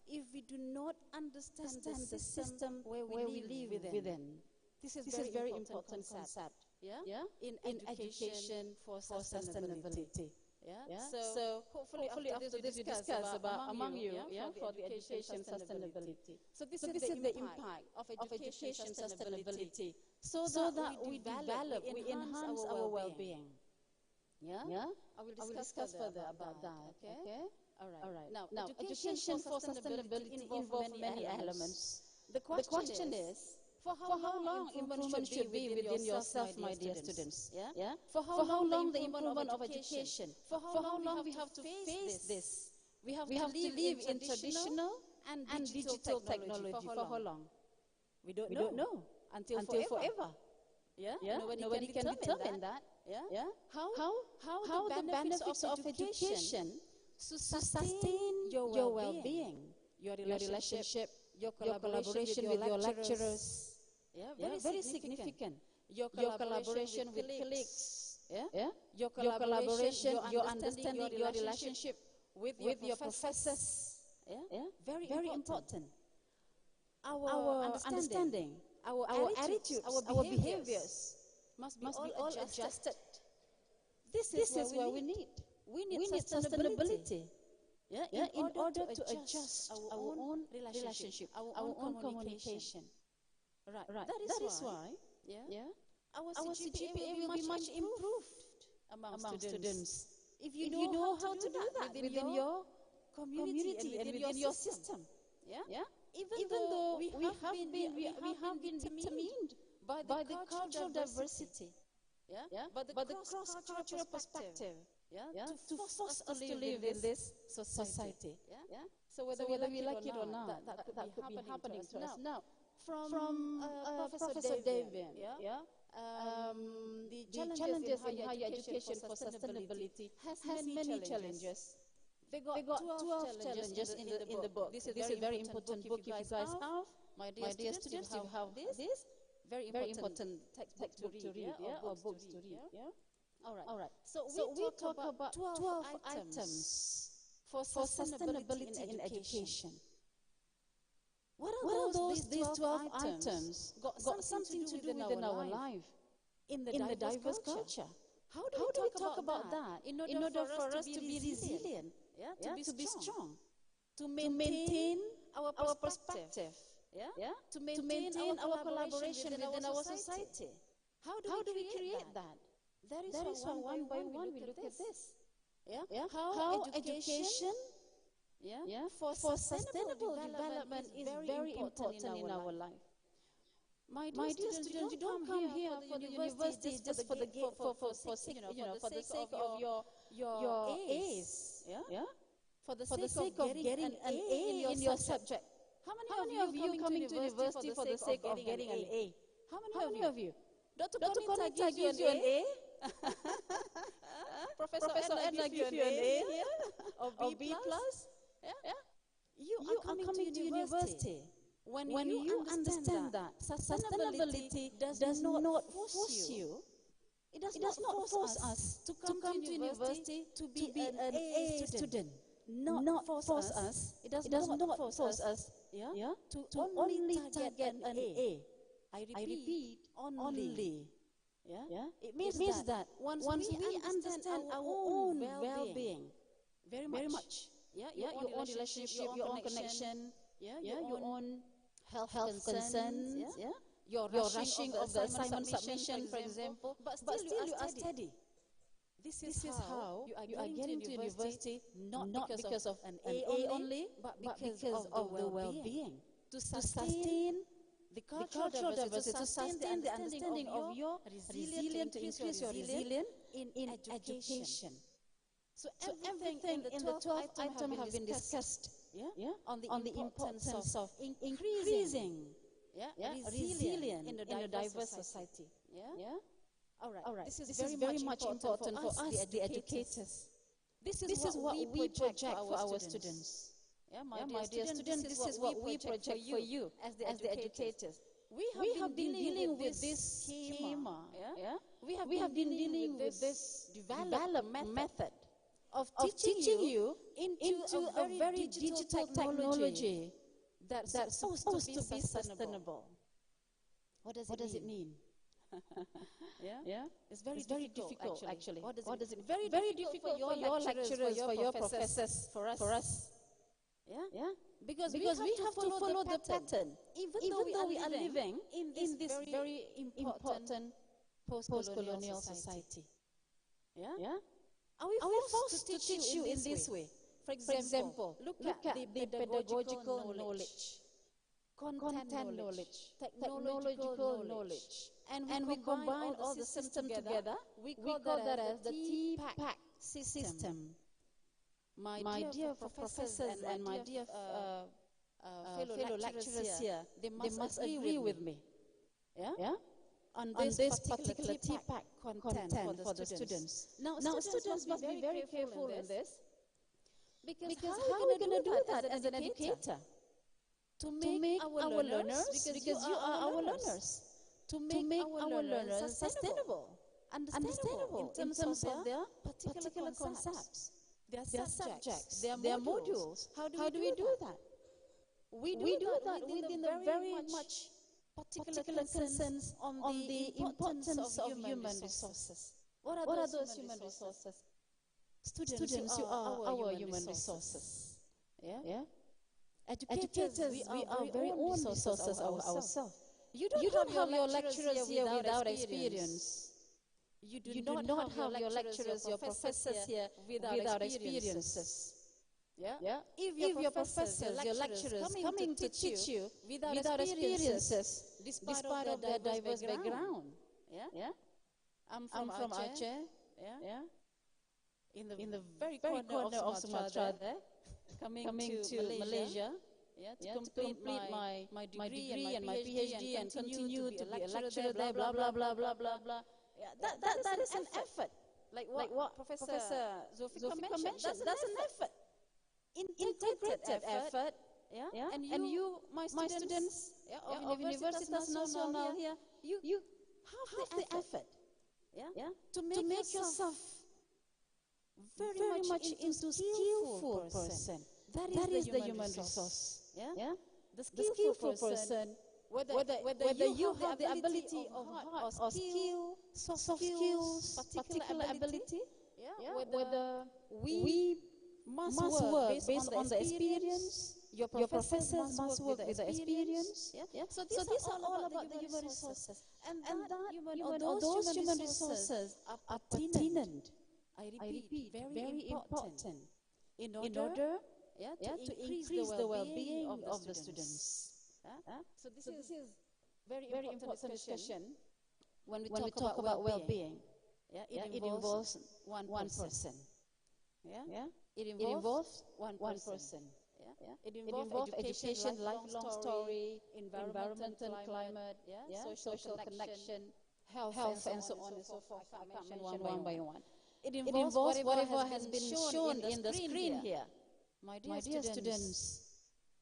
if we do not understand the system where we live within. This is very important concept. Yeah? Yeah? In education for sustainability. Yeah? Yeah? So hopefully after this we discuss about among you, yeah, for the education sustainability. So this is the impact of education sustainability. So that we develop, we enhance our well-being. Yeah? Yeah? I will discuss further about that. Okay? All right. Now education for sustainability involves many elements. The question is, for how long improvement should be within yourself, my dear students? Yeah? Yeah? For how long the improvement of education? For how long we have to face this? We have to live in traditional and digital technology. For how long? We don't know. Until forever. Yeah? Yeah? Nobody can determine that. Yeah? Yeah? How the benefits of education to sustain your well-being, your relationship, your collaboration with your lecturers. Yeah, very significant. Your collaboration with colleagues. Yeah? Yeah? Your collaboration, your understanding, your relationship with your professors. Yeah? Yeah? Very important. Our understanding, our attitudes, our behaviors must be all adjusted. This is what we need. We need sustainability. Yeah? In order to adjust our own relationship, our own communication. Right. That is why our CGPA will be much improved among students. If you know how to do that within your community and within your system. Yeah? Even though we have been determined by the cultural diversity. Yeah? But the cross-cultural perspective. To force us to live in this society. Yeah? So whether we like it or not, that could be happening to us. Now, from Professor David, the challenges in higher education for sustainability has many challenges. They got 12 challenges in the book. This is a very important book if you guys have. My dear students, you have this very important textbook to read, or books to read. All right. So we talk about 12 items for sustainability in education. What are these 12 items got something to do within our life in the diverse culture? How do we talk about that in order for us to be resilient, to be strong, to maintain our perspective, to maintain our collaboration within our society? How do we create that? That is why one by one we look at this. How education for sustainable development is very important in our life. My dear students, you don't come here for the university just for the sake of your A's. For the sake of getting an A in your subject. How many of you coming to university for the sake of getting an A? How many of you? Dr. Konita gives you an A? Professor Edna gives you an A? Or B plus? You are coming to university. When you understand that sustainability does not force you, it does not force us to come to university to be an A student. Not force us. It does not force us to only target an A. I repeat, only. It means that once we understand our own well-being, very much. Your own relationship, your own connection, your own health concerns, your rushing of the assignment submission, for example, but still you are steady. This is how you are getting to university, not because of an A only, but because of the well-being. To sustain the cultural diversity, to sustain the understanding of your resilience, to increase your resilience in education. So everything in the 12 items have been discussed on the importance of increasing resilience in a diverse society. All right. This is very much important for us, the educators. This is what we project for our students. My dear students, this is what we project for you as the educators. We have been dealing with this schema. We have been dealing with this development method of teaching you into a very digital technology that's supposed to be sustainable. What does it mean? It's very difficult actually. What does it mean? Very difficult for your lecturers, for your professors, for us. Because we have to follow the pattern, even though we are living in this very important post-colonial society. Are we forced to teach you in this way? For example, look at the pedagogical knowledge, content knowledge, technological knowledge, and we combine all the systems together. We call that as the TPAC system. My dear professors and my dear fellow lecturers here, they must agree with me. On this particular TPAC content for the students. Now students must be very careful in this, because how are we going to do that as an educator? To make our learners, because you are our learners, to make our learners sustainable, understandable in terms of their particular concepts, their subjects, their modules. How do we do that? We do that within the very much particular concerns on the importance of human resources. What are those human resources? Students, you are our human resources. Educators, we are very own resources ourselves. You don't have your lecturers here without experience. You do not have your lecturers, your professors here without experiences. Yeah? If your professors, your lecturers coming to teach you without experiences, despite of their diverse background. Yeah? I'm from Aceh. Yeah? In the very corner of Sumatra there, coming to Malaysia. Yeah, to complete my degree and my PhD and continue to be a lecturer there, blah, blah, blah, blah, blah, blah. Yeah, that is an effort. Like what Professor Sulfikar mentioned, that's an effort. Integrated effort. Yeah? And you, my students of Universitas Nasional here, you have the effort. Yeah? To make yourself very much into skillful person. That is the human resource. Yeah? The skillful person, whether you have the ability of heart or skill, soft skills, particular ability, whether we must work based on the experience, your professors must work with the experience. Yeah? So these are all about the human resources. And those human resources are pertinent. I repeat, very important in order to increase the well-being of the students. So this is very important discussion when we talk about well-being. It involves one person. It involves one person. It involves education, lifelong story, environmental climate, social connection, health, and so on and so forth. I can't mention one by one. It involves whatever has been shown in the screen here. My dear students,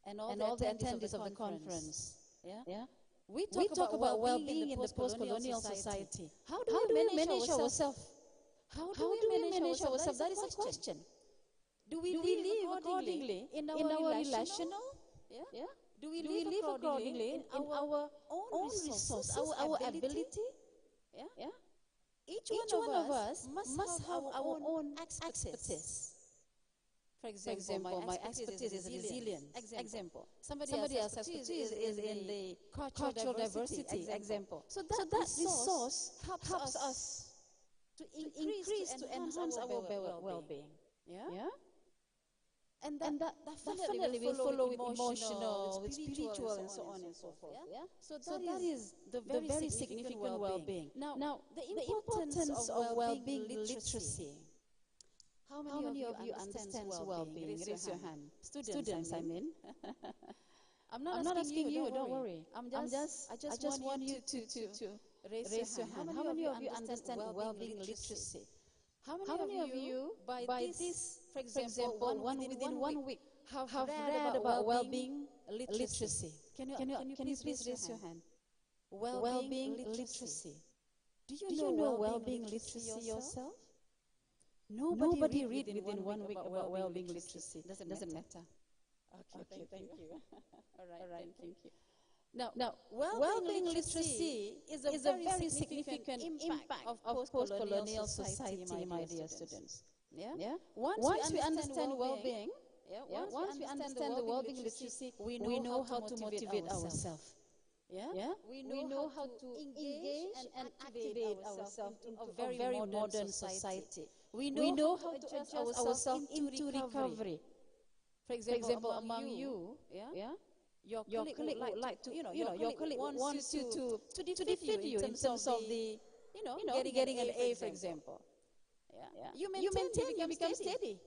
and all the attendees of the conference, we talk about well-being in the post-colonial society. How do we manage ourselves? How do we manage ourselves? That is a question. Do we live accordingly in our relational? Do we live accordingly in our own resources, our ability? Each one of us must have our own expertise. For example, my expertise is resilience. Example. Somebody else's expertise is in the cultural diversity. Example. So that resource helps us to increase, to enhance our well-being. Yeah? And that definitely will follow with emotional, with spiritual, and so on and so forth. Yeah? So that is the very significant well-being. Now, the importance of well-being literacy. How many of you understand well-being? Raise your hand. Students, I mean. I'm not asking you, don't worry. I just want you to raise your hand. How many of you understand well-being literacy? How many of you, by this, for example, within 1 week, have read about well-being literacy? Can you please raise your hand? Well-being literacy. Do you know well-being literacy yourself? Nobody read within 1 week about well-being literacy. Doesn't matter. Okay, thank you. All right, thank you. Now, well-being literacy is a very significant impact of post-colonial society, my dear students. Yeah? Once we understand well-being, once we understand the well-being literacy, we know how to motivate ourselves. Yeah? We know how to engage and activate ourselves into a very modern society. We know how to adjust ourselves into recovery. For example, among you, your colleague would like to, your colleague wants you to defeat you in terms of the, getting an A, for example. You maintain, you become steady.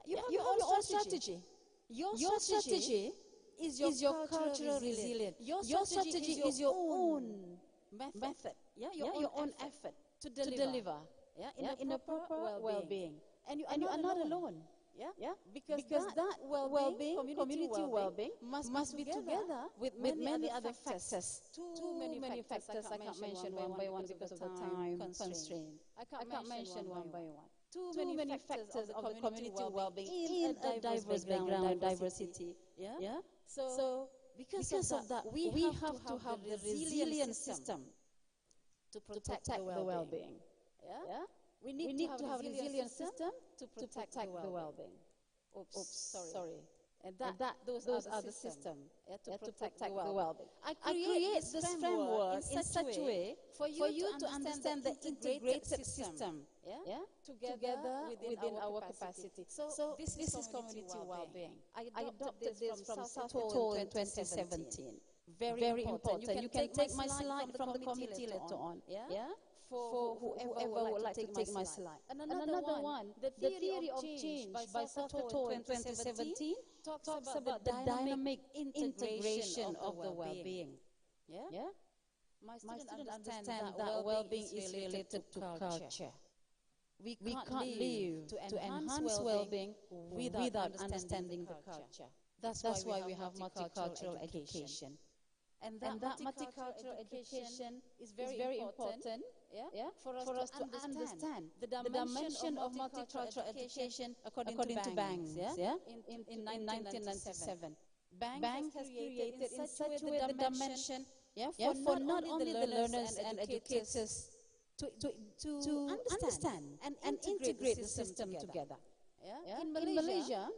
You have your own strategy. Your strategy is your cultural resilience. Your strategy is your own method. Your own effort to deliver. In a proper well-being. And you are not alone. Because that well-being, community well-being, must be together with many other factors. Too many factors I can't mention one by one because of the time constraint. I can't mention one by one. Too many factors of the community well-being in a diverse background, diversity. So because of that, we have to have the resilient system to protect the well-being. We need to have a resilient system to protect the well-being. Oops, sorry. And those are the system to protect the well-being. I create this framework in such a way for you to understand the integrated system together within our capacity. So this is community well-being. I adopted this from South in 2017. Very important. You can take my slide from the committee later on. For whoever would like to take my slide. And another one, the theory of change by Sato in 2017 talks about the dynamic integration of the well-being. My students understand that well-being is related to culture. We can't live to enhance well-being without understanding the culture. That's why we have multicultural education. And that multicultural education is very important for us to understand the dimension of multicultural education according to Banks in 1997. Banks has created in such a way the dimension for not only the learners and educators to understand and integrate the system together. In Malaysia,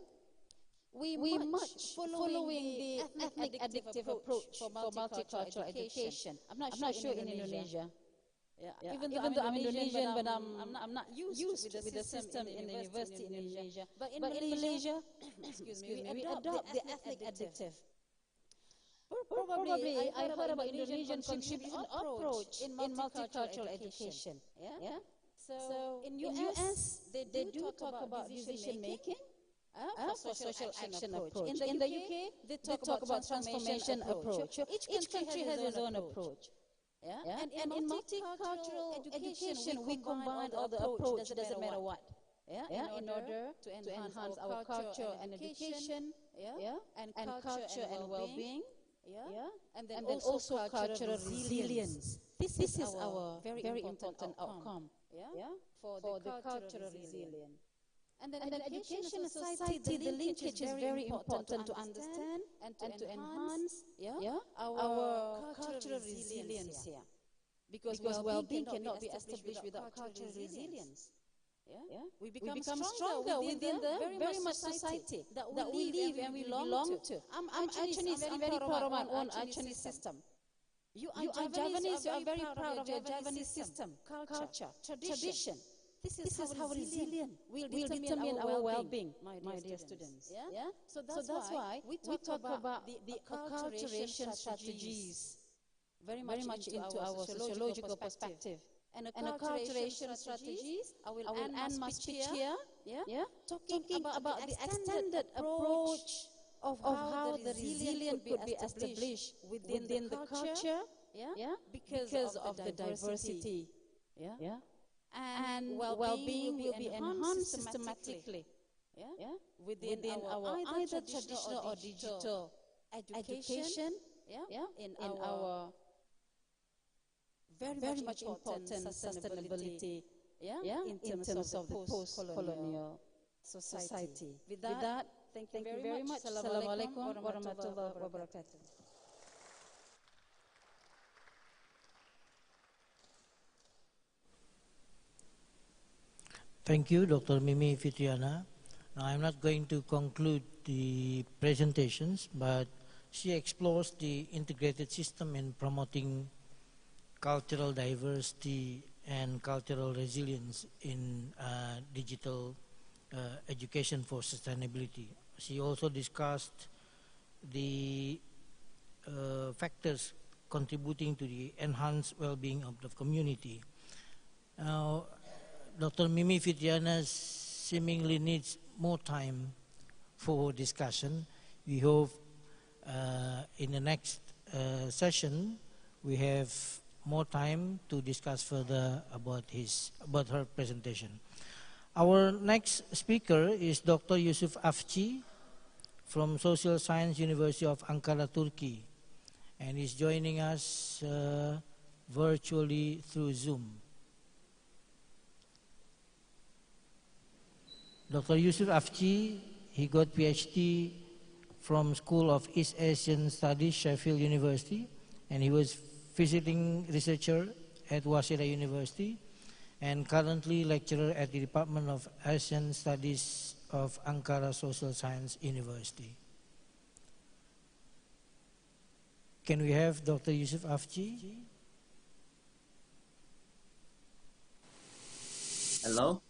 we much following the ethnic addictive approach for multicultural education. I'm not sure in Indonesia. Even though I'm Indonesian, but I'm not used with the system in the university in Indonesia. But in Malaysia, we adopt the ethnic addictive. Probably I heard about Indonesian contribution approach in multicultural education. So in US, they do talk about decision making. For social action approach. In the UK, they talk about transformation approach. Each country has its own approach. And in multicultural education, we combine all the approach, doesn't matter what. In order to enhance our culture and education, and culture and well-being, and then also cultural resilience. This is our very important outcome for the cultural resilience. And then education and society, the linkage is very important to understand and to enhance our cultural resilience here. Because well-being cannot be established without cultural resilience. We become stronger within the very much society that we live and we belong to. I'm Chinese, I'm very proud of my own Chinese system. You are Javanese, you are very proud of your Javanese system, culture, tradition. This is how resilient will determine our well-being, my dear students. So that's why we talk about the acculturation strategies very much into our sociological perspective. And acculturation strategies, I will end my speech here, talking about the extended approach of how the resilience could be established within the culture, because of the diversity. And well-being will be enhanced systematically within our either traditional or digital education in our very much important sustainability in terms of the post-colonial society. With that, thank you very much. Assalamualaikum warahmatullahi wabarakatuh. Thank you, Dr. Mimi Fitriana. Now, I'm not going to conclude the presentations, but she explores the integrated system in promoting cultural diversity and cultural resilience in digital education for sustainability. She also discussed the factors contributing to the enhanced well-being of the community. Now, Dr. Mimi Fitriana seemingly needs more time for discussion. We hope in the next session we have more time to discuss further about her presentation. Our next speaker is Dr. Yusuf Avci from Social Science University of Ankara, Turkey, and is joining us virtually through Zoom. Dr. Yusuf Avci, he got PhD from School of East Asian Studies, Sheffield University, and he was visiting researcher at Waseda University and currently lecturer at the Department of Asian Studies of Ankara Social Science University. Can we have Dr. Yusuf Avci? Hello.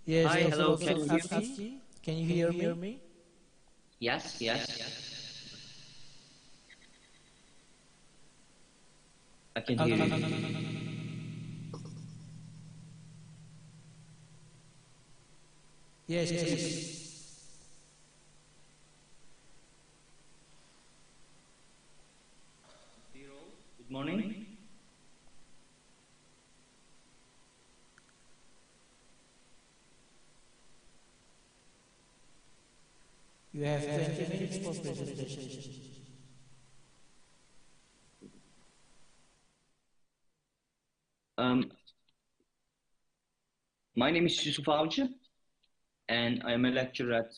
Yes, Hi, hello. Dr. Can you hear me? Avci, can you hear me? Yes, yes. I can hear you. Yes, yes. Good morning. You have 20 minutes for presentation. My name is Yusuf Avci, and I am a lecturer at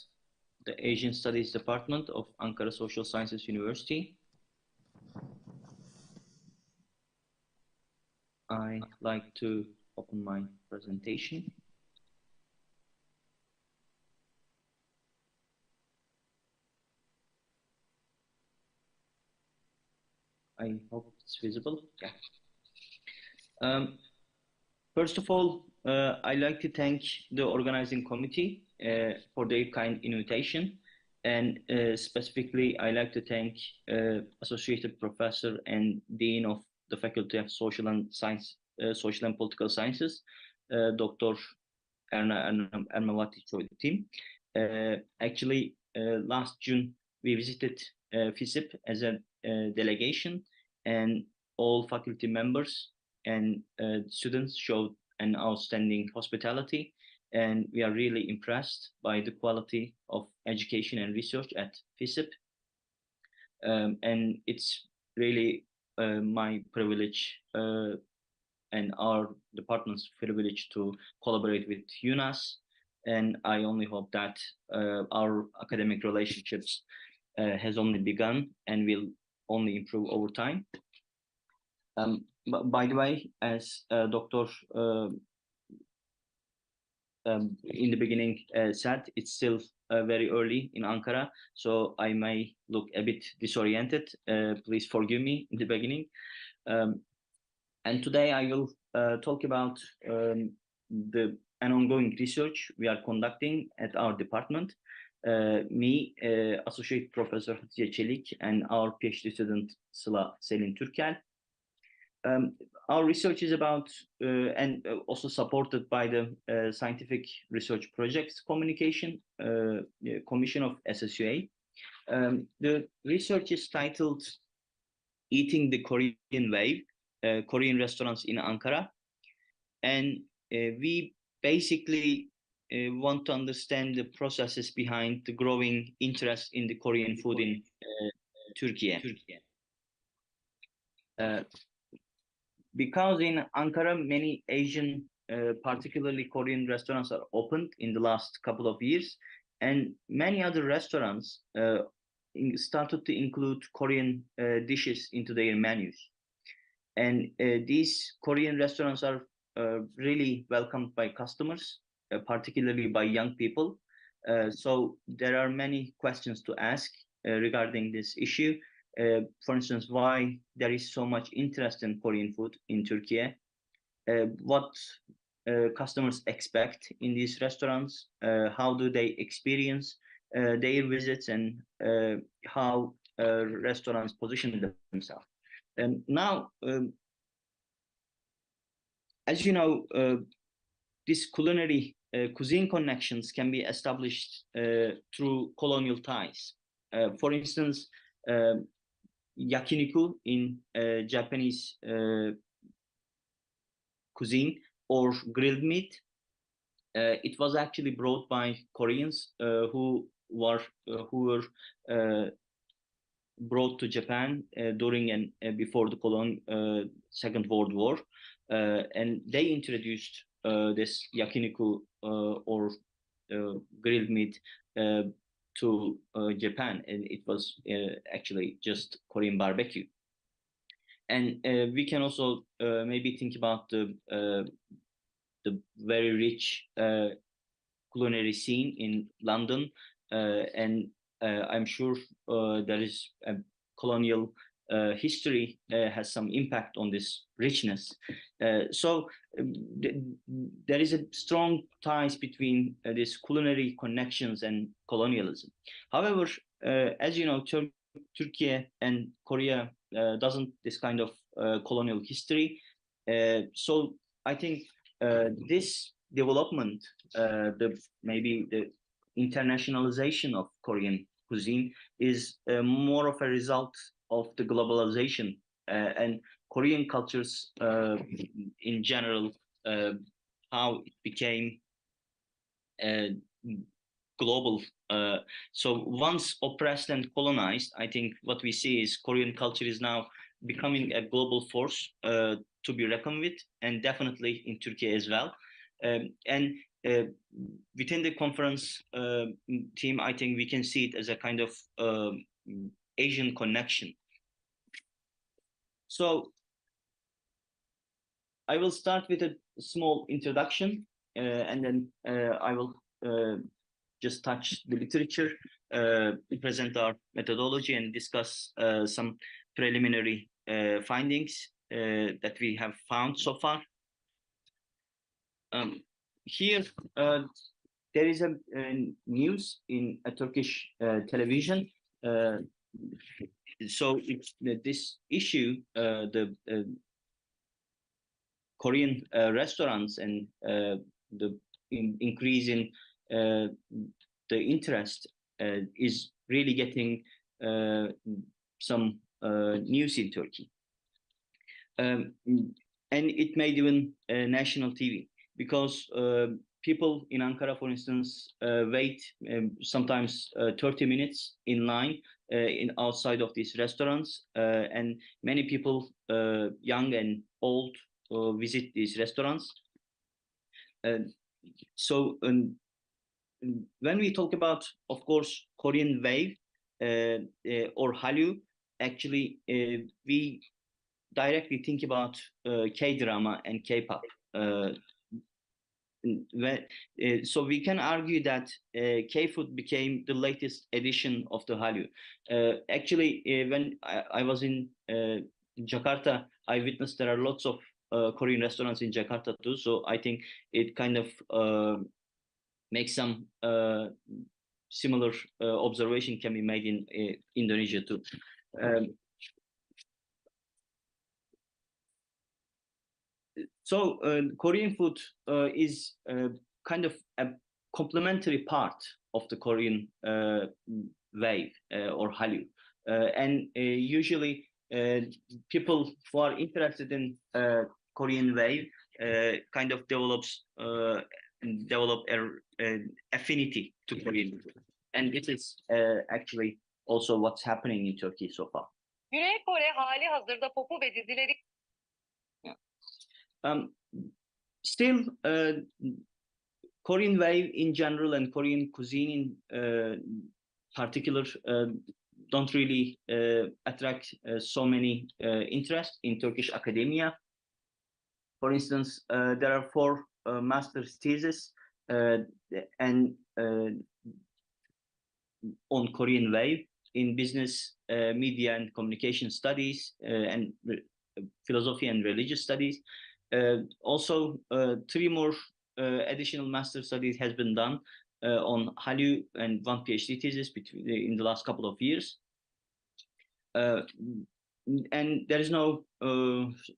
the Asian Studies Department of Ankara Social Sciences University. I like to open my presentation. I hope it's visible. Yeah. First of all, I'd like to thank the organizing committee for their kind invitation. And specifically, I'd like to thank Associated Professor and Dean of the Faculty of Social and Political Sciences, Dr. Ermawati team. Actually, last June, we visited Fisip as a delegation, and all faculty members and students showed an outstanding hospitality, and we are really impressed by the quality of education and research at Fisip. And it's really my privilege and our department's privilege to collaborate with UNAS, and I only hope that our academic relationships has only begun and will only improve over time. By the way, as Dr. In the beginning said, it's still very early in Ankara, so I may look a bit disoriented. Please forgive me in the beginning. And today I will talk about an ongoing research we are conducting at our department. Me, Associate Professor Hatice Çelik, and our PhD student Selin Türkel. Our research is about and also supported by the Scientific Research Projects Communication Commission of SSUA. The research is titled Eating the Korean Wave, Korean Restaurants in Ankara. And we basically want to understand the processes behind the growing interest in the Korean food in Turkiye. Because in Ankara, many Asian, particularly Korean restaurants are opened in the last couple of years, and many other restaurants started to include Korean dishes into their menus. And these Korean restaurants are really welcomed by customers, particularly by young people. So there are many questions to ask regarding this issue. For instance, why there is so much interest in Korean food in Turkey, what customers expect in these restaurants, how do they experience their visits, and how restaurants position themselves. And now, as you know, these culinary cuisine connections can be established through colonial ties. For instance, yakiniku in Japanese cuisine, or grilled meat, it was actually brought by Koreans who were brought to Japan during and before the Second World War, and they introduced this yakiniku or grilled meat to Japan, and it was actually just Korean barbecue. And we can also maybe think about the very rich culinary scene in London, and I'm sure there is a colonial history has some impact on this richness. So there is a strong ties between these culinary connections and colonialism. However, as you know, Turkey and Korea doesn't this kind of colonial history. So I think this development, maybe the internationalization of Korean cuisine is more of a result of the globalization and Korean cultures in general, how it became global. So once oppressed and colonized, I think what we see is Korean culture is now becoming a global force to be reckoned with, and definitely in Turkey as well. And within the conference team, I think we can see it as a kind of Asian connection. So I will start with a small introduction, and then I will just touch the literature, present our methodology, and discuss some preliminary findings that we have found so far. Here, there is a news in a Turkish television. So this issue, the Korean restaurants and the increase in the interest is really getting some news in Turkey. And it made even national TV, because people in Ankara, for instance, wait sometimes 30 minutes in line outside of these restaurants, and many people, young and old, visit these restaurants. So when we talk about, of course, Korean wave or Hallyu, actually we directly think about K-drama and K-pop. So we can argue that K-food became the latest edition of the Hallyu. Actually, when I was in Jakarta, I witnessed there are lots of Korean restaurants in Jakarta too. So I think it kind of makes some similar observation can be made in Indonesia too. So Korean food is kind of a complementary part of the Korean wave or Hallyu, and usually people who are interested in Korean wave kind of develop an affinity to Korean food, and this is actually also what's happening in Turkey so far. Güney Kore hali hazırda popu ve dizileri Still, Korean wave in general and Korean cuisine in particular don't really attract so many interest in Turkish academia. For instance, there are 4 master's theses and on Korean wave in business, media and communication studies, and philosophy and religious studies. Also, 3 more additional master studies has been done on Hallyu, and 1 PhD thesis in the last couple of years. And there is no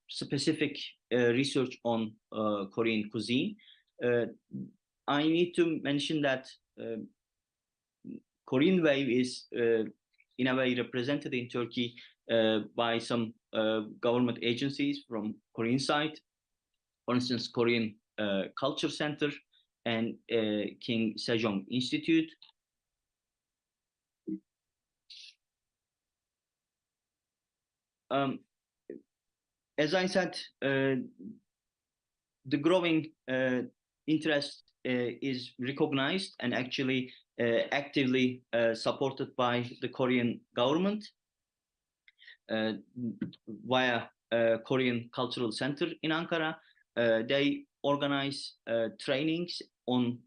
specific research on Korean cuisine. I need to mention that Korean wave is in a way represented in Turkey by some government agencies from Korean side. For instance, Korean Culture Center and King Sejong Institute. As I said, the growing interest is recognized and actually actively supported by the Korean government via Korean Cultural Center in Ankara. They organize trainings on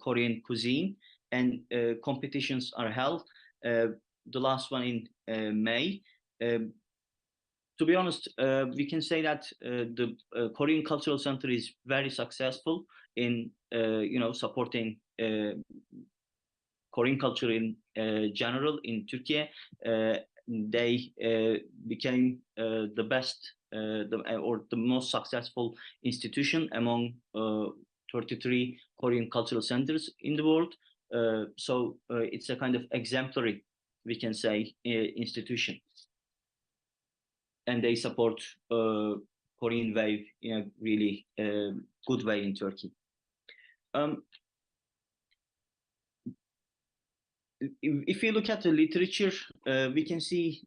Korean cuisine, and competitions are held. the last one in May. To be honest, we can say that the Korean Cultural Center is very successful in supporting Korean culture in general in Turkey. They became the best or the most successful institution among 33 Korean cultural centers in the world. So it's a kind of exemplary, we can say, institution. And they support Korean wave in a really good way in Turkey. If you look at the literature, we can see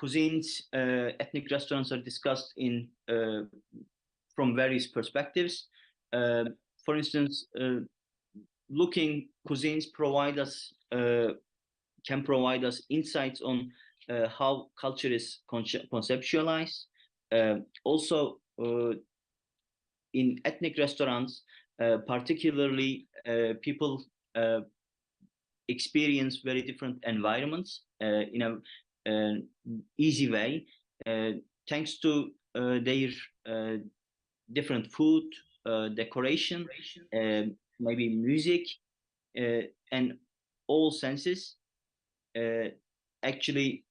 cuisines, ethnic restaurants are discussed in from various perspectives. For instance, looking cuisines can provide us insights on how culture is conceptualized. Also, in ethnic restaurants, particularly people experience very different environments in a easy way, thanks to their different food, decoration, maybe music, and all senses. Actually,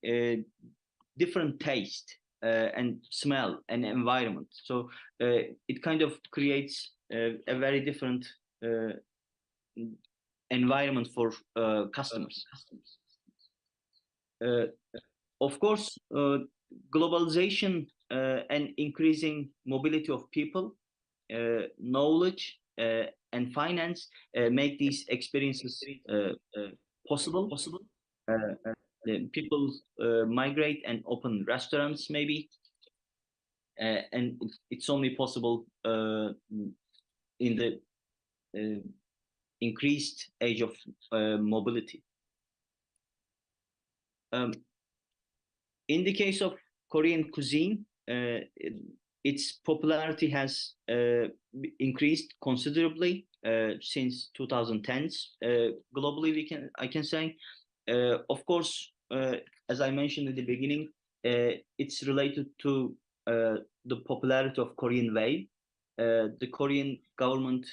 different taste and smell and environment. So it kind of creates a very different environment for customers. Of course, globalization and increasing mobility of people, knowledge, and finance make these experiences possible. People migrate and open restaurants, maybe, and it's only possible in the increased age of mobility. In the case of Korean cuisine, its popularity has increased considerably since 2010s. Globally, I can say. Of course, as I mentioned at the beginning, it's related to the popularity of Korean wave. The Korean government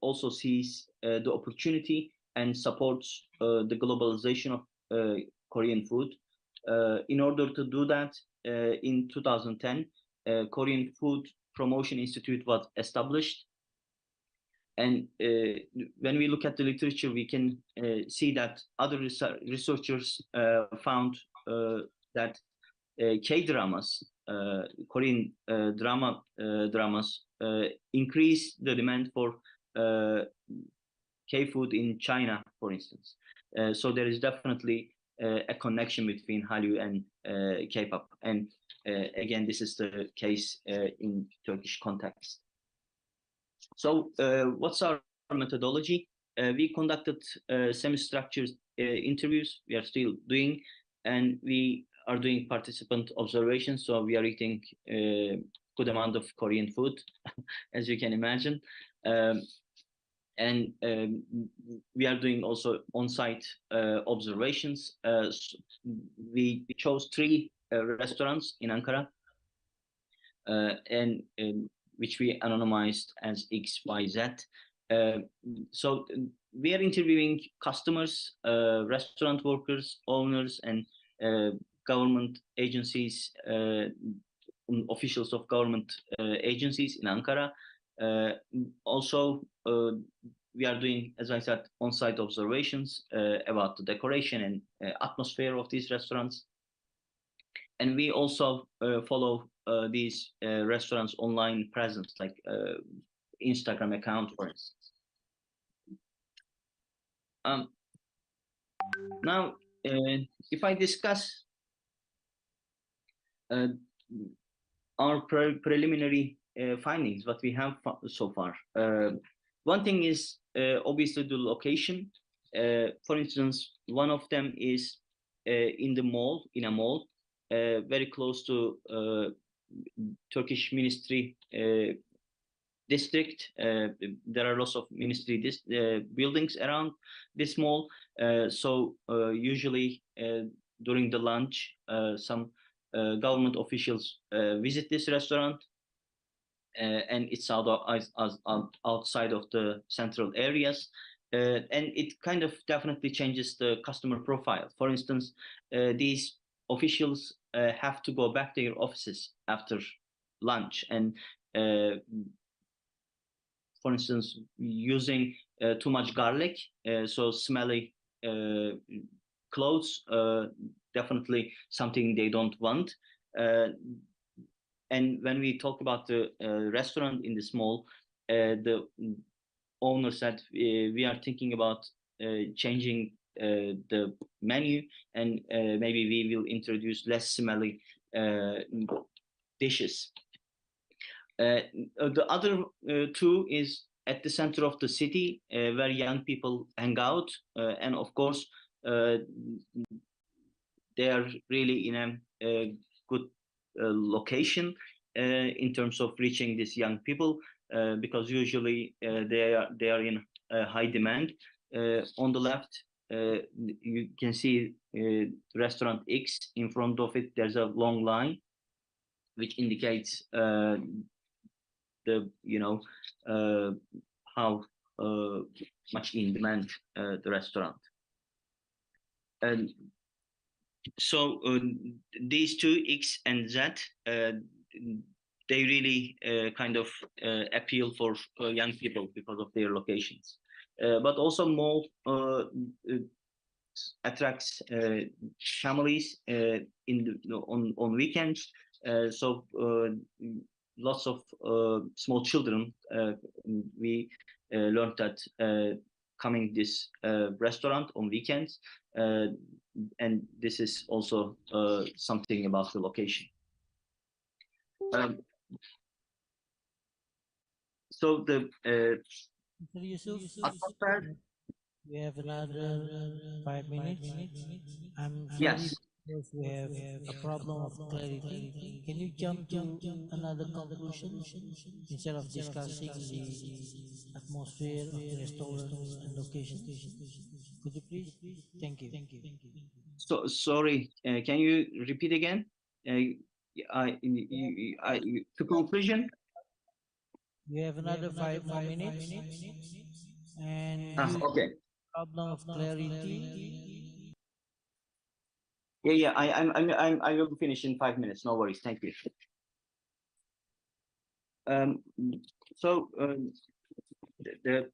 also sees the opportunity and supports the globalization of Korean food. In order to do that, in 2010, Korean Food Promotion Institute was established. And when we look at the literature, we can see that other researchers found that K-dramas, Korean dramas, increase the demand for K-food in China, for instance. So there is definitely a connection between Hallyu and K-pop. And again, this is the case in Turkish context. So what's our methodology? We conducted semi-structured interviews. We are still doing, and we are doing participant observations. So we are eating good amount of Korean food, as you can imagine. And we are doing also on-site observations. We chose 3 restaurants in Ankara, and which we anonymized as XYZ. So we are interviewing customers, restaurant workers, owners, and government agencies, officials of government agencies in Ankara. Also, we are doing, as I said, on-site observations about the decoration and atmosphere of these restaurants. And we also follow these restaurants' online presence, like Instagram account, for instance. Now, if I discuss our preliminary findings, what we have so far, one thing is obviously the location. For instance, one of them is in a mall, very close to Turkish Ministry district. There are lots of ministry buildings around this mall. So usually during the lunch, some government officials visit this restaurant, and it's outside of the central areas. And it kind of definitely changes the customer profile. For instance, these officials have to go back to their offices after lunch, and for instance, using too much garlic, so smelly clothes, definitely something they don't want. And when we talk about the restaurant in this mall, the owner said we are thinking about changing the menu, and maybe we will introduce less smelly dishes. The other two is at the center of the city, where young people hang out, and of course they are really in a good location in terms of reaching these young people, because usually they are in high demand. On the left, you can see restaurant X. In front of it, there's a long line, which indicates the how much in demand the restaurant. And so these two, X and Z, they really kind of appeal for young people because of their locations. But also mall attracts families on weekends. So lots of small children, we learned that coming this restaurant on weekends, and this is also something about the location. So the Yusuf, atmosphere. we have another 5 minutes. I'm sorry Yes. because we have a problem of clarity. Can you jump to another conclusion instead of discussing the atmosphere of the restaurants and locations? Could you please? Thank you. So sorry, can you repeat again? To conclusion. We have another 5 more minutes, and Okay. problem of clarity. Yeah. I will finish in 5 minutes. No worries. Thank you. So the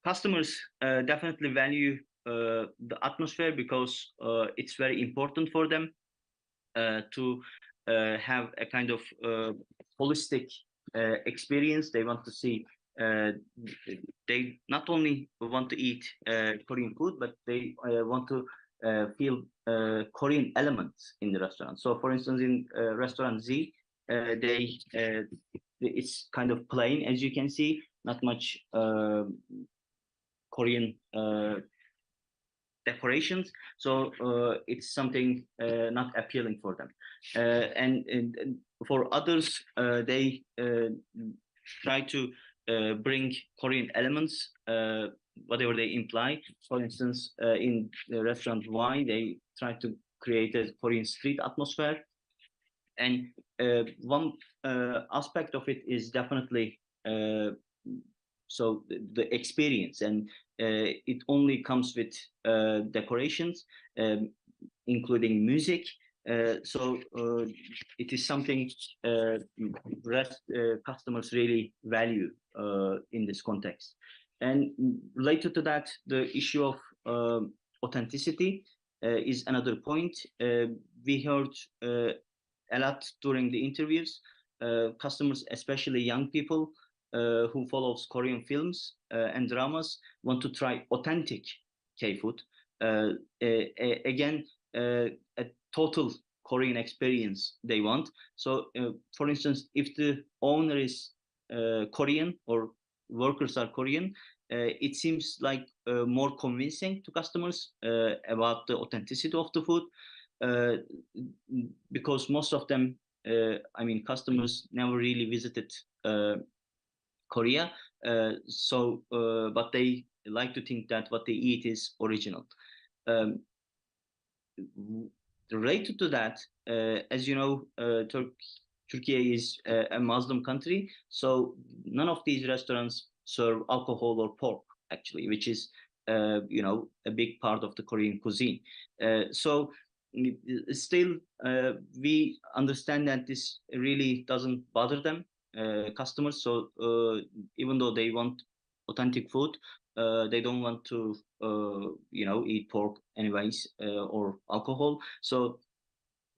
customers definitely value the atmosphere, because it's very important for them to have a kind of holistic experience. They want to see, they not only want to eat Korean food, but they want to feel Korean elements in the restaurant. So for instance, in restaurant Z, it's kind of plain, as you can see, not much Korean decorations, so it's something not appealing for them. And for others, they try to bring Korean elements, whatever they imply. For instance, in the restaurant Y, they try to create a Korean street atmosphere. And one aspect of it is definitely so the experience, and it only comes with decorations, including music. So it is something customers really value in this context. And related to that, the issue of authenticity is another point. We heard a lot during the interviews. Customers, especially young people who follows Korean films and dramas, want to try authentic K-food. Again, a total Korean experience they want. So, for instance, if the owner is Korean or workers are Korean, it seems like more convincing to customers about the authenticity of the food, because most of them I mean, customers never really visited Korea, but they like to think that what they eat is original. Um, Related to that, as you know, Turkey is a Muslim country, so none of these restaurants serve alcohol or pork, actually, which is a big part of the Korean cuisine. So still, we understand that this really doesn't bother them, customers. So even though they want authentic food, they don't want to eat pork anyways, or alcohol. So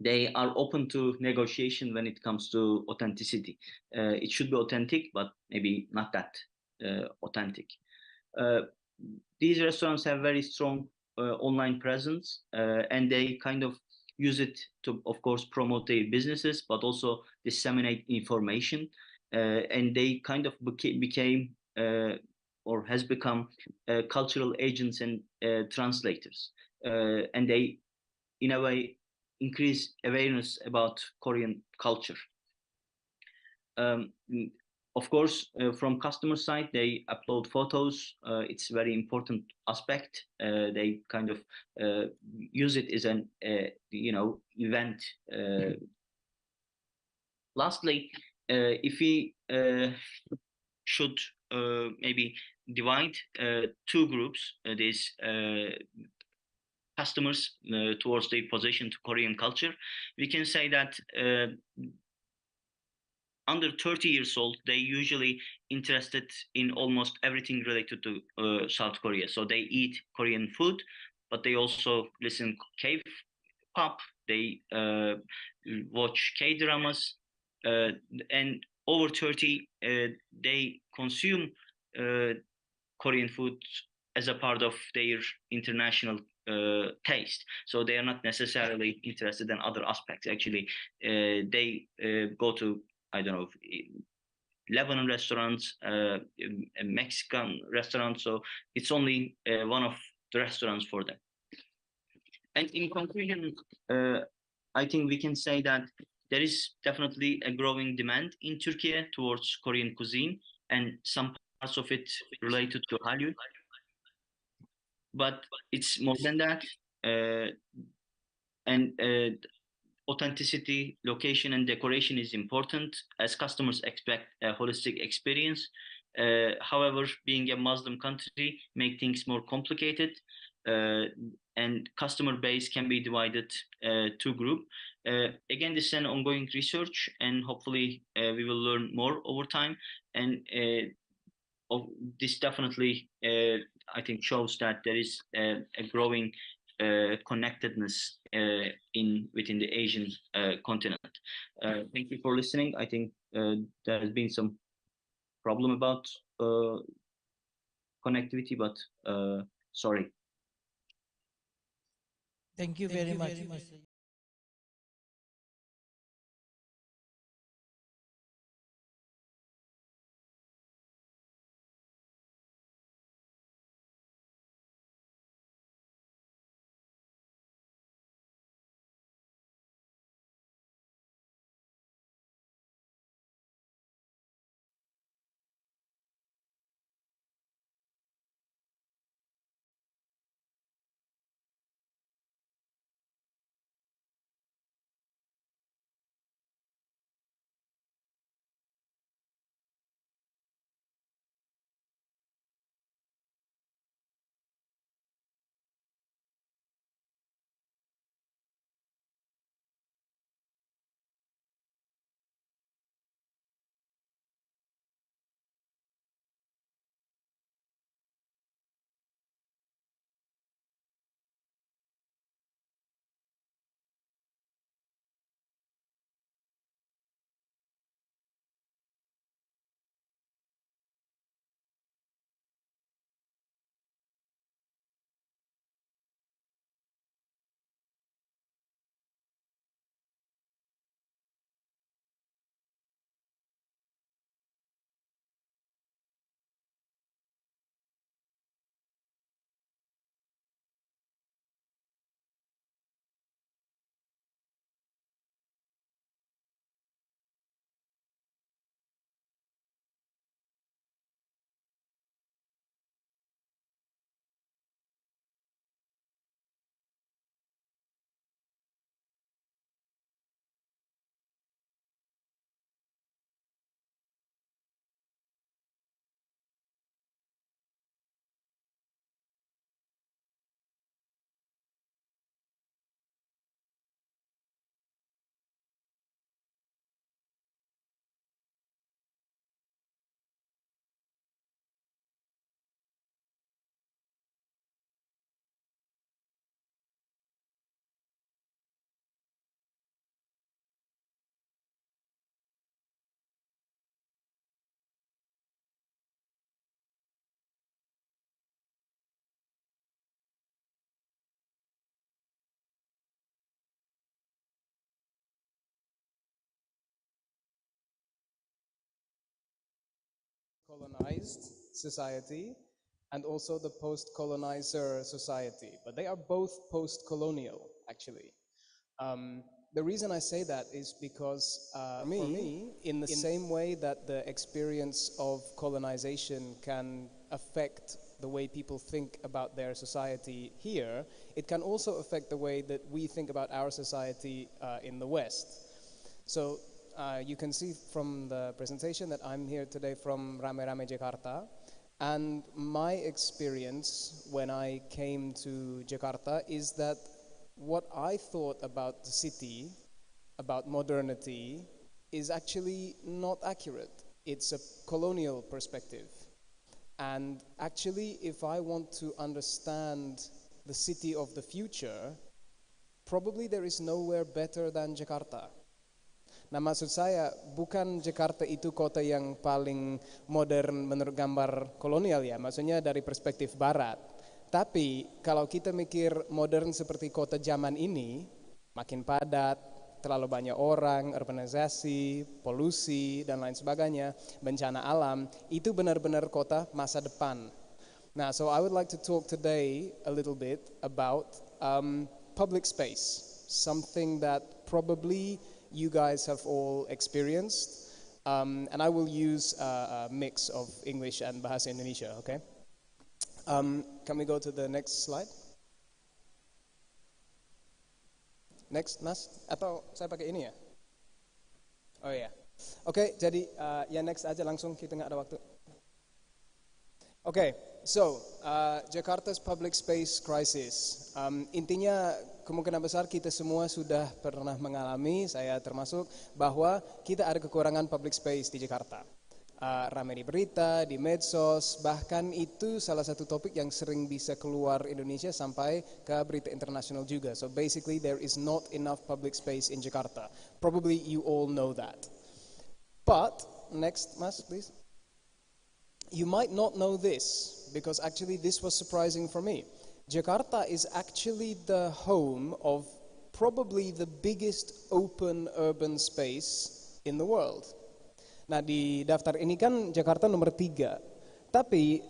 they are open to negotiation when it comes to authenticity. It should be authentic, but maybe not that authentic. Uh, these restaurants have very strong online presence, and they kind of use it to, of course, promote their businesses, but also disseminate information. And they kind of became or has become cultural agents and translators. And they, in a way, increase awareness about Korean culture. Um, of course, from customer side, they upload photos. It's a very important aspect. They kind of use it as an event. Lastly, if we should maybe divide two groups, these customers towards their position to Korean culture, we can say that under 30 years old, they usually interested in almost everything related to South Korea. So they eat Korean food, but they also listen K-pop, they watch K-dramas, and over 30, they consume Korean food as a part of their international taste. So they are not necessarily interested in other aspects. Actually, they go to, I don't know, Lebanon restaurants, Mexican restaurants. So it's only one of the restaurants for them. And in conclusion, I think we can say that there is definitely a growing demand in Turkey towards Korean cuisine, and some parts of it related to Hallyu. But it's more than that. And authenticity, location, and decoration is important as customers expect a holistic experience. However, being a Muslim country make things more complicated, and customer base can be divided to group. Again, this is an ongoing research, and hopefully we will learn more over time. And this definitely, I think, shows that there is a growing connectedness within the Asian continent. Thank you for listening. I think there has been some problem about connectivity, but sorry. Thank you very much. colonized society and also the post-colonizer society, but they are both post-colonial, actually. The reason I say that is because for me, in the same way that the experience of colonization can affect the way people think about their society here, it can also affect the way that we think about our society in the West. So you can see from the presentation that I'm here today from Rame Rame Jakarta, and my experience when I came to Jakarta is that what I thought about the city, about modernity, is actually not accurate. It's a colonial perspective. And actually, if I want to understand the city of the future, probably there is nowhere better than Jakarta. Nah, maksud saya, bukan Jakarta itu kota yang paling modern menurut gambar kolonial ya, maksudnya dari perspektif barat. Tapi kalau kita mikir modern seperti kota zaman ini, makin padat, terlalu banyak orang, urbanisasi, polusi, dan lain sebagainya, bencana alam, itu benar-benar kota masa depan. Nah, so I would like to talk today a little bit about public space, something that probably you guys have all experienced, and I will use a mix of English and Bahasa Indonesia, okay? Can we go to the next slide? Next, Nas? Atau saya pakai ini ya? Oh ya. Oke, jadi ya next aja langsung, kita nggak ada waktu. Okay, so Jakarta's public space crisis. Intinya kemungkinan besar kita semua sudah pernah mengalami, saya termasuk, bahwa kita ada kekurangan public space di Jakarta. Ramai di berita, di medsos, bahkan itu salah satu topik yang sering bisa keluar Indonesia sampai ke berita internasional juga. So basically there is not enough public space in Jakarta. Probably you all know that. But, next, Mas, please. You might not know this, because actually this was surprising for me. Jakarta is actually the home of probably the biggest open urban space in the world. Nah, di daftar ini kan Jakarta nomor 3. Tapi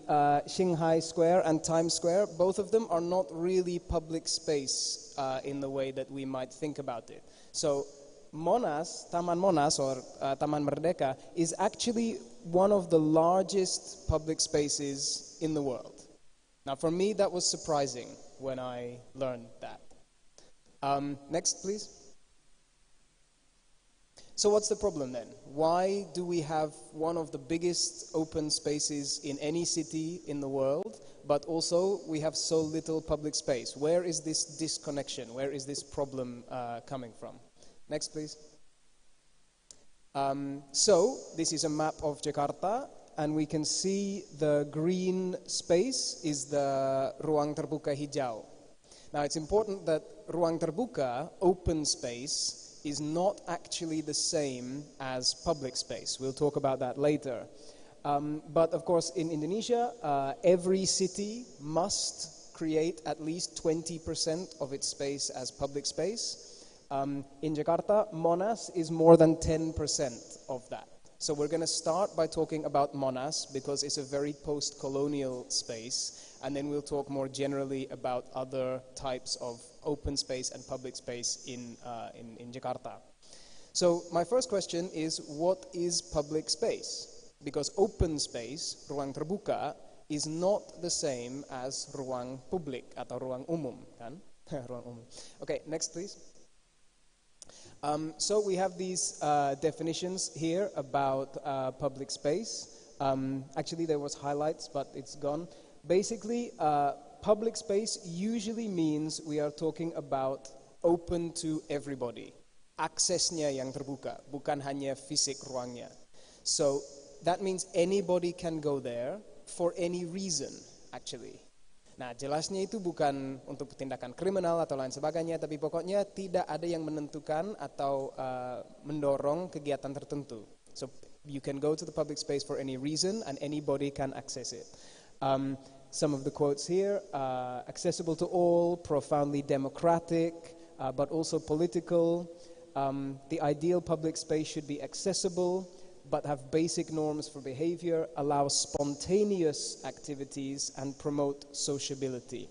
Shanghai Square and Times Square, both of them are not really public space in the way that we might think about it. So Monas, Taman Monas or Taman Merdeka is actually one of the largest public spaces in the world. Now for me that was surprising when I learned that. Next please. So what's the problem then? Why do we have one of the biggest open spaces in any city in the world, but also we have so little public space? Where is this disconnection? Where is this problem coming from? Next, please. So this is a map of Jakarta, and we can see the green space is the ruang terbuka hijau. Now it's important that ruang terbuka, open space, is not actually the same as public space. We'll talk about that later. But of course in Indonesia, every city must create at least 20% of its space as public space. In Jakarta, Monas is more than 10% of that. So we're going to start by talking about Monas because it's a very post-colonial space, and then we'll talk more generally about other types of open space and public space in Jakarta. So my first question is, what is public space? Because open space, ruang terbuka, is not the same as ruang publik atau ruang umum, kan? Ruang umum. Okay, next please. So we have these definitions here about public space. Actually there was highlights, but it's gone. Basically, public space usually means we are talking about open to everybody. Aksesnya yang terbuka, bukan hanya fisik ruangnya. So that means anybody can go there for any reason, actually. Nah, jelasnya itu bukan untuk tindakan kriminal atau lain sebagainya, tapi pokoknya tidak ada yang menentukan atau mendorong kegiatan tertentu. So you can go to the public space for any reason and anybody can access it. Some of the quotes here, accessible to all, profoundly democratic, but also political. The ideal public space should be accessible, but have basic norms for behavior, allow spontaneous activities, and promote sociability.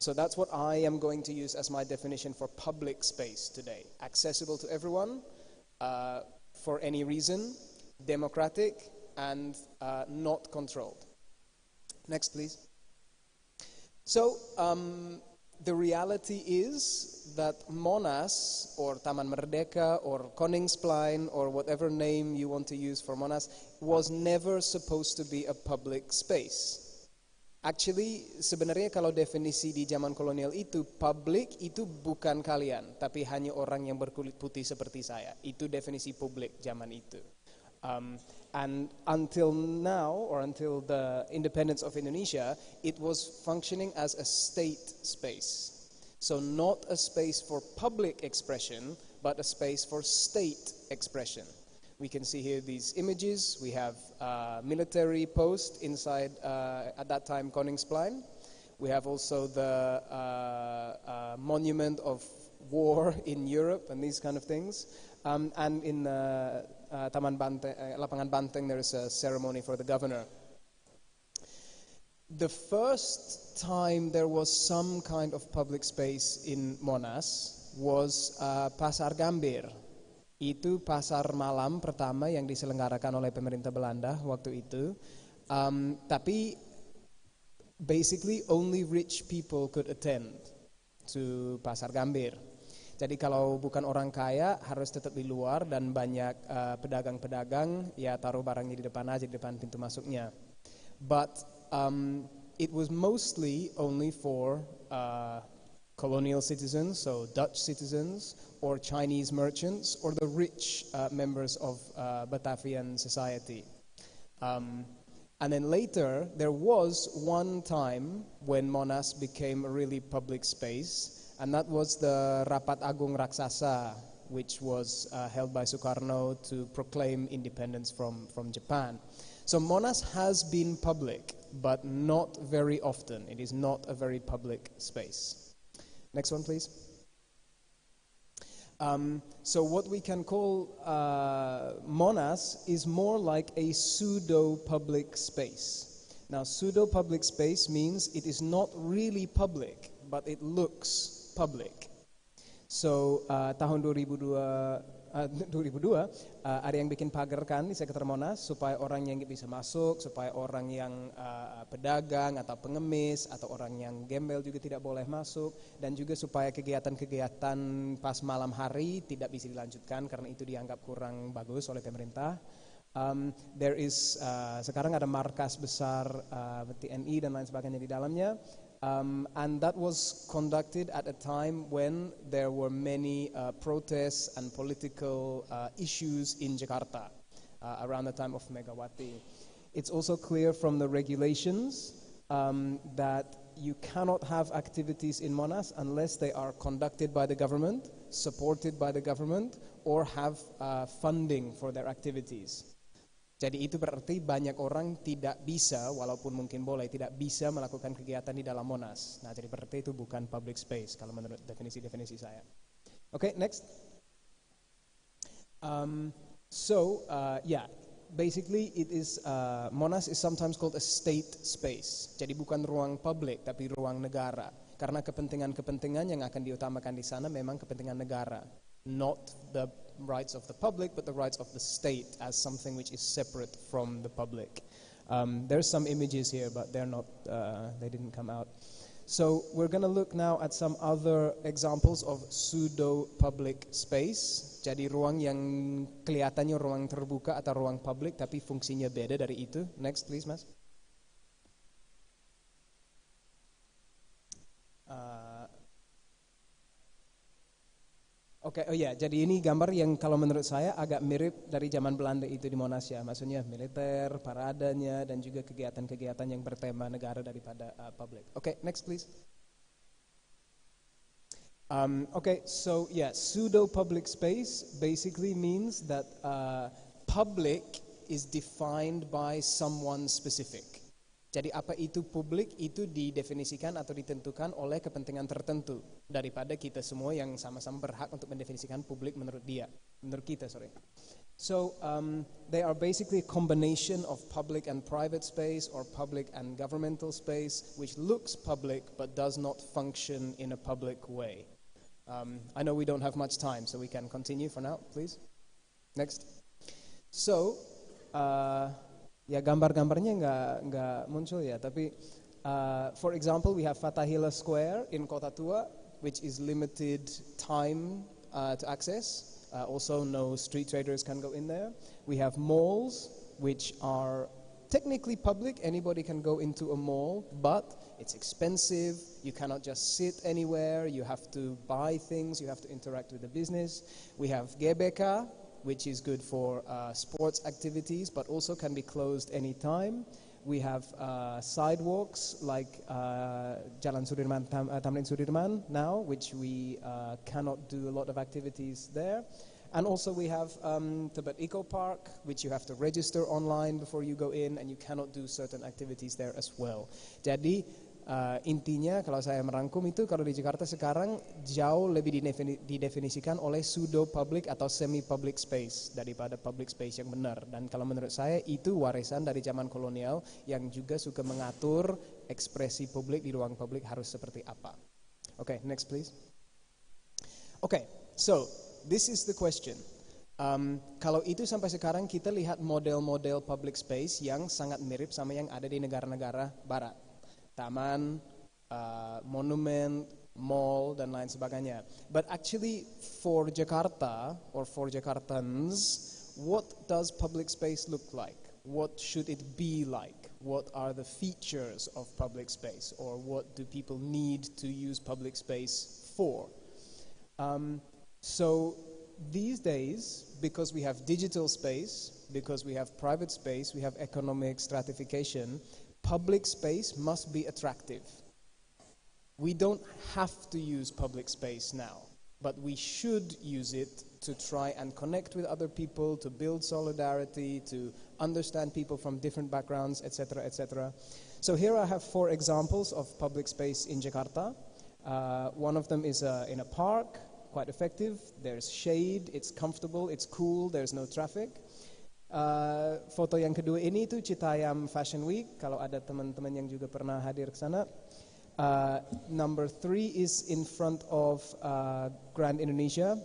So that's what I am going to use as my definition for public space today. Accessible to everyone, for any reason, democratic, and not controlled. Next, please. So, the reality is that Monas, or Taman Merdeka, or Koningsplein, or whatever name you want to use for Monas, was never supposed to be a public space. Actually, sebenarnya kalau definisi di zaman kolonial itu, publik itu bukan kalian, tapi hanya orang yang berkulit putih seperti saya. Itu definisi publik zaman itu. And until now, or until the independence of Indonesia, it was functioning as a state space. So not a space for public expression, but a space for state expression. We can see here these images. We have military post inside, at that time, Koningsplein. We have also the monument of war in Europe and these kind of things. And in Taman Banteng, Lapangan Banteng, there is a ceremony for the governor. The first time there was some kind of public space in Monas was Pasar Gambir. Itu pasar malam pertama yang diselenggarakan oleh pemerintah Belanda waktu itu. Tapi basically only rich people could attend to Pasar Gambir. Jadi kalau bukan orang kaya harus tetap di luar, dan banyak pedagang-pedagang ya taruh barangnya di depan aja, di depan pintu masuknya. But it was mostly only for colonial citizens, so Dutch citizens, or Chinese merchants, or the rich members of Batavian society. And then later, there was one time when Monas became a really public space, and that was the Rapat Agung Raksasa, which was held by Sukarno to proclaim independence from Japan. So Monas has been public, but not very often. It is not a very public space. Next one, please. So what we can call Monas is more like a pseudo-public space. Now, pseudo-public space means it is not really public, but it looks public. So, tahun 2002 ada yang bikin pagar kan di sekitar Monas supaya orang yang bisa masuk, supaya orang yang pedagang atau pengemis atau orang yang gembel juga tidak boleh masuk, dan juga supaya kegiatan-kegiatan pas malam hari tidak bisa dilanjutkan karena itu dianggap kurang bagus oleh pemerintah. There is sekarang ada markas besar TNI dan lain sebagainya di dalamnya. And that was conducted at a time when there were many protests and political issues in Jakarta around the time of Megawati. It's also clear from the regulations that you cannot have activities in Monas unless they are conducted by the government, supported by the government, or have funding for their activities. Jadi itu berarti banyak orang tidak bisa, walaupun mungkin boleh, tidak bisa melakukan kegiatan di dalam Monas. Nah, jadi berarti itu bukan public space kalau menurut definisi saya. Okay, next. Basically it is Monas is sometimes called a state space. Jadi bukan ruang publik tapi ruang negara. Karena kepentingan-kepentingan yang akan diutamakan di sana memang kepentingan negara, not the rights of the public, but the rights of the state as something which is separate from the public. There's some images here, but they're not, they didn't come out. So we're going to look now at some other examples of pseudo-public space. Jadi ruang yang kelihatannya ruang terbuka atau ruang publik, tapi fungsinya beda dari itu. Next, please, Mas. Oke, jadi ini gambar yang kalau menurut saya agak mirip dari zaman Belanda itu di Monas ya. Maksudnya militer, paradanya, dan juga kegiatan-kegiatan yang bertema negara daripada public. Oke, next please. Pseudo-public space basically means that public is defined by someone specific. Jadi apa itu publik itu didefinisikan atau ditentukan oleh kepentingan tertentu daripada kita semua yang sama-sama berhak untuk mendefinisikan publik menurut kita. So they are basically a combination of public and private space or public and governmental space, which looks public but does not function in a public way. I know we don't have much time, so we can continue for now, please. Next. So, ya gambar-gambarnya nggak muncul ya, tapi for example, we have Fatahillah Square in Kota Tua, which is limited time to access. Also, no street traders can go in there. We have malls, which are technically public. Anybody can go into a mall, but it's expensive. You cannot just sit anywhere. You have to buy things. You have to interact with the business. We have GBK, which is good for sports activities, but also can be closed anytime. We have sidewalks like Jalan Sudirman, Tamrin Sudirman now, which we cannot do a lot of activities there. And also we have Tebet Eco Park, which you have to register online before you go in, and you cannot do certain activities there as well. Jadi intinya kalau saya merangkum itu, kalau di Jakarta sekarang jauh lebih didefinisikan oleh pseudo public atau semi public space daripada public space yang benar. Dan kalau menurut saya itu warisan dari zaman kolonial yang juga suka mengatur ekspresi publik di ruang publik harus seperti apa. Okay, next please. Okay, so this is the question. Kalau itu sampai sekarang kita lihat model-model public space yang sangat mirip sama yang ada di negara-negara barat. Taman, monumen, mall, dan lain sebagainya. But actually for Jakarta or for Jakartans, what does public space look like? What should it be like? What are the features of public space? Or what do people need to use public space for? So these days, because we have digital space, because we have private space, we have economic stratification, public space must be attractive. We don't have to use public space now, but we should use it to try and connect with other people, to build solidarity, to understand people from different backgrounds, etc., etc. So here I have 4 examples of public space in Jakarta. One of them is in a park, quite effective. There's shade, it's comfortable, it's cool, there's no traffic. Foto yang kedua ini tuh Citayam Fashion Week, kalau ada teman-teman yang juga pernah hadir ke sana. Number 3 is in front of Grand Indonesia,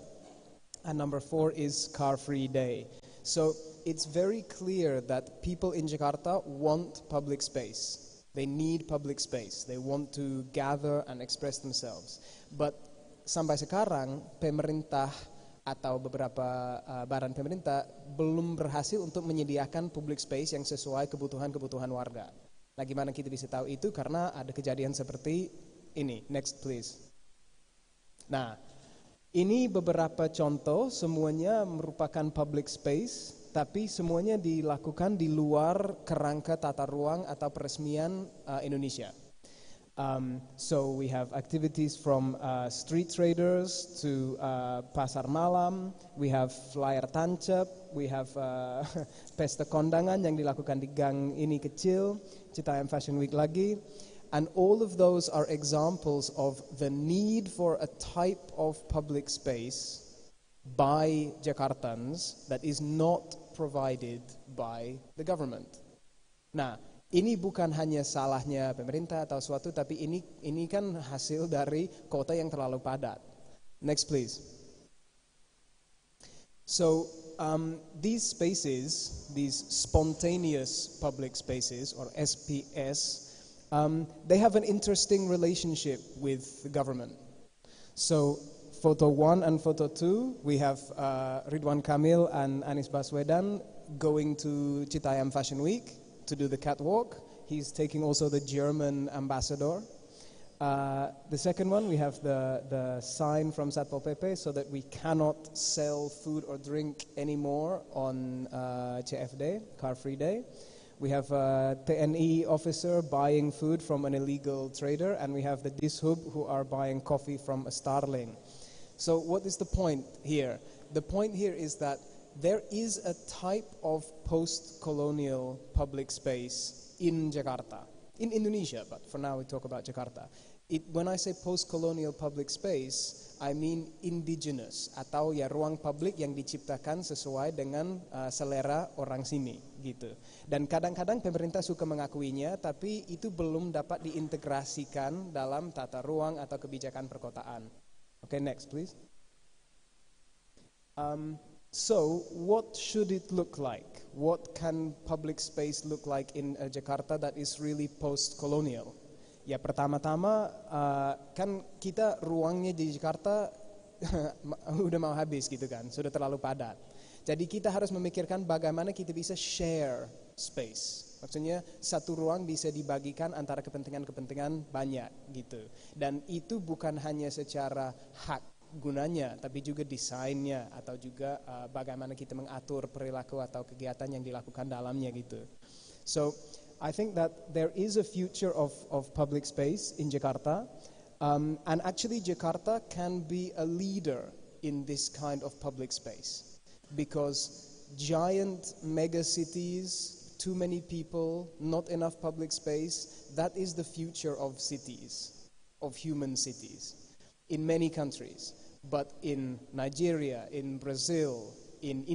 and number 4 is Car Free Day. So it's very clear that people in Jakarta want public space. They need public space. They want to gather and express themselves. But sampai sekarang pemerintah atau beberapa badan pemerintah belum berhasil untuk menyediakan public space yang sesuai kebutuhan-kebutuhan warga. Nah, gimana kita bisa tahu itu? Karena ada kejadian seperti ini. Next please. Nah, ini beberapa contoh, semuanya merupakan public space, tapi semuanya dilakukan di luar kerangka tata ruang atau peresmian Indonesia. So we have activities from street traders to pasar malam, we have flyer tancap, we have pesta kondangan yang dilakukan di gang ini kecil, Citayam Fashion Week lagi, and all of those are examples of the need for a type of public space by Jakartans that is not provided by the government. Nah, ini bukan hanya salahnya pemerintah atau suatu, tapi ini kan hasil dari kota yang terlalu padat. Next please. So these spaces, these spontaneous public spaces or SPS, they have an interesting relationship with the government. So photo 1 and photo 2, we have Ridwan Kamil and Anies Baswedan going to Citayam Fashion Week to do the catwalk. He's taking also the German ambassador. The second one, we have the sign from Satpol PP so that we cannot sell food or drink anymore on CFD, Car Free Day. We have a TNI officer buying food from an illegal trader, and we have the Dishub who are buying coffee from a starling. So what is the point here? The point here is that there is a type of post-colonial public space in Jakarta, in Indonesia, but for now we talk about Jakarta. When I say post-colonial public space, I mean indigenous atau ya ruang publik yang diciptakan sesuai dengan selera orang sini gitu. Dan kadang-kadang pemerintah suka mengakuinya, tapi itu belum dapat diintegrasikan dalam tata ruang atau kebijakan perkotaan. Okay, next please. So, what should it look like? What can public space look like in Jakarta that is really post-colonial? Ya pertama-tama kan kita ruangnya di Jakarta udah mau habis gitu kan, sudah terlalu padat. Jadi kita harus memikirkan bagaimana kita bisa share space. Maksudnya satu ruang bisa dibagikan antara kepentingan-kepentingan banyak gitu. Dan itu bukan hanya secara hak gunanya, tapi juga desainnya atau juga bagaimana kita mengatur perilaku atau kegiatan yang dilakukan dalamnya gitu. So I think that there is a future of public space in Jakarta, and actually Jakarta can be a leader in this kind of public space, because giant mega cities, too many people, not enough public space, that is the future of cities, of human cities, in many countries. But in Nigeria, in Brazil, in